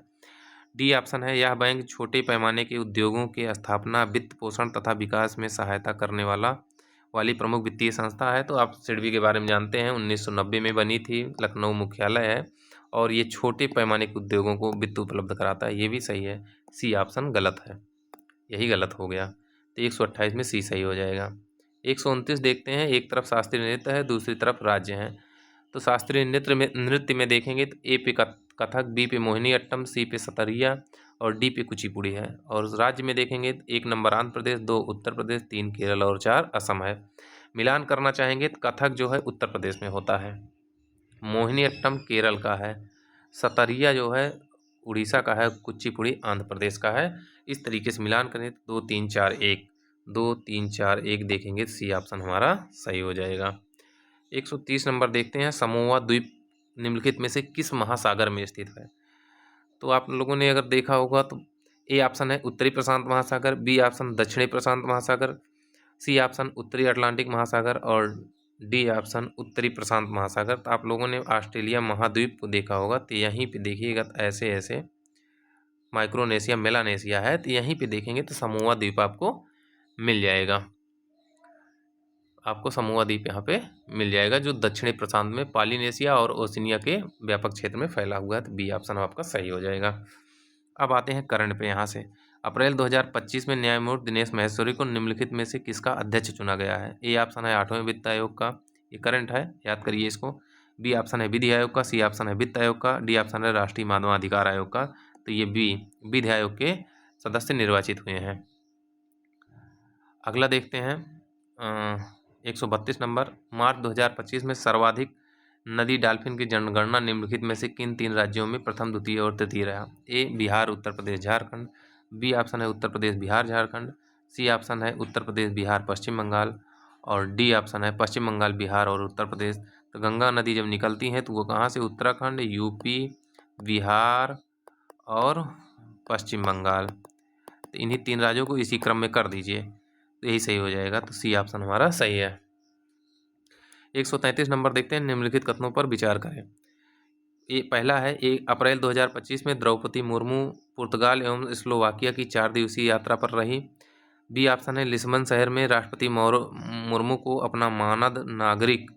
डी ऑप्शन है यह बैंक छोटे पैमाने के उद्योगों के स्थापना, वित्त पोषण तथा विकास में सहायता करने वाली प्रमुख वित्तीय संस्था है। तो आप सिडबी के बारे में जानते हैं, 1990 में बनी थी, लखनऊ मुख्यालय है और ये छोटे पैमाने के उद्योगों को वित्त उपलब्ध कराता है, ये भी सही है। सी ऑप्शन गलत है, यही गलत हो गया। तो 128 में सी सही हो जाएगा। 129 देखते हैं। एक तरफ शास्त्रीय नृत्य है, दूसरी तरफ राज्य है। तो शास्त्रीय नृत्य में देखेंगे तो ए पे कथक, बी पे मोहिनी अट्टम, सी पे सतरिया और डी पे कुचिपुड़ी है। और राज्य में देखेंगे तो 1 नंबर आंध्र प्रदेश, 2 उत्तर प्रदेश, 3 केरल और 4 असम है। मिलान करना चाहेंगे तो कथक जो है उत्तर प्रदेश में होता है, मोहिनी अट्टम केरल का है, सतरिया जो है उड़ीसा का है, कुचिपुड़ी आंध्र प्रदेश का है। इस तरीके से मिलान करें तो 2 3 4 1, 2 3 4 1 देखेंगे, सी ऑप्शन हमारा सही हो जाएगा। 130 नंबर देखते हैं। समोआ द्वीप निम्नलिखित में से किस महासागर में स्थित है? तो आप लोगों ने अगर देखा होगा तो ए ऑप्शन है उत्तरी प्रशांत महासागर, बी ऑप्शन दक्षिणी प्रशांत महासागर, सी ऑप्शन उत्तरी अटलांटिक महासागर और डी ऑप्शन उत्तरी प्रशांत महासागर। तो आप लोगों ने ऑस्ट्रेलिया महाद्वीप को देखा होगा, तो यहीं पे देखिएगा तो ऐसे ऐसे माइक्रोनेशिया मेलानेशिया है, तो यहीं पे देखेंगे तो समोआ द्वीप आपको मिल जाएगा, आपको समोआ द्वीप यहाँ पे मिल जाएगा, जो दक्षिणी प्रशांत में पॉलिनेशिया और ओशिनिया के व्यापक क्षेत्र में फैला हुआ है। तो बी ऑप्शन आपका सही हो जाएगा। अब आते हैं करंट पे। यहाँ से अप्रैल 2025 में न्यायमूर्ति दिनेश महेश्वरी को निम्नलिखित में से किसका अध्यक्ष चुना गया है? ए ऑप्शन है 8वें वित्त आयोग का, ये करंट है, याद करिए इसको। बी ऑप्शन है विधि आयोग का, सी ऑप्शन है वित्त आयोग का, डी ऑप्शन है राष्ट्रीय मानवाधिकार आयोग का। तो ये बी विधि आयोग के सदस्य निर्वाचित हुए हैं। अगला देखते हैं 132 नंबर, मार्च 2025 में सर्वाधिक नदी डॉल्फिन की जनगणना निम्नलिखित में से किन 3 राज्यों में प्रथम, द्वितीय और तृतीय रहा? ए बिहार, उत्तर प्रदेश, झारखंड। बी ऑप्शन है उत्तर प्रदेश, बिहार, झारखंड। सी ऑप्शन है उत्तर प्रदेश, बिहार, पश्चिम बंगाल। और डी ऑप्शन है पश्चिम बंगाल, बिहार और उत्तर प्रदेश। तो गंगा नदी जब निकलती है तो वो कहाँ से? उत्तराखंड, यूपी, बिहार और पश्चिम बंगाल। तो इन्हीं 3 राज्यों को इसी क्रम में कर दीजिए, तो यही सही हो जाएगा। तो सी ऑप्शन हमारा सही है। 133 नंबर देखते हैं, निम्नलिखित कथनों पर विचार करें। ये पहला है, 1 अप्रैल 2025 में द्रौपदी मुर्मू पुर्तगाल एवं स्लोवाकिया की 4 दिवसीय यात्रा पर रही। बी ऑप्शन है लिस्बन शहर में राष्ट्रपति मुर्मू को अपना मानद नागरिक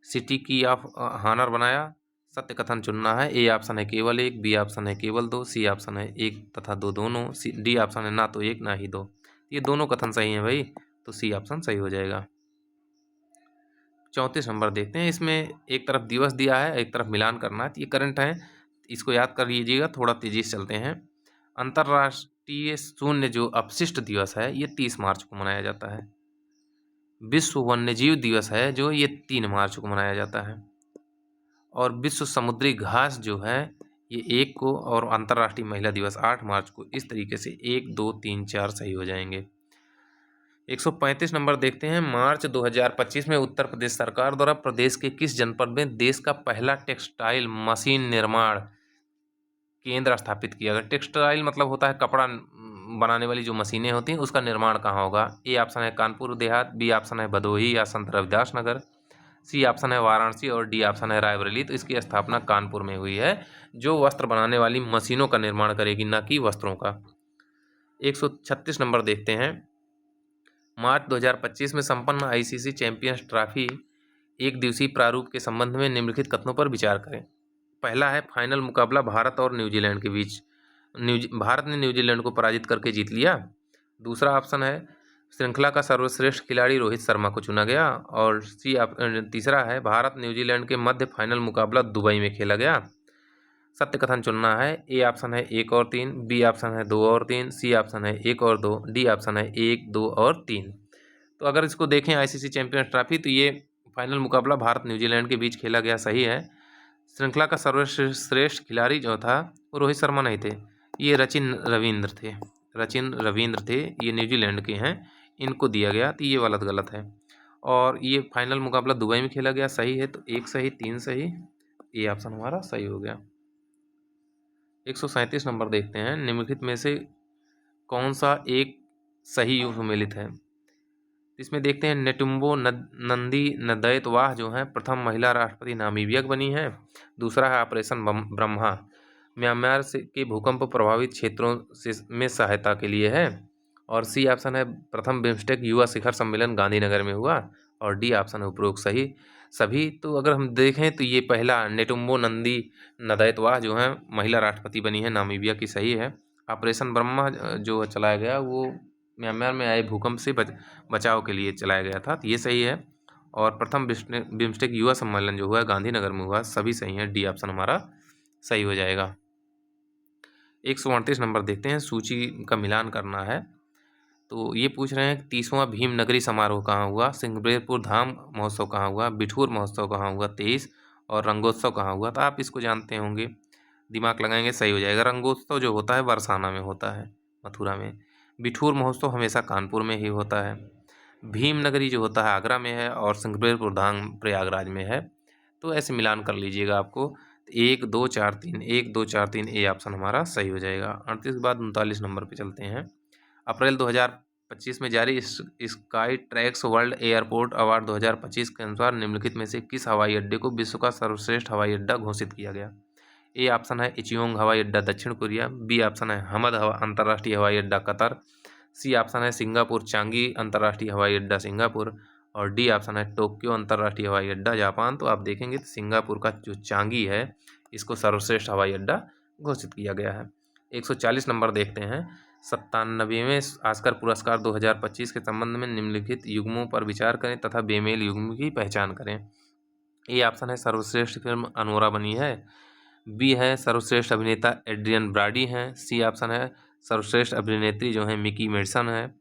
सिटी की ऑफ हानर बनाया। सत्य कथन चुनना है। ए ऑप्शन है केवल 1, बी ऑप्शन है केवल 2, सी ऑप्शन है 1 तथा 2 दोनों, डी ऑप्शन है ना तो 1 ना ही 2। ये दोनों कथन सही हैं भाई, तो सी ऑप्शन सही हो जाएगा। 34 नंबर देखते हैं, इसमें एक तरफ दिवस दिया है, एक तरफ मिलान करना है। तो ये करंट है, इसको याद कर लीजिएगा। थोड़ा तेजी से चलते हैं। अंतर्राष्ट्रीय शून्य जो अपशिष्ट दिवस है ये 30 मार्च को मनाया जाता है। विश्व वन्यजीव दिवस है जो ये 3 मार्च को मनाया जाता है। और विश्व समुद्री घास जो है ये 1 को, और अंतर्राष्ट्रीय महिला दिवस 8 मार्च को। इस तरीके से 1, 2, 3, 4 सही हो जाएंगे। 135 नंबर देखते हैं, मार्च 2025 में उत्तर प्रदेश सरकार द्वारा प्रदेश के किस जनपद में देश का पहला टेक्सटाइल मशीन निर्माण केंद्र स्थापित किया गया? टेक्सटाइल मतलब होता है कपड़ा बनाने वाली जो मशीनें होती हैं, उसका निर्माण कहाँ होगा? ए ऑप्शन है कानपुर देहात, बी ऑप्शन है भदोही या संत रविदास नगर, सी ऑप्शन है वाराणसी और डी ऑप्शन है रायबरेली। तो इसकी स्थापना कानपुर में हुई है, जो वस्त्र बनाने वाली मशीनों का निर्माण करेगी, न कि वस्त्रों का। 136 नंबर देखते हैं, मार्च 2025 में संपन्न आईसीसी चैंपियंस ट्रॉफी एक दिवसीय प्रारूप के संबंध में निम्नलिखित कथनों पर विचार करें। पहला है, फाइनल मुकाबला भारत और न्यूजीलैंड के बीच, भारत ने न्यूजीलैंड को पराजित करके जीत लिया। दूसरा ऑप्शन है, श्रृंखला का सर्वश्रेष्ठ खिलाड़ी रोहित शर्मा को चुना गया। और तीसरा है, भारत न्यूजीलैंड के मध्य फाइनल मुकाबला दुबई में खेला गया। सत्य कथन चुनना है। ए ऑप्शन है 1 और 3, बी ऑप्शन है 2 और 3, सी ऑप्शन है 1 और 2, डी ऑप्शन है 1, 2 और 3। तो अगर इसको देखें आईसीसी चैंपियंस ट्रॉफी, तो ये फाइनल मुकाबला भारत न्यूजीलैंड के बीच खेला गया, सही है। श्रृंखला का सर्वश्रेष्ठ खिलाड़ी जो था वो रोहित शर्मा नहीं थे, ये रचिन रविंद्र थे, ये न्यूजीलैंड के हैं, इनको दिया गया। तो ये वाला गलत है। और ये फाइनल मुकाबला दुबई में खेला गया, सही है। तो 1 सही, 3 सही, ये ऑप्शन हमारा सही हो गया। 137 नंबर देखते हैं, निम्नलिखित में से कौन सा एक सही सम्मिलित है? इसमें देखते हैं, नेटुम्बो नंदी नदैतवाह जो है प्रथम महिला राष्ट्रपति नामीबिया बनी है। दूसरा है ऑपरेशन ब्रह्मा, म्यांमार से के भूकंप प्रभावित क्षेत्रों में सहायता के लिए है। और सी ऑप्शन है प्रथम बिम्स्टेक युवा शिखर सम्मेलन गांधीनगर में हुआ। और डी ऑप्शन है उपरोक्त सही सभी। तो अगर हम देखें तो ये पहला नेटुम्बो नंदी नदैतवाह जो है महिला राष्ट्रपति बनी है नामीबिया की, सही है। ऑपरेशन ब्रह्मा जो चलाया गया वो म्यांमार में आए भूकंप से बचाव के लिए चलाया गया था, तो ये सही है। और प्रथम बिम्स्टेक युवा सम्मेलन जो हुआ गांधीनगर में हुआ, सभी सही हैं। डी ऑप्शन हमारा सही हो जाएगा। 138 नंबर देखते हैं, सूची का मिलान करना है। तो ये पूछ रहे हैं 30वां भीम नगरी समारोह कहाँ हुआ? सिंहबेरपुर धाम महोत्सव कहाँ हुआ? बिठूर महोत्सव कहाँ हुआ 23? और रंगोत्सव कहाँ हुआ? तो आप इसको जानते होंगे, दिमाग लगाएंगे सही हो जाएगा। रंगोत्सव जो होता है बरसाना में होता है, मथुरा में। बिठूर महोत्सव हमेशा कानपुर में ही होता है। भीम नगरी जो होता है आगरा में है, और सिंहबेरपुर धाम प्रयागराज में है। तो ऐसे मिलान कर लीजिएगा आपको। 1, 2, 4, 3, 1, 2, 4, 3, ए ऑप्शन हमारा सही हो जाएगा। 38 के बाद 39 नंबर पे चलते हैं। अप्रैल 2025 में जारी sky tracks world airport award 2025 के अनुसार निम्नलिखित में से किस हवाई अड्डे को विश्व का सर्वश्रेष्ठ हवाई अड्डा घोषित किया गया? ए ऑप्शन है इचियोंग हवाई अड्डा दक्षिण कोरिया, बी ऑप्शन है हमद अंतर्राष्ट्रीय हवाई अड्डा कतर, सी ऑप्शन है सिंगापुर चांगी अंतर्राष्ट्रीय हवाई अड्डा सिंगापुर, और डी ऑप्शन है टोक्यो अंतर्राष्ट्रीय हवाई अड्डा जापान। तो आप देखेंगे तो सिंगापुर का जो चांगी है इसको सर्वश्रेष्ठ हवाई अड्डा घोषित किया गया है। 140 नंबर देखते हैं, 97वें ऑस्कर पुरस्कार 2025 के संबंध में निम्नलिखित युग्मों पर विचार करें तथा बेमेल युग्म की पहचान करें। ए ऑप्शन है सर्वश्रेष्ठ फिल्म अनोरा बनी है, बी है सर्वश्रेष्ठ अभिनेता एड्रियन ब्राडी हैं, सी ऑप्शन है सर्वश्रेष्ठ अभिनेत्री जो है मिकी मेडसन है,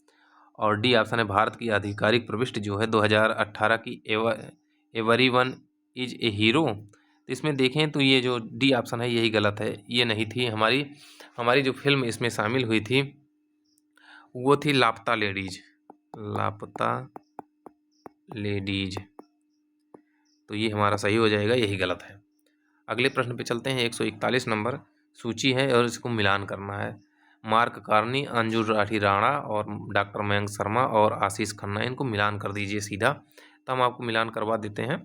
और डी ऑप्शन है भारत की आधिकारिक प्रविष्टि जो है 2018 की एवरीवन इज ए हीरो। तो इसमें देखें तो ये जो डी ऑप्शन है यही गलत है, ये नहीं थी। हमारी जो फिल्म इसमें शामिल हुई थी वो थी लापता लेडीज, लापता लेडीज। तो ये हमारा सही हो जाएगा, यही गलत है। अगले प्रश्न पे चलते हैं। 141 नंबर सूची है और इसको मिलान करना है। मार्क कार्नी, अंजू राठी राणा और डॉक्टर मयंक शर्मा और आशीष खन्ना, इनको मिलान कर दीजिए सीधा। तो हम आपको मिलान करवा देते हैं।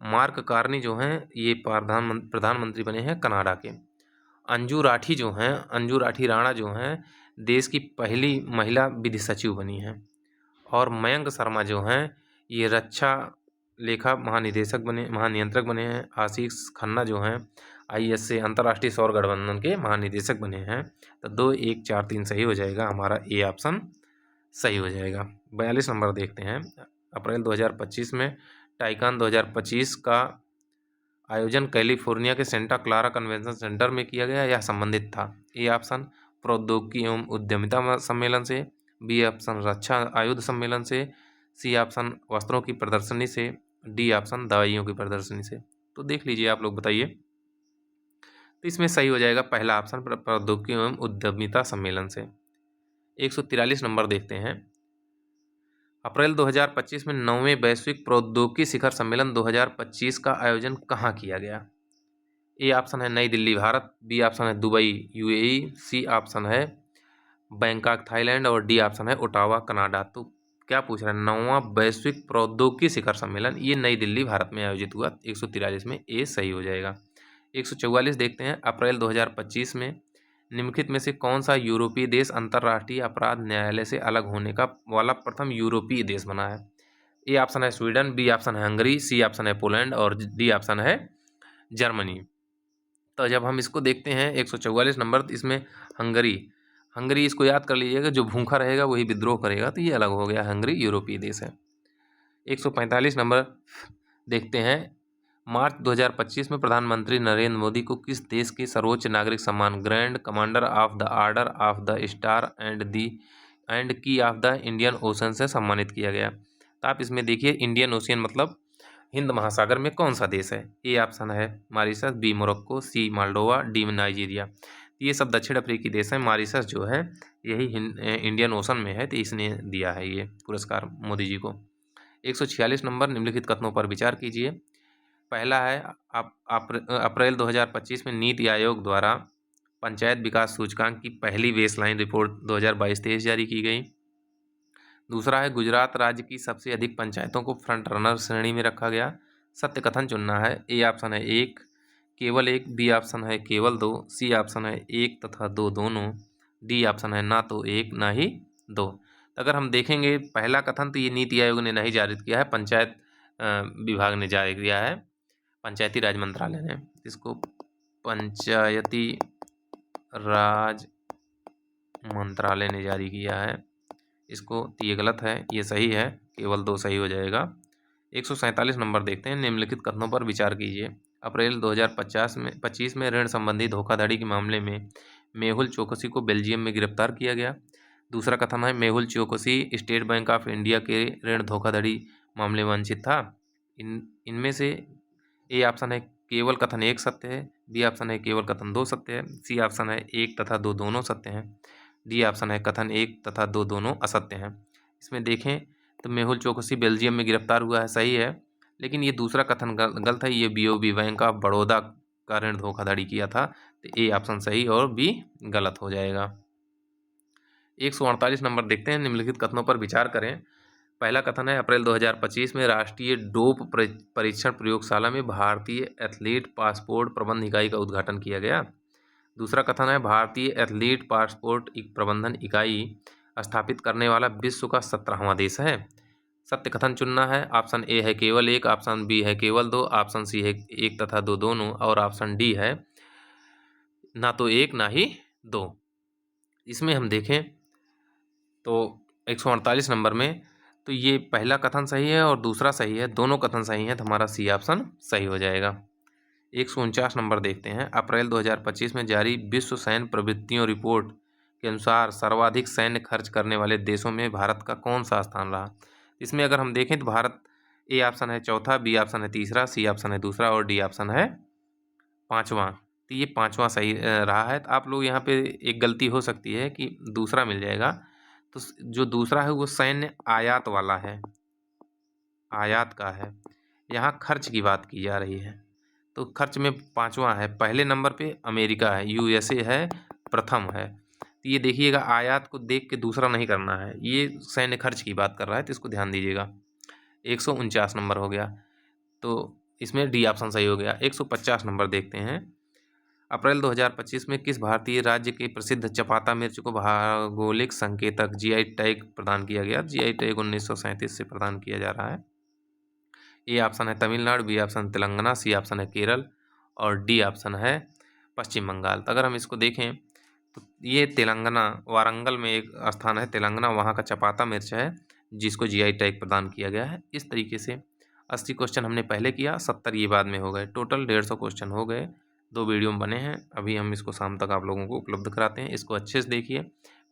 मार्क कार्नी जो हैं ये प्रधानमंत्री बने हैं कनाडा के। अंजू राठी जो हैं, अंजू राठी राणा जो हैं देश की पहली महिला विधि सचिव बनी हैं। और मयंक शर्मा जो हैं ये रक्षा लेखा महानियंत्रक बने हैं। आशीष खन्ना जो हैं IS से अंतर्राष्ट्रीय सौर गठबंधन के महानिदेशक बने हैं। तो 2, 1, 4, 3 सही हो जाएगा, हमारा ए ऑप्शन सही हो जाएगा। 42 नंबर देखते हैं। अप्रैल 2025 में टाइकान 2025 का आयोजन कैलिफोर्निया के सेंटा क्लारा कन्वेंशन सेंटर में किया गया, यह संबंधित था। ए ऑप्शन प्रौद्योगिकी एवं उद्यमिता सम्मेलन से, बी ऑप्शन रक्षा आयुध सम्मेलन से, सी ऑप्शन वस्त्रों की प्रदर्शनी से, डी ऑप्शन दवाइयों की प्रदर्शनी से। तो देख लीजिए आप लोग बताइए। तो इसमें सही हो जाएगा पहला ऑप्शन प्रौद्योगिकी एवं उद्यमिता सम्मेलन से। 143 नंबर देखते हैं। अप्रैल 2025 में 9वें वैश्विक प्रौद्योगिकी शिखर सम्मेलन 2025 का आयोजन कहाँ किया गया। ए ऑप्शन है नई दिल्ली भारत, बी ऑप्शन है दुबई UAE, सी ऑप्शन है बैंकॉक थाईलैंड, और डी ऑप्शन है ओटावा कनाडा। तो क्या पूछ रहा है, 9वां वैश्विक प्रौद्योगिकी शिखर सम्मेलन ये नई दिल्ली भारत में आयोजित हुआ। 143 में ए सही हो जाएगा। 144 देखते हैं। अप्रैल 2025 में निम्नलिखित में से कौन सा यूरोपीय देश अंतर्राष्ट्रीय अपराध न्यायालय से अलग होने का वाला प्रथम यूरोपीय देश बना है। ए ऑप्शन है स्वीडन, बी ऑप्शन है हंगरी, सी ऑप्शन है पोलैंड, और डी ऑप्शन है जर्मनी। तो जब हम इसको देखते हैं 144 नंबर, इसमें हंगरी इसको याद कर लीजिएगा, जो भूखा रहेगा वही विद्रोह करेगा, तो ये अलग हो गया, हंगरी यूरोपीय देश है। 145 नंबर देखते हैं। मार्च 2025 में प्रधानमंत्री नरेंद्र मोदी को किस देश के सर्वोच्च नागरिक सम्मान grand commander of the order of the star and की ऑफ द इंडियन ओशन से सम्मानित किया गया। तो आप इसमें देखिए इंडियन ओशियन मतलब हिंद महासागर में कौन सा देश है। ए ऑप्शन है मॉरिशस, बी मोरक्को, सी माल्डोवा, डी नाइजीरिया। ये सब दक्षिण अफ्रीकी देश हैं। मॉरिशस जो है यही इंडियन ओशन में है, तो इसने दिया है ये पुरस्कार मोदी जी को। 146 नंबर निम्नलिखित कथनों पर विचार कीजिए। पहला है अप्रैल 2025 में नीति आयोग द्वारा पंचायत विकास सूचकांक की पहली बेसलाइन रिपोर्ट 2022-23 जारी की गई। दूसरा है गुजरात राज्य की सबसे अधिक पंचायतों को फ्रंट रनर श्रेणी में रखा गया। सत्य कथन चुनना है। ए ऑप्शन है 1, केवल 1, बी ऑप्शन है केवल 2, सी ऑप्शन है 1 तथा 2 दोनों, डी ऑप्शन है ना तो 1 ना ही 2। अगर हम देखेंगे पहला कथन तो ये नीति आयोग ने नहीं जारी किया है, पंचायत विभाग ने जारी किया है, पंचायती राज मंत्रालय ने। इसको पंचायती राज मंत्रालय ने जारी किया है इसको, तो ये गलत है, ये सही है, केवल 2 सही हो जाएगा। 147 नंबर देखते हैं। निम्नलिखित कथनों पर विचार कीजिए। अप्रैल 2025 में ऋण संबंधी धोखाधड़ी के मामले में मेहुल चोकसी को बेल्जियम में गिरफ्तार किया गया। दूसरा कथन है Mehul Choksi state bank of India के ऋण धोखाधड़ी मामले में वंचित था। इनमें से ए ऑप्शन है केवल कथन 1 सत्य है, बी ऑप्शन है केवल कथन 2 सत्य है, सी ऑप्शन है 1 तथा 2 दोनों सत्य हैं, डी ऑप्शन है कथन 1 तथा 2 दोनों असत्य हैं। इसमें देखें तो मेहुल चोकसी बेल्जियम में गिरफ्तार हुआ है, सही है, लेकिन ये दूसरा कथन गलत है। ये BOB बैंक ऑफ बड़ौदा का ऋण धोखाधड़ी किया था, तो ए ऑप्शन सही और बी गलत हो जाएगा। 148 नंबर देखते हैं। निम्नलिखित कथनों पर विचार करें। पहला कथन है अप्रैल 2025 में राष्ट्रीय डोप परीक्षण प्रयोगशाला में भारतीय एथलीट पासपोर्ट प्रबंधन इकाई का उद्घाटन किया गया। दूसरा कथन है भारतीय एथलीट पासपोर्ट प्रबंधन इकाई स्थापित करने वाला विश्व का 17वां देश है। सत्य कथन चुनना है। ऑप्शन ए है केवल एक, ऑप्शन बी है केवल दो, ऑप्शन सी है एक तथा दो दोनों, और ऑप्शन डी है ना तो एक ना ही दो। इसमें हम देखें तो 148 नंबर में तो ये पहला कथन सही है और दूसरा सही है, दोनों कथन सही हैं, तो हमारा सी ऑप्शन सही हो जाएगा। 149 नंबर देखते हैं। अप्रैल 2025 में जारी विश्व सैन्य प्रवृत्तियों रिपोर्ट के अनुसार सर्वाधिक सैन्य खर्च करने वाले देशों में भारत का कौन सा स्थान रहा? इसमें अगर हम देखें तो भारत ए ऑप्शन है चौथा, बी ऑप्शन है तीसरा, सी ऑप्शन है दूसरा और डी ऑप्शन है पाँचवा। तो ये पाँचवा सही रहा है। तो आप लोग यहाँ पे एक गलती हो सकती है कि दूसरा मिल जाएगा, तो जो दूसरा है वो सैन्य आयात वाला है, आयात का है। यहाँ खर्च की बात की जा रही है, तो खर्च में पाँचवा है। पहले नंबर पे अमेरिका है, यूएसए है, प्रथम है। तो ये देखिएगा, आयात को देख के दूसरा नहीं करना है, ये सैन्य खर्च की बात कर रहा है, तो इसको ध्यान दीजिएगा। 149 नंबर हो गया, तो इसमें डी ऑप्शन सही हो गया। 150 नंबर देखते हैं। अप्रैल 2025 में किस भारतीय राज्य के प्रसिद्ध चपाता मिर्च को भौगोलिक संकेतक जीआई टैग प्रदान किया गया? जीआई टैग 1937 से प्रदान किया जा रहा है। ए ऑप्शन है Tamil Nadu, B option Telangana, C option है केरल और डी ऑप्शन है पश्चिम बंगाल। तो अगर हम इसको देखें तो ये तेलंगाना, वारंगल में एक स्थान है तेलंगाना, वहाँ का चपाता मिर्च है जिसको जीआई टैग प्रदान किया गया है। इस तरीके से 80 क्वेश्चन हमने पहले किया, 70 ये बाद में हो गए, टोटल 150 क्वेश्चन हो गए। 2 वीडियो में बने हैं, अभी हम इसको शाम तक आप लोगों को उपलब्ध कराते हैं। इसको अच्छे से देखिए।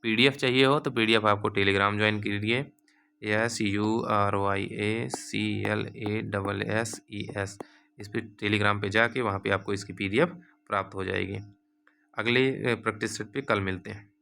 पीडीएफ चाहिए हो तो पीडीएफ आपको टेलीग्राम ज्वाइन कीजिए, SURYACLASSES, इस पर टेलीग्राम पे जाके वहाँ पे आपको इसकी पीडीएफ प्राप्त हो जाएगी। अगले प्रैक्टिस सेट पे कल मिलते हैं।